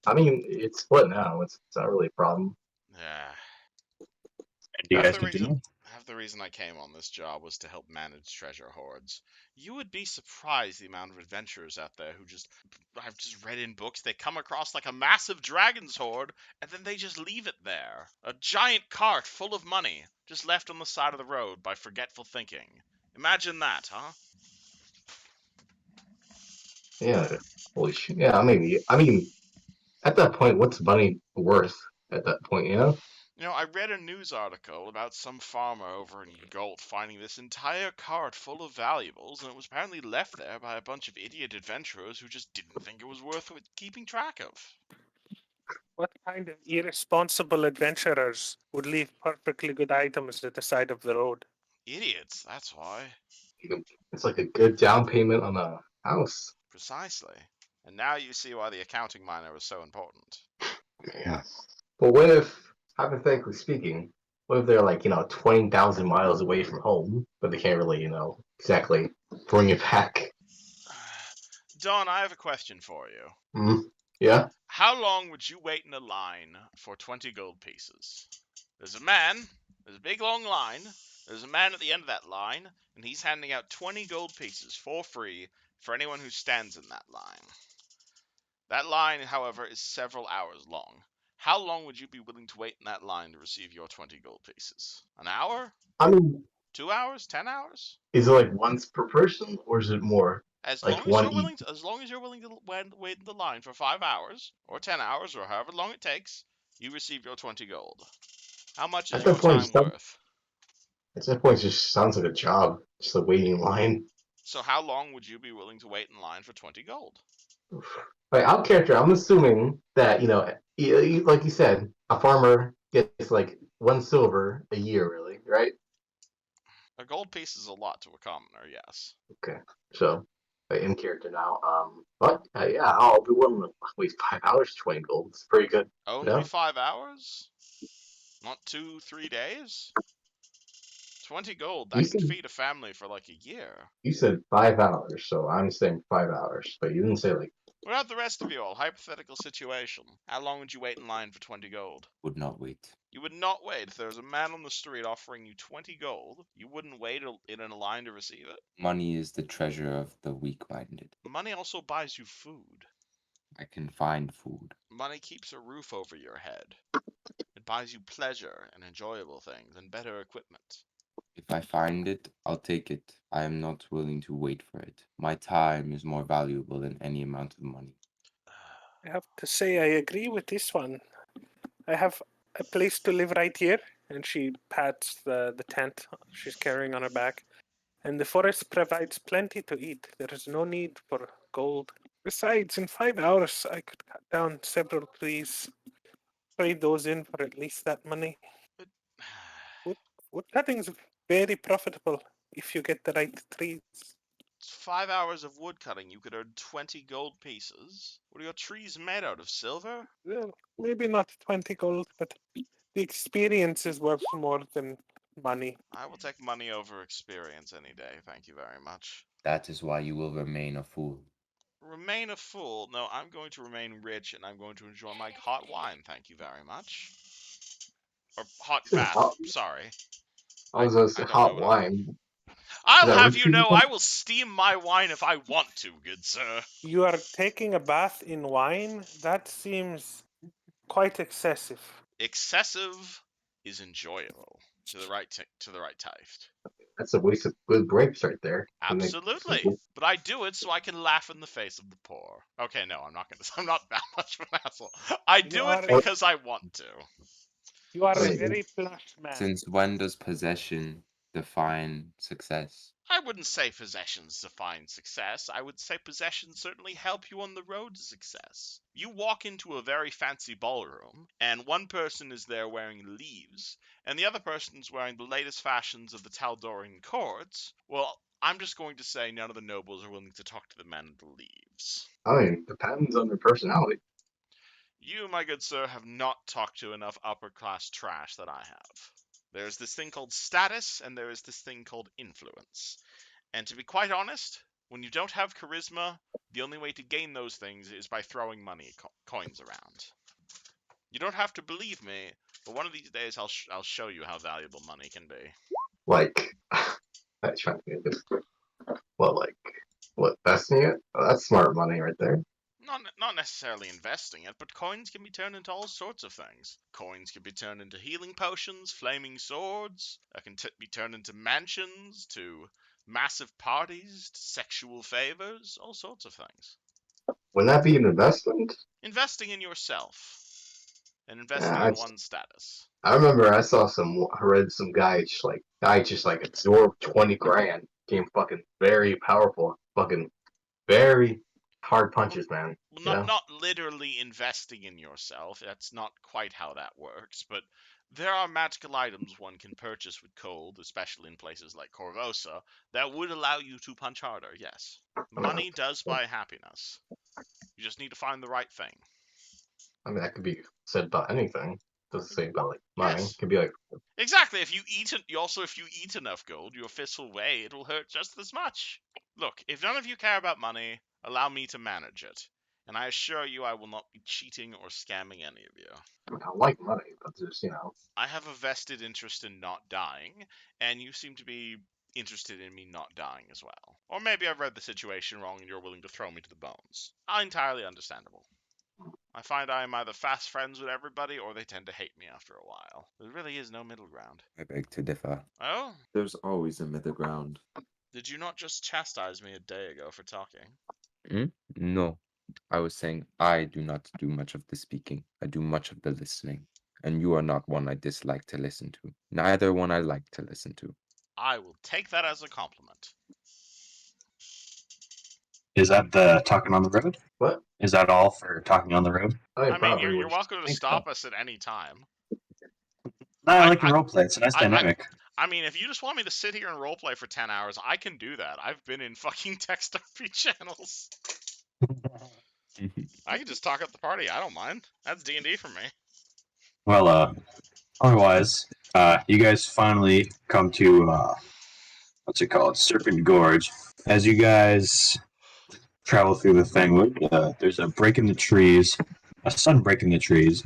I mean, it's split now. It's not really a problem. Yeah. And you Half guys the reason continue? half the reason I came on this job was to help manage treasure hoards. You would be surprised the amount of adventurers out there who I've just read in books they come across like a massive dragon's hoard and then they just leave it there. A giant cart full of money just left on the side of the road by forgetful thinking. Imagine that, huh? Yeah. Holy shit. Yeah, maybe. I mean, at that point, what's money worth at that point, you know? You know, I read a news article about some farmer over in Galt finding this entire cart full of valuables, and it was apparently left there by a bunch of idiot adventurers who just didn't think it was worth keeping track of. What kind of irresponsible adventurers would leave perfectly good items at the side of the road? Idiots, that's why. It's like a good down payment on a house. Precisely. And now you see why the accounting minor was so important. Yeah. But what if, hypothetically speaking, what if they're like, 20,000 miles away from home, but they can't really, exactly bring it back? Don, I have a question for you. Yeah? How long would you wait in a line for 20 gold pieces? There's a big long line. There's a man at the end of that line, and he's handing out 20 gold pieces for free for anyone who stands in that line. That line, however, is several hours long. How long would you be willing to wait in that line to receive your 20 gold pieces? An hour? I mean, 2 hours? 10 hours? is it like once per person, or is it more? As Like long as one you're each? willing to, as long as you're willing to wait in the line for 5 hours or 10 hours or however long it takes, you receive your 20 gold. How much is At that your point, time worth? it just sounds like a job. Just a waiting line. So how long would you be willing to wait in line for 20 gold? Like, out of character, I'm assuming that, like you said, a farmer gets like 1 silver a year, really, right? A gold piece is a lot to a commoner, yes. Okay. So, in character now. But yeah, I'll be willing to wait 5 hours, 20 gold. It's pretty good. Only No, 5 hours? Not 2, 3 days? 20 gold, you that can said feed a family for like a year. you said 5 hours, so I'm saying 5 hours. But you didn't say like. What about the rest of you all? Hypothetical situation. How long would you wait in line for 20 gold? Would not wait. You would not wait. If there was a man on the street offering you 20 gold, you wouldn't wait in a line to receive it. Money is the treasure of the weak-minded. Money also buys you food. I can find food. Money keeps a roof over your head. It buys you pleasure and enjoyable things and better equipment. If I find it, I'll take it. I am not willing to wait for it. My time is more valuable than any amount of money. I have to say I agree with this one. I have a place to live right here, and she pats the tent she's carrying on her back. And the forest provides plenty to eat. There is no need for gold. Besides, in 5 hours, I could cut down several trees, trade those in for at least that money. Wood cutting's very profitable if you get the right trees. 5 hours of wood cutting, you could earn 20 gold pieces. What are your trees made out of? Silver? Well, maybe not 20 gold, but the experience is worth more than money. I will take money over experience any day, thank you very much. That is why you will remain a fool. Remain a fool? No, I'm going to remain rich and I'm going to enjoy my hot wine, thank you very much. Or hot bath, sorry. I was gonna say I don't know hot what I'm... wine. I'll that have rich you people know, come? I will steam my wine if I want to, good sir. You are taking a bath in wine? That seems quite excessive. Excessive is enjoyable to the right taste. That's a waste of good grapes right there. Absolutely, but I do it so I can laugh in the face of the poor. Okay, no, I'm not gonna. I'm not that much of an asshole. I do it because I want to. You are a Okay. very plush man. Since when does possession define success? I wouldn't say possessions define success. I would say possessions certainly help you on the road to success. You walk into a very fancy ballroom, and one person is there wearing leaves, and the other person's wearing the latest fashions of the Tal'Dorian courts. Well, I'm just going to say none of the nobles are willing to talk to the man in the leaves. I mean, depends on their personality. You, my good sir, have not talked to enough upper-class trash that I have. There's this thing called status, and there is this thing called influence. And to be quite honest, when you don't have charisma, the only way to gain those things is by throwing money coins around. You don't have to believe me, but one of these days I'll show you how valuable money can be. Like, I'm trying to get this. Well, like, what, investing it? Oh, that's smart money right there. Not necessarily investing it, but coins can be turned into all sorts of things. Coins can be turned into healing potions, flaming swords. Can be turned into mansions, to massive parties, to sexual favors, all sorts of things. Wouldn't that be an investment? Investing in yourself and investing Yeah, in one's status. I remember I read some guy just like absorbed 20 grand, became fucking very powerful, fucking very hard punches, man. Well, not literally investing in yourself. That's not quite how that works, but there are magical items one can purchase with gold, especially in places like Corvosa, that would allow you to punch harder, yes. Money does buy happiness. You just need to find the right thing. I mean, that could be said about anything. It doesn't say about like money. Yes. It could be like Exactly. If you eat enough gold, your fist will weigh. It will hurt just as much. Look, if none of you care about money, allow me to manage it, and I assure you, I will not be cheating or scamming any of you. I mean, I like money, but just I have a vested interest in not dying, and you seem to be interested in me not dying as well. Or maybe I've read the situation wrong and you're willing to throw me to the bones. Entirely understandable. I find I am either fast friends with everybody or they tend to hate me after a while. There really is no middle ground. I beg to differ. Oh? There's always a middle ground. Did you not just chastise me a day ago for talking? No, I was saying I do not do much of the speaking. I do much of the listening. And you are not one I dislike to listen to. Neither one I like to listen to. I will take that as a compliment. Is that the talking on the road? what? Is that all for talking on the road? I mean, you're welcome to stop us at any time. I like your roleplay. It's a nice dynamic. I mean, if you just want me to sit here and roleplay for 10 hours, I can do that. I've been in fucking text RP channels. I can just talk up the party. I don't mind. That's D&D for me. Well, otherwise, you guys finally come to, what's it called? Serpent Gorge. As you guys travel through the thing, there's a break in the trees, a sudden break in the trees.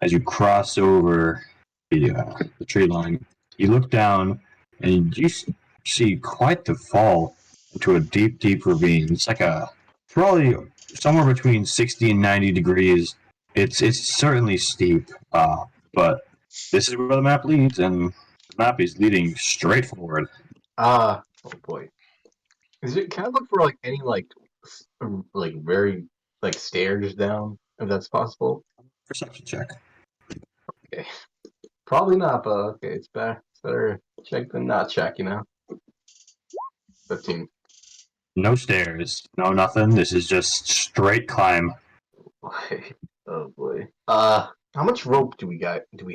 As you cross over the tree line, you look down and you see quite the fall into a deep, deep ravine. It's like probably somewhere between 60 and 90 degrees. It's certainly steep, but this is where the map leads, and the map is leading straight forward. Oh boy. Can I look for like any like very like stairs down if that's possible? Perception check. Okay. Probably not, but okay, it's better check than not check, 15. No stairs, no nothing. This is just straight climb. Oh boy. How much rope do we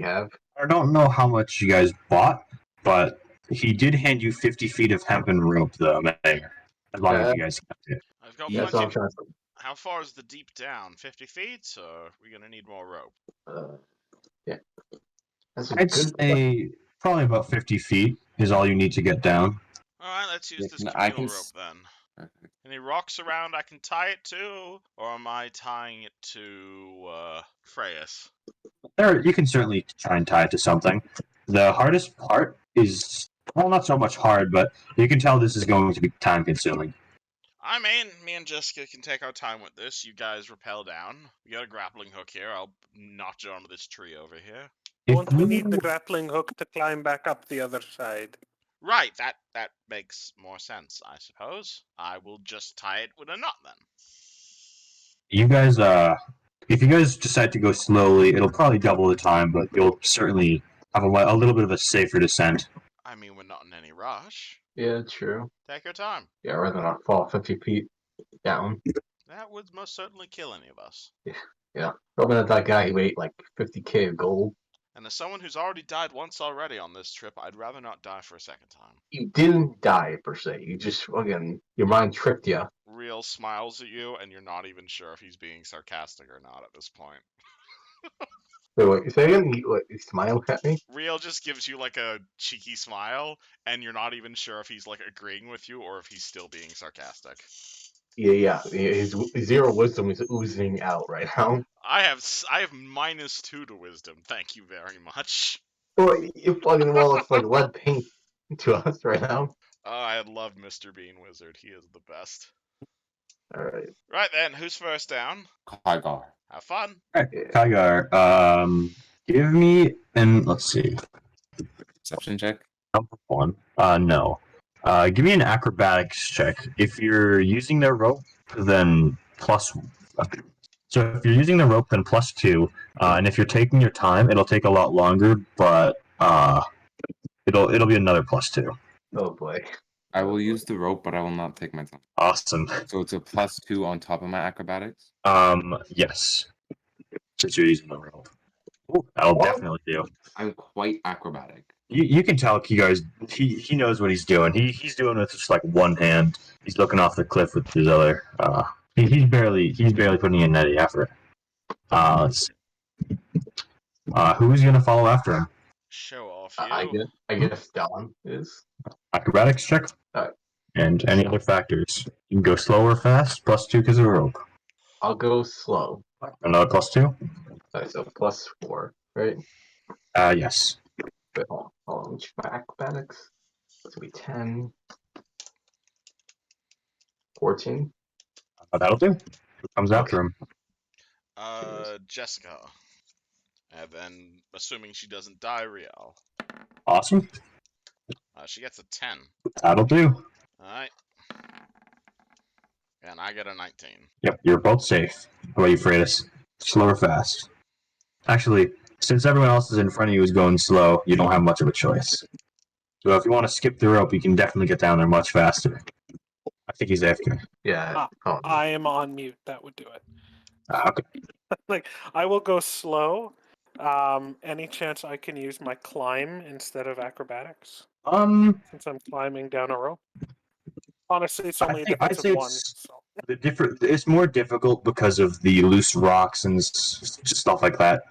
have? I don't know how much you guys bought, but he did hand you 50 feet of hempen rope, the mayor. As long as you guys kept it. I've got That's plenty. what I'm trying to. How far is the deep down? 50 feet? Or are we going to need more rope? Yeah. I'd say probably about 50 feet is all you need to get down. Alright, let's use this I communal can rope then. Any rocks around I can tie it to? Or am I tying it to Freyas? You can certainly try and tie it to something. The hardest part is, well, not so much hard, but you can tell this is going to be time consuming. I mean, me and Jessica can take our time with this. You guys rappel down. We got a grappling hook here. I'll notch it onto this tree over here. Won't we need the grappling hook to climb back up the other side? Right, that makes more sense, I suppose. I will just tie it with a knot then. You guys, if you guys decide to go slowly, it'll probably double the time, but you'll certainly have a little bit of a safer descent. I mean, we're not in any rush. Yeah, true. Take your time. Yeah, rather than fall 50 feet down. That would most certainly kill any of us. Yeah. Probably not that guy who ate like 50K of gold. And as someone who's already died once already on this trip, I'd rather not die for a second time. You didn't die per se. You just your mind tricked you. Real smiles at you, and you're not even sure if he's being sarcastic or not at this point. Wait, say again? He smiled at me? Real just gives you like a cheeky smile, and you're not even sure if he's like agreeing with you or if he's still being sarcastic. Yeah. His 0 wisdom is oozing out right now. I have -2 to wisdom. Thank you very much. Boy, you fucking well looks like lead paint to us right now. Oh, I love Mr. Bean Wizard. He is the best. Alright. Right then, who's first down? Kygar. Have fun. Alright, Kygar, give me let's see. Perception check. Number 1. No. Give me an acrobatics check. If you're using their rope, then plus. So if you're using the rope, then +2. And if you're taking your time, it'll take a lot longer, but it'll be another +2. Oh boy. I will use the rope, but I will not take my time. Awesome. So it's a +2 on top of my acrobatics. Yes. Since you're using the rope. Ooh, that'll definitely do. I'm quite acrobatic. You can tell Kygar's he knows what he's doing. He's doing it with just like one hand. He's looking off the cliff with his other. He's barely putting in any effort. Let's see. Who's gonna follow after him? Show off you. I guess Don is. Acrobatics check. Alright. And any other factors. You can go slow or fast. +2 because of a rope. I'll go slow. Another +2. Alright, so +4, right? Yes. Wait, hold on. Let me check my acrobatics. It's gonna be 10. 14. That'll do. Who comes after him? Jessica. And then, assuming she doesn't die, Riel. Awesome. She gets a 10. That'll do. Alright. And I get a 19. Yep, you're both safe. How about you, Freitas? Slow or fast? Actually, since everyone else is in front of you is going slow, you don't have much of a choice. So if you want to skip the rope, you can definitely get down there much faster. I think he's AFK. Yeah. I am on mute. That would do it. Okay. Like, I will go slow. Any chance I can use my climb instead of acrobatics? Since I'm climbing down a rope. Honestly, it's only a difference of 1. So. It's more difficult because of the loose rocks and stuff like that.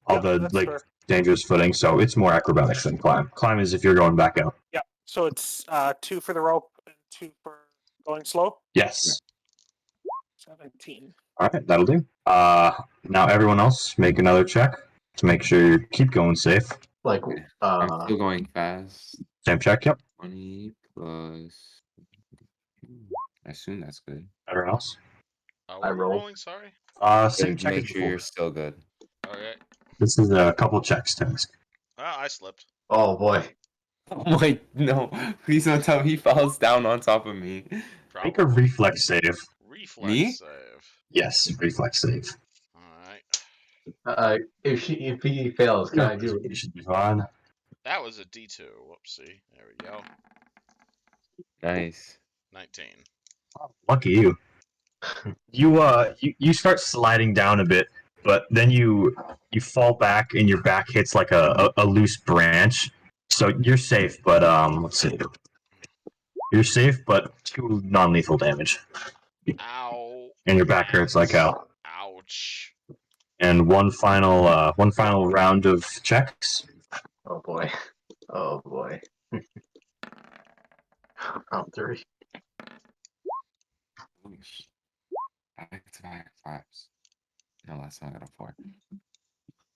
All the like fair. dangerous footing. So it's more acrobatics than climb. Climb is if you're going back out. Yeah. So it's 2 for the rope and 2 for going slow. Yes. 17. All right, that'll do. Now everyone else make another check to make sure you keep going safe. Like, I'm still going fast. Same check. Yep. 20 plus. I assume that's good. Everyone else. What I are we roll. rolling, sorry? Same check. Make as sure before. you're still good. Okay. This is a couple checks task. I slipped. oh boy. Oh my, no. Please don't tell me he falls down on top of me. Make a reflex save. Reflex Me? save. Yes, reflex save. Alright. If he fails, can I do It should be fine. That was a D2. Whoopsie. There we go. Nice. 19. Lucky you. You start sliding down a bit, but then you fall back and your back hits like a loose branch. So you're safe, but let's see. You're safe, but 2 non-lethal damage. Ow. And your back hurts like hell. Ouch. And one final round of checks. Oh boy. Oh boy. Round 3. Back-to-back 5s. No, last time I got a 4.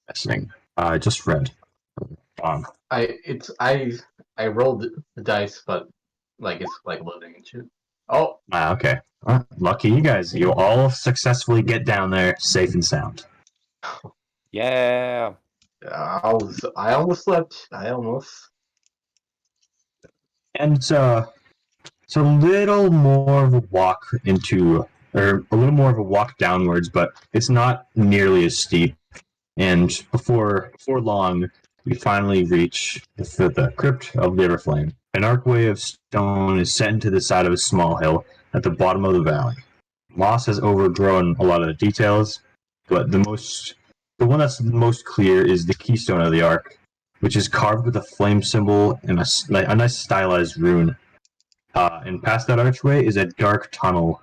Listening. I just read. I rolled the dice, but like it's like loading and shit. Oh. Okay. Lucky you guys. You all successfully get down there safe and sound. Yeah. I almost slept. I almost. And it's a little more of a walk or a little more of a walk downwards, but it's not nearly as steep. And before long, we finally reach the Crypt of the Everflame. An archway of stone is set into the side of a small hill at the bottom of the valley. Moss has overgrown a lot of the details, but the one that's most clear is the keystone of the arc, which is carved with a flame symbol and a nice stylized rune. And past that archway is a dark tunnel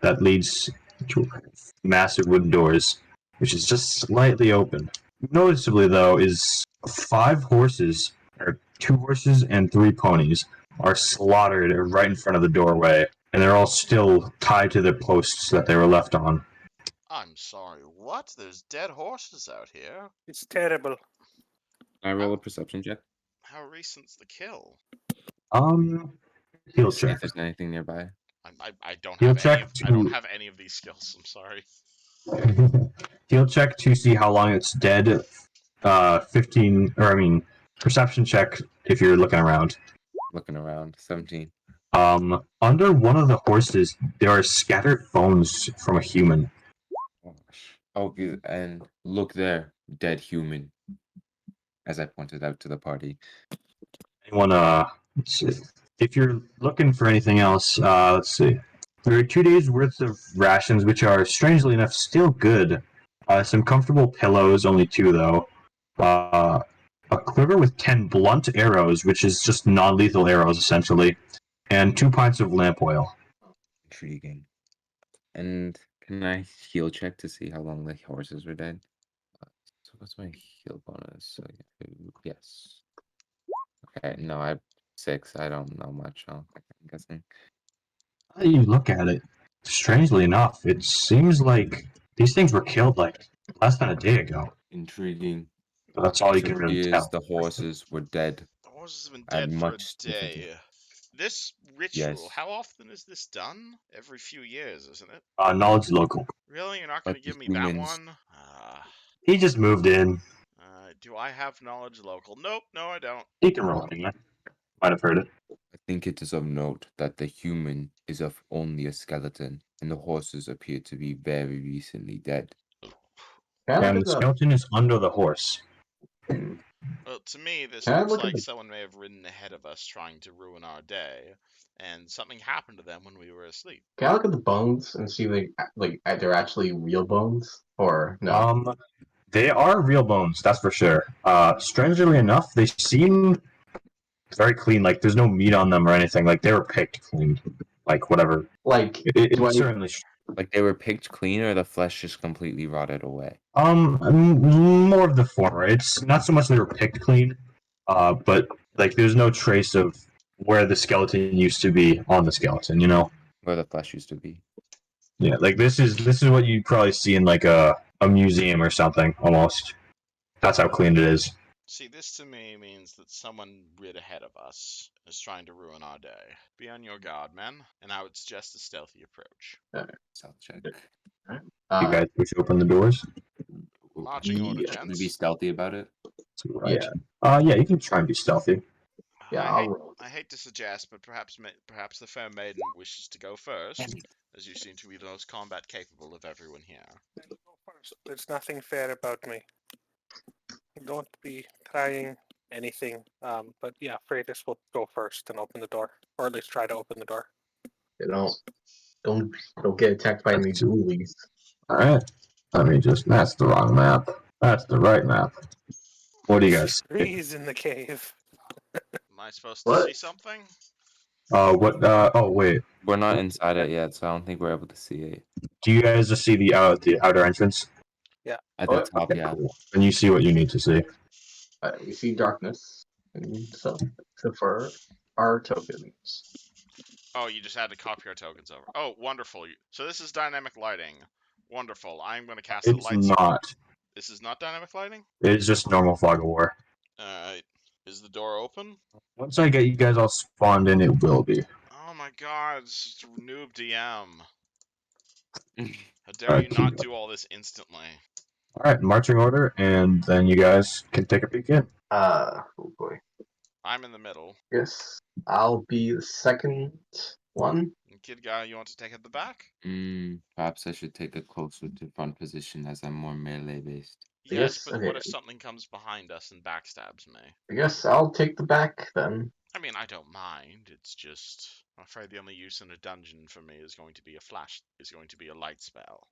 that leads to massive wooden doors, which is just slightly open. Noticeably, though, is 5 horses, or 2 horses and 3 ponies, are slaughtered right in front of the doorway, and they're all still tied to the posts that they were left on. I'm sorry, what? There's dead horses out here? It's terrible. Can I roll a perception check? How recent's the kill? Heal See if check. there's anything nearby. I don't Heal have any check of I don't to have any of these skills. I'm sorry. heal check to see how long it's dead. 15, or I mean, perception check if you're looking around. Looking around. 17. Under one of the horses, there are scattered bones from a human. Gosh. Oh, and look there. Dead human. As I pointed out to the party. Anyone, let's see. If you're looking for anything else, let's see. There are 2 days worth of rations, which are strangely enough still good. Some comfortable pillows, only 2 though. A quiver with 10 blunt arrows, which is just non-lethal arrows essentially, and 2 pints of lamp oil. Intriguing. And can I heal check to see how long the horses were dead? So what's my heal bonus? So, yes. Okay, no, I 6. I don't know much. I'm guessing. How do you look at it? Strangely enough, it seems like these things were killed like less than a day ago. Intriguing. But that's all you So can it really is tell. the horses were dead. The horses have been I had dead for a much sympathy. day. This ritual, Yes. how often is this done? Every few years, isn't it? Knowledge local. Really? You're not But going to the give me that humans- one? He just moved in. Do I have knowledge local? Nope, no I don't. He can roll it again. Might have heard it. I think it is of note that the human is of only a skeleton, and the horses appear to be very recently dead. Can I And look the at skeleton is under the horse. Well, to me, this Can I looks look at like the- someone may have ridden ahead of us trying to ruin our day, and something happened to them when we were asleep. Can I look at the bones and see like they're actually real bones or no? They are real bones, that's for sure. Strangely enough, they seem very clean. Like there's no meat on them or anything. Like they were picked clean. Like whatever. Like do I It's certainly. Like they were picked clean, or the flesh just completely rotted away. More of the former. It's not so much they were picked clean, but like there's no trace of where the skeleton used to be on the skeleton. You know. Where the flesh used to be. Yeah, like this is what you'd probably see in like a museum or something almost. That's how clean it is. See, this to me means that someone rid ahead of us is trying to ruin our day. Be on your guard, men, and I would suggest a stealthy approach. Stealth check. You guys push open the doors. Marching order, yeah. Can we be gents. stealthy about it? Right. Yeah. Yeah, you can try and be stealthy. Yeah, I'll roll. I hate to suggest, but perhaps the fair maiden wishes to go first, as you seem to be the most combat capable of everyone here. There's nothing fair about me. Don't be trying anything. But yeah, Freitas will go first and open the door, or at least try to open the door. You don't get attacked by any ghoulies. Alright. Let me just that's the wrong map. That's the right map. What do you guys see? Trees in the cave. Am I supposed to What? see something? Oh wait. We're not inside it yet, so I don't think we're able to see it. Do you guys just see the outer entrance? At the What? top, Okay, yeah. cool. And you see what you need to see. We see darkness, and so for our tokens. Oh, you just had to copy our tokens over. Oh, wonderful. So this is dynamic lighting. Wonderful. I'm going to cast a It's light spell. not. This is not dynamic lighting? It's just normal fog of war. Alright. Is the door open? Once I get you guys all spawned in, it will be. Oh my god, it's just a noob DM. How dare Alright, you not do all this instantly? Alright, marching order, and then you guys can take a peek in. Oh boy. I'm in the middle. Yes, I'll be the second one. And kid guy, you want to take at the back? Perhaps I should take a closer to front position as I'm more melee based. Yes, Yes, but okay. what if something comes behind us and backstabs me? I guess I'll take the back then. I mean, I don't mind. It's just, I'm afraid the only use in a dungeon for me is going to be a light spell.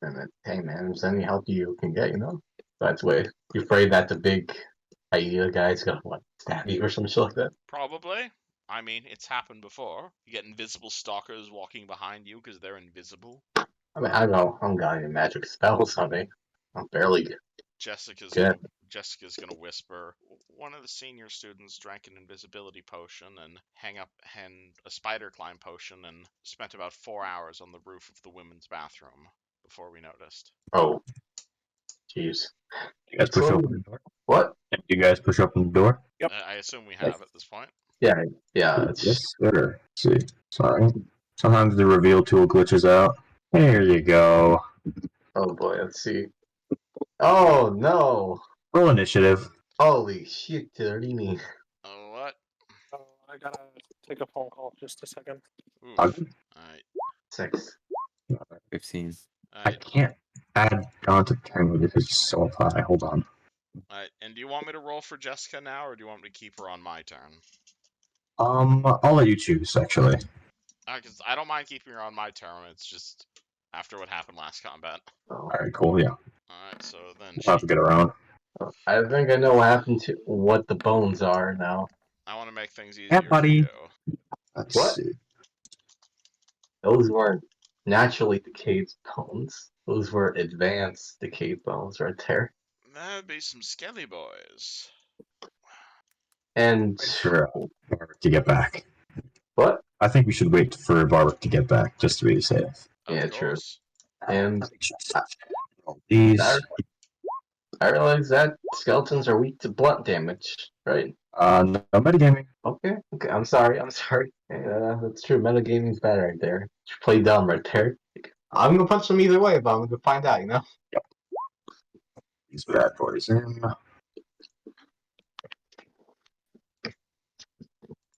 And then, hey man, if there's any help you can get, you know? That's way. You afraid that the big hyena guy's gonna stab you or some shit like that? Probably. I mean, it's happened before. You get invisible stalkers walking behind you because they're invisible. I mean, I don't know. I don't got any magic spells on me. I'm barely good. Jessica's Good. Jessica's gonna whisper, one of the senior students drank an invisibility potion and a spider climb potion and spent about 4 hours on the roof of the women's bathroom before we noticed. Oh, jeez. You guys push open the door? What? You guys push open the door? Yep. I assume we have at this point. Yeah. It's Yes, sir. Let's see. Sorry. Sometimes the reveal tool glitches out. There you go. Oh boy, let's see. Oh no! Roll initiative. Holy shit, Tardini. Oh, what? Oh, I gotta take a phone call. Just a second. Oof. Uh, Alright. 6. 15. I can't add on to 10 because it's so high. Hold on. Alright, and do you want me to roll for Jessica now, or do you want me to keep her on my turn? I'll let you choose, actually. Because I don't mind keeping her on my turn, it's just after what happened last combat. Oh. Alright, cool, yeah. Alright, so then I'll have to get around. I think I know what happened to what the bones are now. I want to make things easier Yeah, buddy. for you. Let's What? see. Those weren't naturally decayed bones. Those were advanced decayed bones right there. That'd be some skelly boys. And Wait for Barwick to get back. what? I think we should wait for Barwick to get back, just to be safe. Yeah, Of true. course. And Let me just roll these. I realize that skeletons are weak to blunt damage, right? No metagaming. Okay. I'm sorry. That's true. Metagaming's bad right there. You play dumb right there. I'm gonna punch them either way, but I'm gonna find out, you know? These bad boys in.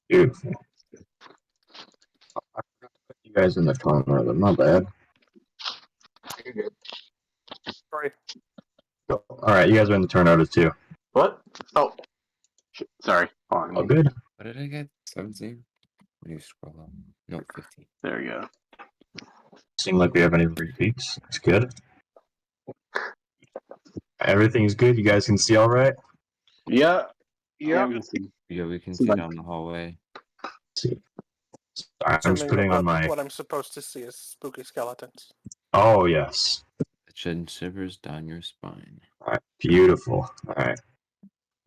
Beautiful. I forgot to put you guys in the corner, but not bad. You're good. Sorry. Alright, you guys are in the turn orders too. What? Oh. Sorry. Hold All on. good? What did I get? 17? When you scroll up. No, 15. There we go. Seem like we have any repeats. It's good. Everything's good. You guys can see all right? Yeah. Yeah. Yeah, we can So see like- down the hallway. Let's see. Sorry, I'm just Assuming putting that on my. what I'm supposed to see is spooky skeletons. Oh, yes. It shed shivers down your spine. Alright, beautiful. Alright.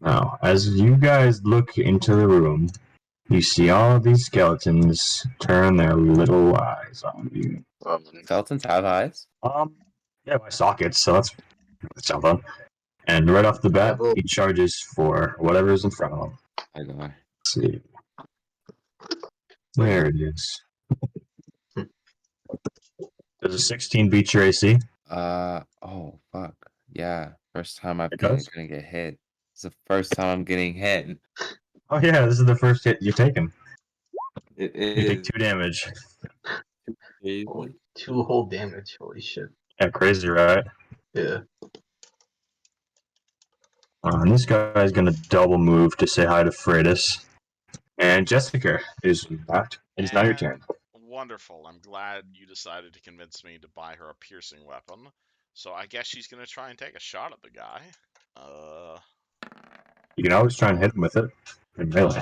Now, as you guys look into the room, you see all of these skeletons turn their little eyes on you. Skeletons have eyes? Yeah, my sockets, so that's something. And right off the bat, Yeah, well- he charges for whatever's in front of him. I go. Let's see. There it is. Does a 16 beat your AC? Oh, fuck. Yeah. First time I'm It does? gonna get hit. It's the first time I'm getting hit. Oh yeah, this is the first hit you've taken. It You take is 2 damage. crazy. Holy, 2 whole damage. Holy shit. Yeah, crazy, right? Yeah. And this guy's gonna double move to say hi to Freitas. And Jessica is back. It's now your turn. Wonderful. I'm glad you decided to convince me to buy her a piercing weapon. So I guess she's gonna try and take a shot at the guy. You can always try and hit him with it. In melee.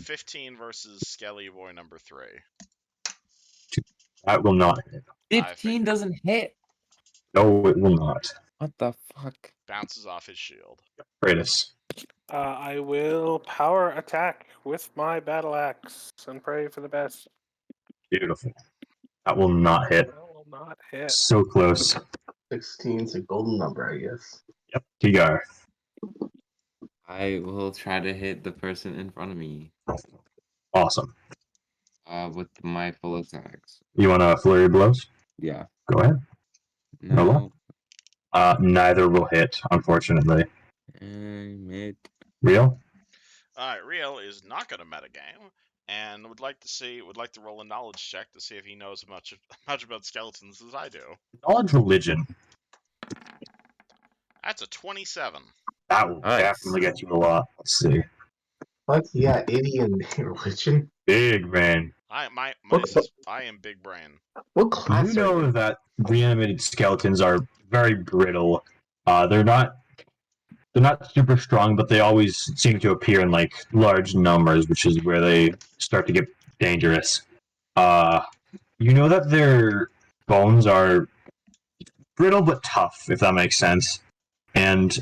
15 versus Skelly Boy number 3. That will not hit. 15 doesn't hit. No, it will not. What the fuck? Bounces off his shield. Freitas. I will power attack with my battle axe and pray for the best. Beautiful. That will not hit. That will not hit. So close. 16's a golden number, I guess. Yep. Tigar. I will try to hit the person in front of me. Awesome. With my full attacks. You want a flurry of blows? Yeah. Go ahead. No. Neither will hit, unfortunately. Mid. Real? Alright, Real is not gonna metagame and would like to roll a knowledge check to see if he knows much about skeletons as I do. Knowledge religion. That's a 27. That will Nice. definitely get you a lot. Let's see. What? Yeah, 80 in religion? Big man. I am big brain. What class You know are you? that reanimated skeletons are very brittle. They're not super strong, but they always seem to appear in like large numbers, which is where they start to get dangerous. You know that their bones are brittle but tough, if that makes sense. And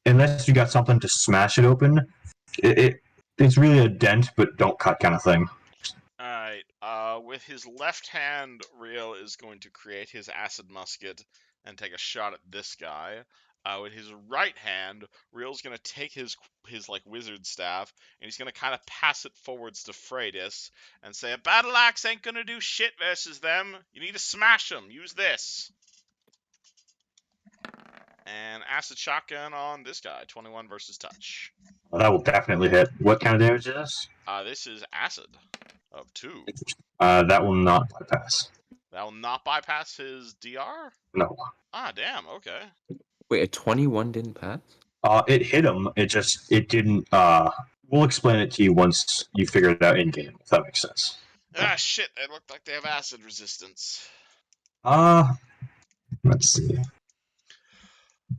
unless you got something to smash it open, it's really a dent but don't cut kind of thing. Alright, with his left hand, Real is going to create his acid musket and take a shot at this guy. With his right hand, Real's gonna take his like wizard staff and he's gonna kind of pass it forwards to Freydis and say, "A battle axe ain't gonna do shit versus them. You need to smash them. Use this." And acid shotgun on this guy, 21 versus touch. Well, that will definitely hit. What kind of damage is this? This is acid of 2. That will not bypass. That will not bypass his DR? No. Ah, damn, okay. Wait, a 21 didn't pass? It hit him. It didn't. We'll explain it to you once you figure it out in game, if that makes sense. Ah, shit, it looked like they have acid resistance. Let's see.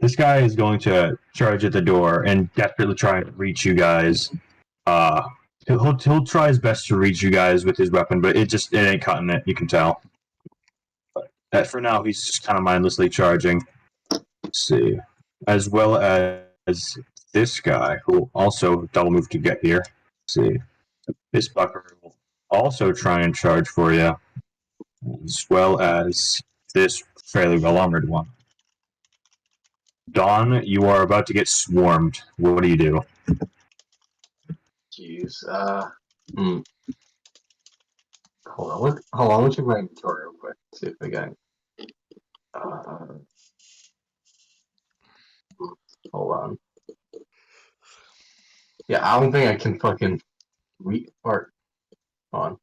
This guy is going to charge at the door and desperately try and reach you guys. He'll try his best to reach you guys with his weapon, but it ain't cutting it. You can tell. But for now, he's just kind of mindlessly charging. Let's see, as well as this guy who will also double move to get here. Let's see, this fucker will also try and charge for you, as well as this fairly well armored one. Dawn, you are about to get swarmed. What do you do? Jeez. Hold on. Let me check my inventory real quick. See if I got. Hold on. Yeah, I don't think I can fucking art on.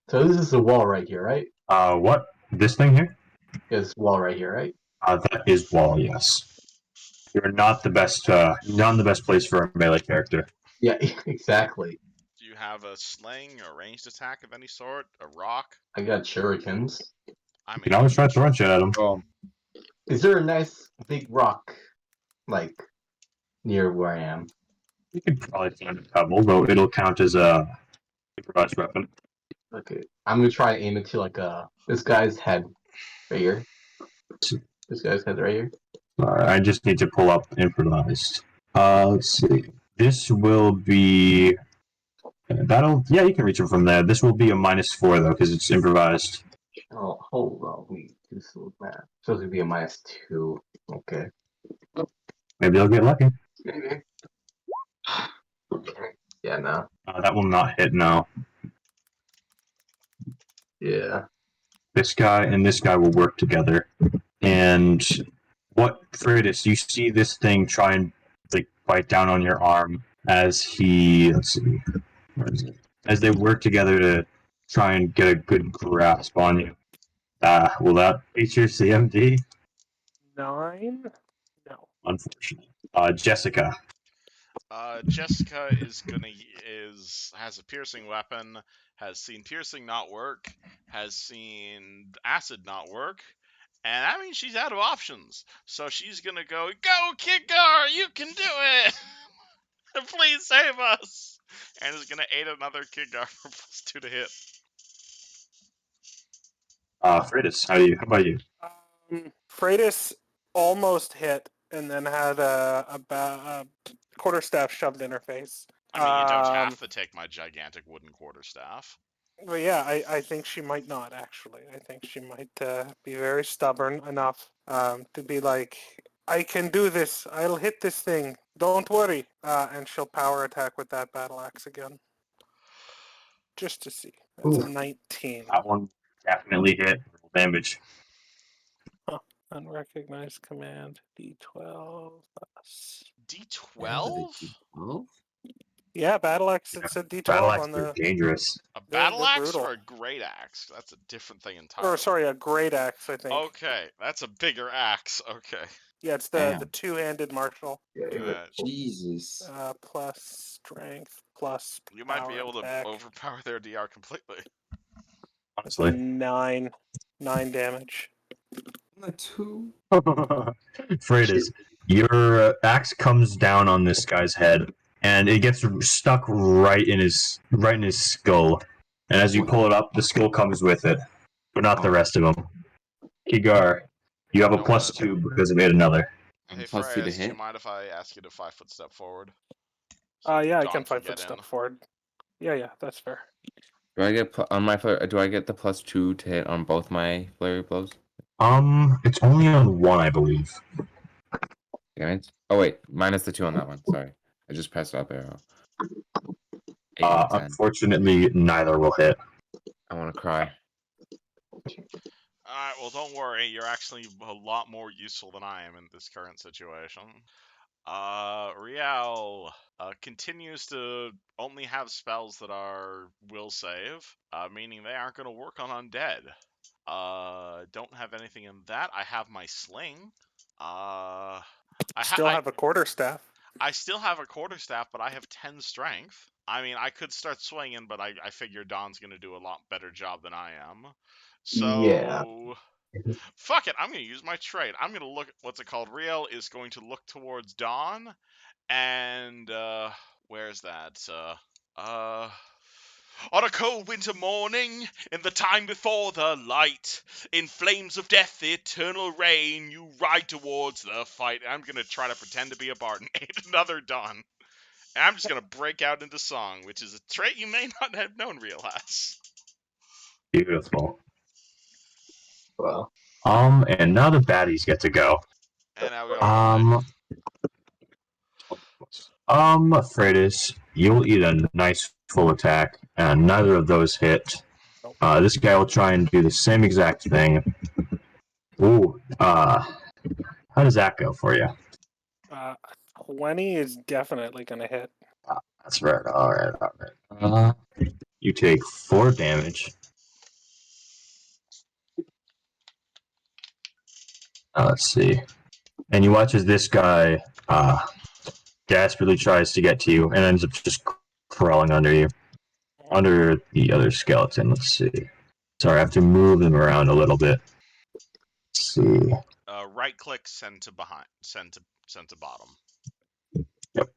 So this is the wall right here, right? What? This thing here? This wall right here, right? That is wall, yes. You're not the best, not in the best place for a melee character. Yeah, exactly. Do you have a sling or ranged attack of any sort? A rock? I got shurikens. I You mean, can always try throwing shit at him. Oh, Is there a nice big rock, like, near where I am? You could probably find a pebble, though it'll count as a improvised weapon. Okay, I'm gonna try to aim it to like this guy's head, right here. This guy's head right here. Alright, I just need to pull up improvised. Let's see. This will be. Yeah, you can reach him from there. This will be a -4 though, because it's improvised. Oh, hold on, wait. This is that. Supposed to be a -2. Okay. Maybe they'll get lucky. Maybe. Okay. Yeah, no. That will not hit now. Yeah. This guy and this guy will work together. And what, Freydis, you see this thing try and like bite down on your arm as he, let's see, where is it? As they work together to try and get a good grasp on you. Will that beat your CMD? 9? No. Unfortunately. Jessica. Jessica has a piercing weapon, has seen piercing not work, has seen acid not work, and that means she's out of options. So she's gonna go Kidgar, you can do it! Please save us! And is gonna aid another Kidgar for +2 to hit. Freydis, how about you? Freydis almost hit and then had a quarterstaff shoved in her face. I mean, you don't have to take my gigantic wooden quarterstaff. Well, yeah, I think she might not, actually. I think she might be very stubborn enough to be like, I can do this. I'll hit this thing. Don't worry. And she'll power attack with that battle axe again. Just to see. That's a 19. That one definitely hit. Damage. Unrecognized command. D12 plus. D12? Oh? Yeah, battle axe. It said D12 Battle on axe the. are dangerous. A battle axe brutal. or a great axe? That's a different thing entirely. Or sorry, a great axe. I think. Okay, that's a bigger axe. Okay. Yeah, it's Damn. the two-handed martial. Yeah. Jesus. Plus strength plus. You might be power able to attack. overpower their DR completely. That's Honestly. 9 damage. A 2. Freydis, your axe comes down on this guy's head, and it gets stuck right in his skull. And as you pull it up, the skull comes with it, but not the rest of him. Kigar, you have a +2 because it made another. Hey, plus 2 to Freya's, do you hit. mind if I ask you to 5-foot step forward? Yeah, I Dawn can can 5 foot get in. step forward. Yeah, that's fair. Do I get on my flurry? Do I get the +2 to hit on both my flurry blows? It's only on one, I believe. Damn it! Oh wait, minus the 2 on that one. Sorry, I just pressed up arrow. 8 and 10. Unfortunately, neither will hit. I want to cry. Alright, well, don't worry. You're actually a lot more useful than I am in this current situation. Riel continues to only have spells that are will save, meaning they aren't going to work on undead. Don't have anything in that. I have my sling. Still have a quarterstaff. I still have a quarterstaff, but I have 10 strength. I mean, I could start swinging, but I figure Don's going to do a lot better job tan I am. So, Yeah. fuck it. I'm going to use my trait. I'm going to look, what's it called? Riel is going to look towards Dawn, and, where's that? On a cold winter morning, in the time before the light, in flames of death, the eternal rain, you ride towards the fight. I'm gonna try to pretend to be a bard and aid another Dawn. And I'm just gonna break out into song, which is a trait you may not have known Real has. Beautiful. Well, And now the baddies get to go. And now we gotta Freitas, you'll eat a nice full attack, and neither of those hit. This guy will try and do the same exact thing. Ooh, how does that go for you? 20 is definitely going to hit. That's right. All right. You take 4 damage. Let's see. And you watch as this guy desperately tries to get to you and ends up just crawling under you. Under the other skeleton. Let's see. Sorry, I have to move them around a little bit. Let's see. right click, send to behind, send to bottom. Yep.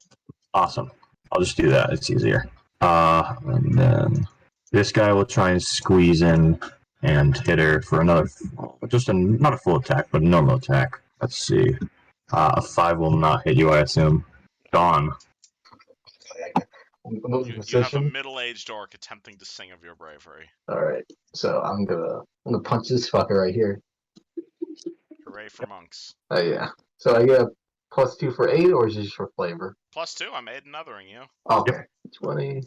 Awesome. I'll just do that. It's easier. And then this guy will try and squeeze in and hit her for another, not a full attack, but a normal attack. Let's see. A 5 will not hit you, I assume. Dawn. You have a middle-aged orc attempting to sing of your bravery. Alright, so I'm gonna punch this fucker right here. Hooray for monks. Oh yeah. So I get a +2 for 8, or is it just for flavor? +2, I'm aiding othering you. Okay. 20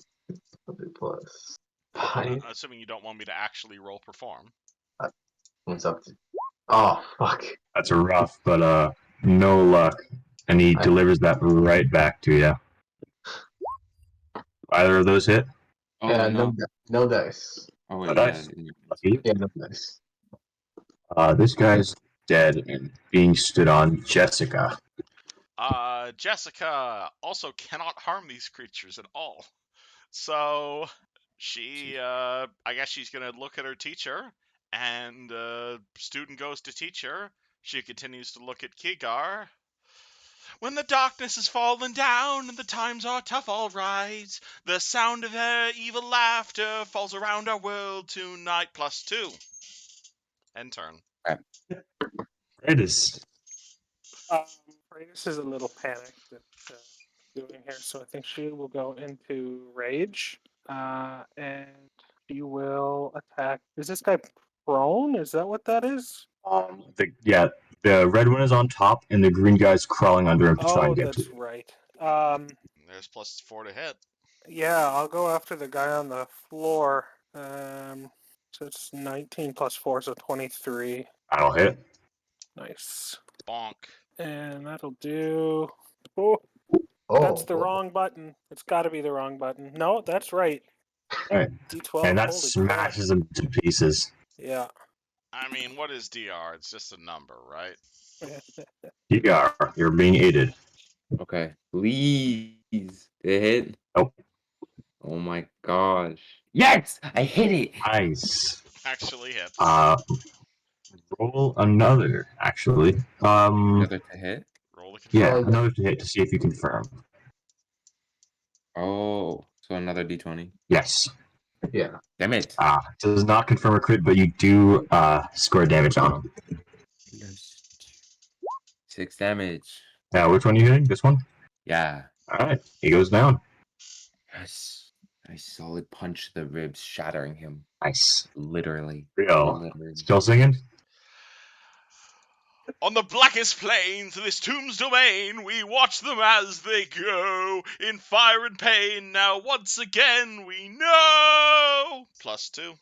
plus 5. Assuming you don't want me to actually roll perform. What's up to? Oh fuck. That's rough, but no luck. And he delivers that right back to you. Either of those hit? Oh Yeah, no. no dice. Oh wait, No yeah. dice. Lucky. Yeah, no dice. This guy's dead and being stood on. Jessica. Jessica also cannot harm these creatures at all. So she, I guess she's gonna look at her teacher, and student goes to teacher. She continues to look at Kigar. When the darkness has fallen down and the times are tough, all right, the sound of her evil laughter falls around our world tonight. +2. End turn. It is. Freitas is a little panicked at doing here, so I think she will go into rage, and she will attack. Is this guy prone? Is that what that is? The red one is on top, and the green guy's crawling under him to try and get to that's you. right. There's +4 to hit. Yeah, I'll go after the guy on the floor. So it's 19 plus 4, so 23. That'll hit. Nice. Bonk. And that'll do. Oh, That's the wrong button. It's got to be the wrong button. No, that's right. Right. D12. And that holy smashes him to pieces. crap. Yeah. I mean, what is DR? It's just a number, right? You're being aided. Okay. Please. Did it hit? Nope. Oh my gosh. Yes! I hit it! Nice. Actually hits. Roll another, actually. Another to hit? Roll the confirm. Yeah, another to hit to see if you confirm. Oh, so another d20. Yes. yeah. Damn it. Does not confirm a crit, but you do score damage on him. 6 damage. Now, which one are you hitting? This one? Yeah. Alright, he goes down. Yes. Nice solid punch to the ribs, shattering him. Nice. Literally. Real. Literally. Still singing? On the blackest plains of this tomb's domain, we watch them as they go in fire and pain. Now once again we know. +2.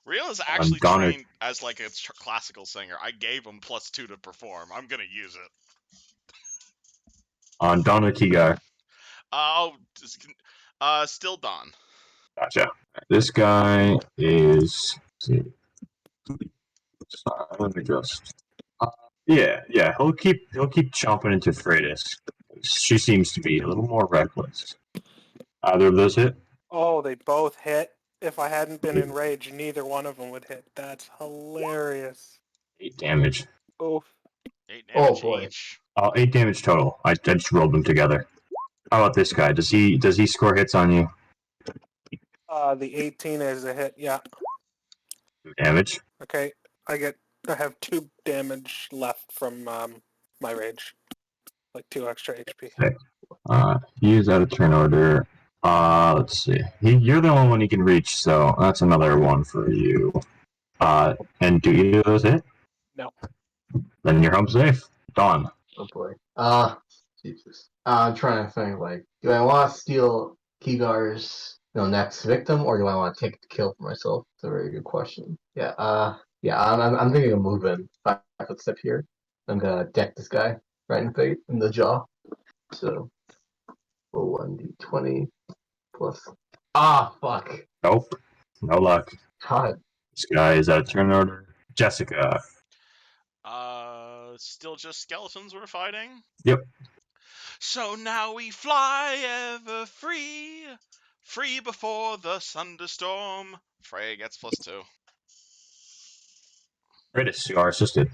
Real is actually Donner. trained as like a classical singer. I gave him +2 to perform. I'm gonna use it. On Donna Kigar. Oh, still Don. Gotcha. This guy is. Let's see. Let me just. Yeah. He'll keep chomping into Freitas. She seems to be a little more reckless. Either of those hit? Oh, they both hit. If I hadn't been enraged, neither one of them would hit. That's hilarious. 8 damage. Oof. 8 Oh, damage boy. each. 8 damage total. I just rolled them together. How about this guy? Does he score hits on you? The 18 is a hit. Yeah. 2 damage. Okay. I have 2 damage left from my rage. Like 2 extra HP. Sick. He is out of turn order. Let's see. You're the only one he can reach, so that's another one for you. And do either of those hit? No. Then you're home safe. Dawn. Oh boy. Jesus. I'm trying to think, like, do I want to steal Kigar's, next victim, or do I want to take the kill for myself? It's a very good question. Yeah, I'm thinking of moving 5 foot step here. I'm gonna deck this guy right in the face, in the jaw. So, 1d20 plus. Fuck. Nope. No luck. God. This guy is out of turn order. Jessica. Still just skeletons we're fighting? Yep. So now we fly ever free, free before the thunderstorm. Frey gets +2. Freitas, you are assisted.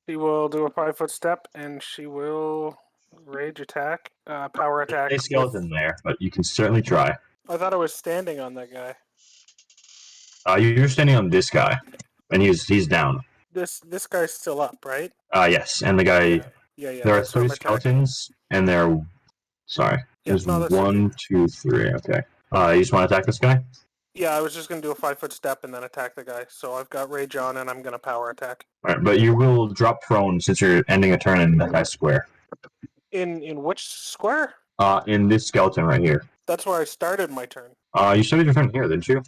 She will do a 5-foot step and she will rage attack, power attack. There's a skeleton there, but you can certainly try. I thought I was standing on that guy. You're standing on this guy, and he's down. This guy's still up, right? Yes, and the guy. Yeah. There are That's what 3 I'm attacking. skeletons, and there. Sorry. Yeah, There's no, that's 1, okay. 2, 3. Okay. You just want to attack this guy? Yeah, I was just gonna do a 5-foot step and then attack the guy. So I've got rage on and I'm gonna power attack. All right, but you will drop prone since you're ending a turn in that guy's square. In which square? In this skeleton right here. That's where I started my turn. You started your turn here, didn't you?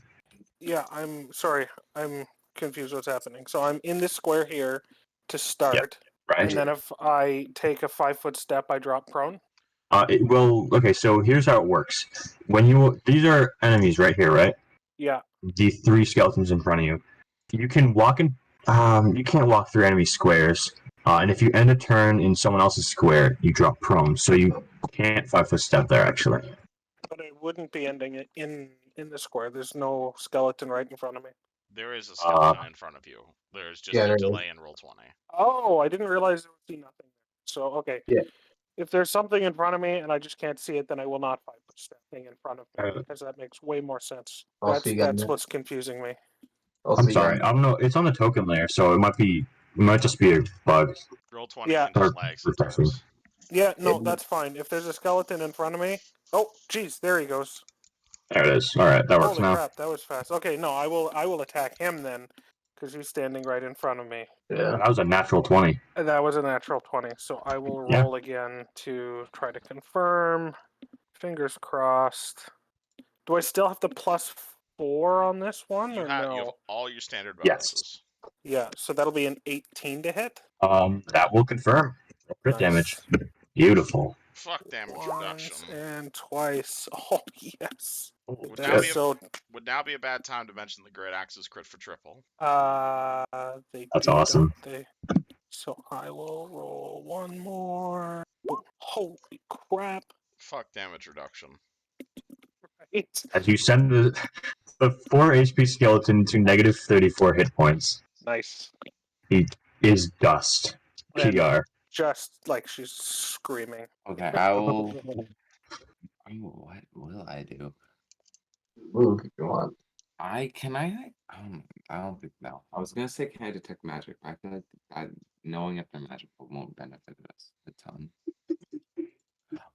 Yeah, I'm sorry. I'm confused what's happening. So I'm in this square here to start. Right. And then if I take a 5-foot step, I drop prone? Okay, so here's how it works. These are enemies right here, right? Yeah. The 3 skeletons in front of you. You can walk in. You can't walk through enemy squares. And if you end a turn in someone else's square, you drop prone. So you can't 5-foot step there, actually. But I wouldn't be ending it in the square. There's no skeleton right in front of me. There is a skeleton in front of you. There's just a delay in roll 20. Oh, I didn't realize there would be nothing there. So, okay. Yeah. If there's something in front of me and I just can't see it, then I will not 5-foot stepping in front of me because that makes way more sense. That's what's confusing me. I'm sorry. I don't know. It's on the token layer, so it might just be a bug. Roll 20 Yeah. and just lag sometimes. Yeah, no, that's fine. If there's a skeleton in front of me, oh, geez, there he goes. There it is. All right, that works Holy now. crap, that was fast. Okay, no, I will attack him then, because he's standing right in front of me. Yeah. That was a natural 20. That was a natural 20, so I will roll again to try to confirm. Fingers crossed. Do I still have the +4 on this one, or You have no? all your standard Yes. bonuses. Yeah, so that'll be an 18 to hit. That will confirm. Crit damage. Beautiful. Fuck damage Once reduction. and twice. Oh, yes. Would That's now be a bad time to mention the Great Axe's crit for triple. That's awesome. So I will roll one more. Oh, holy crap. Fuck damage reduction. Right. As you send the 4 HP skeleton to negative 34 hit points. Nice. He is dust. And PR. just like she's screaming. Okay, I will. What will I do? Move if you want. I don't think no. I was gonna say can I detect magic, but I feel like knowing if they're magical won't benefit us a ton.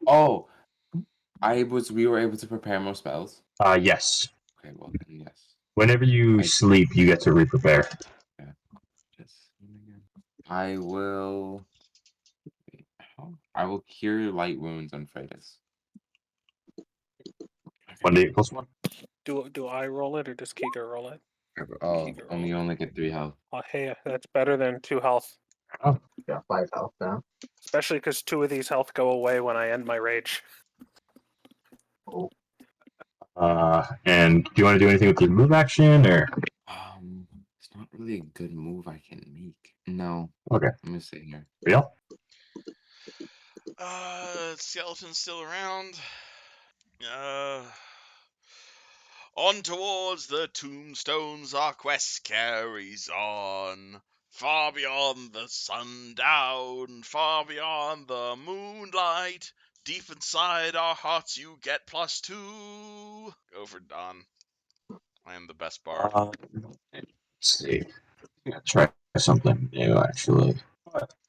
Oh, we were able to prepare more spells. Yes. Okay, well then yes. Whenever you sleep, you get to re-prepare. Yeah. Just again. I will. Wait, I will cure light wounds on Freitas. 1d8 plus 1. Do I roll it or does Keegar roll it? Oh, Keegar only roll it. only get 3 health. Oh, hey, that's better than 2 health. Got 5 health now. Especially because 2 of these health go away when I end my rage. Oh, And do you want to do anything with your move action, or? It's not really a good move I can make. No. Okay. Let me see here. Real? Skeleton's still around. On towards the tombstones our quest carries on. Far beyond the sundown, far beyond the moonlight. Deep inside our hearts you get +2. Go for Don. I am the best bard. Let's see. I'm gonna try something new, actually.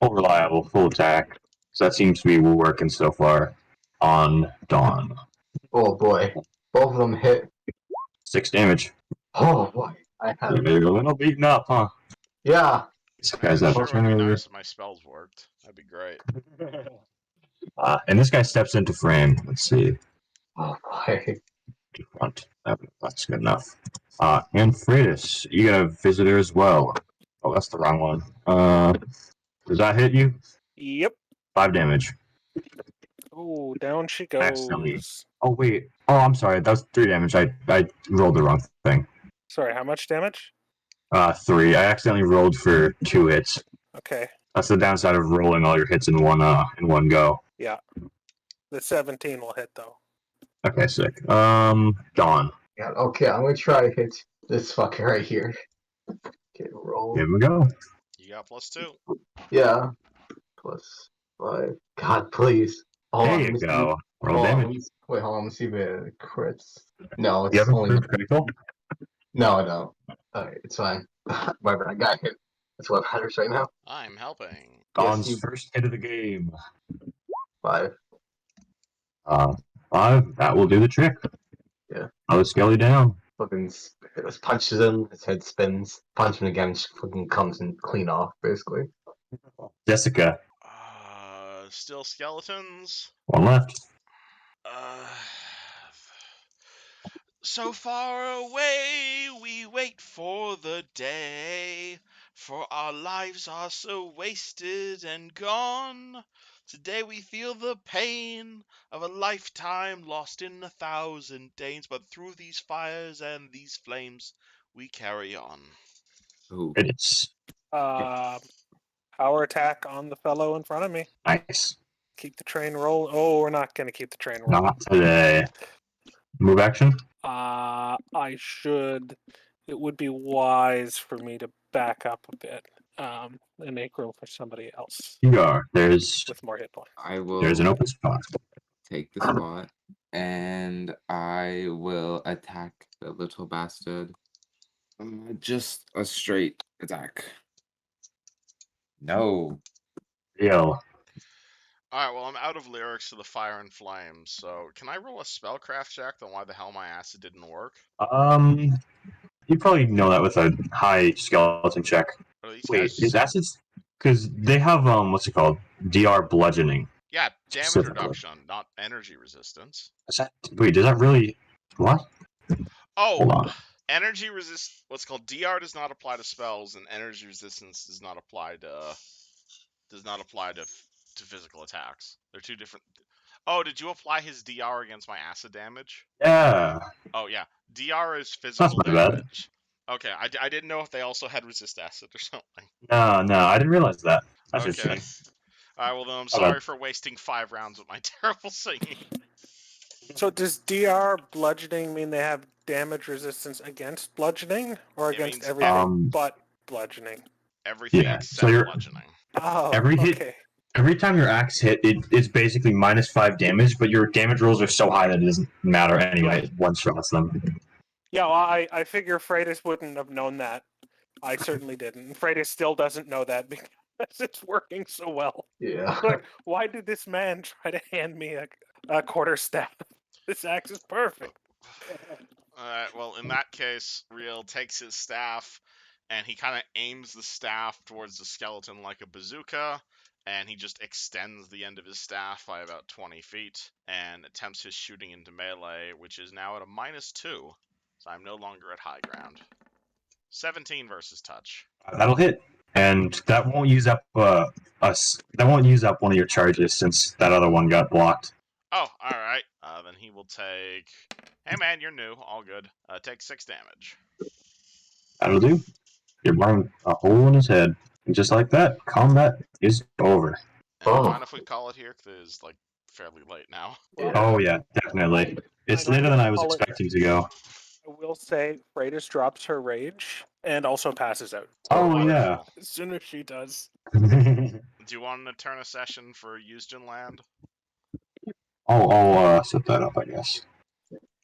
Full reliable, full attack. So that seems to be working so far on Dawn. oh boy. Both of them hit. 6 damage. Oh boy. I have. Maybe a little beaten up, huh? Yeah. This guy's I'm out sure of it would be turn. nice if my spells worked. That'd be great. And this guy steps into frame. Let's see. Oh boy. Front. That's good enough. And Freitas, you got a visitor as well. Oh, that's the wrong one. Does that hit you? Yep. 5 damage. Oh, down she Accidentally. goes. Oh, wait. Oh, I'm sorry. That was 3 damage. I rolled the wrong thing. Sorry, how much damage? 3. I accidentally rolled for 2 hits. Okay. That's the downside of rolling all your hits in one go. Yeah. The 17 will hit, though. Okay, sick. Dawn. Yeah, okay, I'm gonna try to hit this fucker right here. Okay, roll. Here we go. You got +2. Yeah. +5. God, please. Hold on, There let me you see. go. Roll Hold on, damage. wait, hold on, let me see if it crits. No, You it's haven't only. proved critical? No, I don't. Alright, it's fine. Whatever, I got hit. That's what matters right now. I'm helping. Dawn's you- first hit of the game. 5. 5. That will do the trick. Yeah. I'll scale you down. Fucking punches him, his head spins. Punch him again, just fucking comes and clean off, basically. Jessica. Still skeletons. 1 left. So far away, we wait for the day, for our lives are so wasted and gone. Today we feel the pain of a lifetime lost in 1,000 days, but through these fires and these flames, we carry on. Ooh. It's Power attack on the fellow in front of me. nice. Keep the train rolling. Oh, we're not going to keep the train rolling. Not today. Move action? I should. It would be wise for me to back up a bit and make room for somebody else You are. There's with more hit points. I will an open spot. take the spot and I will attack the little bastard. Just a straight attack. No. Real. Alright, well, I'm out of lyrics to the fire and flames, so can I roll a spellcraft check on why the hell my acid didn't work? You probably know that with a high skeleton check. Or these Wait, guys... is acids? Because they have what's it called? DR bludgeoning. Yeah, damage Specifically. reduction, not energy resistance. Wait, does that really? What? Oh, Hold on. energy resist. What's called DR does not apply to spells, and energy resistance does not apply to physical attacks. They're two different. Oh, did you apply his DR against my acid damage? Yeah. Oh yeah, DR is That's physical not bad. damage. Okay, I didn't know if they also had resist acid or something. No, I didn't realize that. That's Okay. interesting. Alright, well then I'm bad. sorry for wasting 5 rounds with my terrible singing. So does DR bludgeoning mean they have damage resistance against bludgeoning or It against means everything but bludgeoning? Everything Yeah, except so you're- bludgeoning. Oh, Every hit- okay. Every time your axe hit, it's basically -5 damage, but your damage rolls are so high that it doesn't matter anyway. It one shots them. Yeah, well, I figure Freitas wouldn't have known that. I certainly didn't. And Freitas still doesn't know that because it's working so well. Yeah. Like, why did this man try to hand me a quarterstaff? This axe is perfect. Alright, well, in that case, Real takes his staff and he kind of aims the staff towards the skeleton like a bazooka, and he just extends the end of his staff by about 20 feet and attempts his shooting into melee, which is now at a -2, so I'm no longer at high ground. 17 versus touch. That'll hit, and that won't use up that won't use up one of your charges since that other one got blocked. Oh, alright. Then he will take... Hey man, you're new. All good. Take 6 damage. That'll do. You're burning a hole in his head, and just like that, combat is over. And Oh. mind if we call it here? 'Cause it's like fairly late now. Yeah. Oh yeah, definitely. It's I later than I was call it- expecting to go. I will say Freitas drops her rage and also passes out. Oh Wonderful. yeah. As soon as she does. Do you want to turn a session for Eusgen land? I'll set that up, I guess.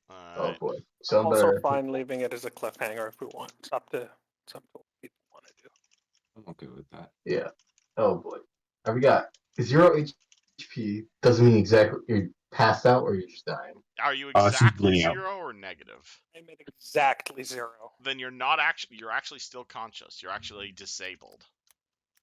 Oh Alright. boy. I'm So also better. fine leaving it as a cliffhanger if we want. It's up to what people want to do. I'm okay with that. Yeah. Oh boy. We got 0 HP. Doesn't mean exactly you're passed out or you're just dying. Are you she's exactly bleeding out. 0 or negative? I'm at exactly 0. Then you're not actually. You're actually still conscious. You're actually disabled.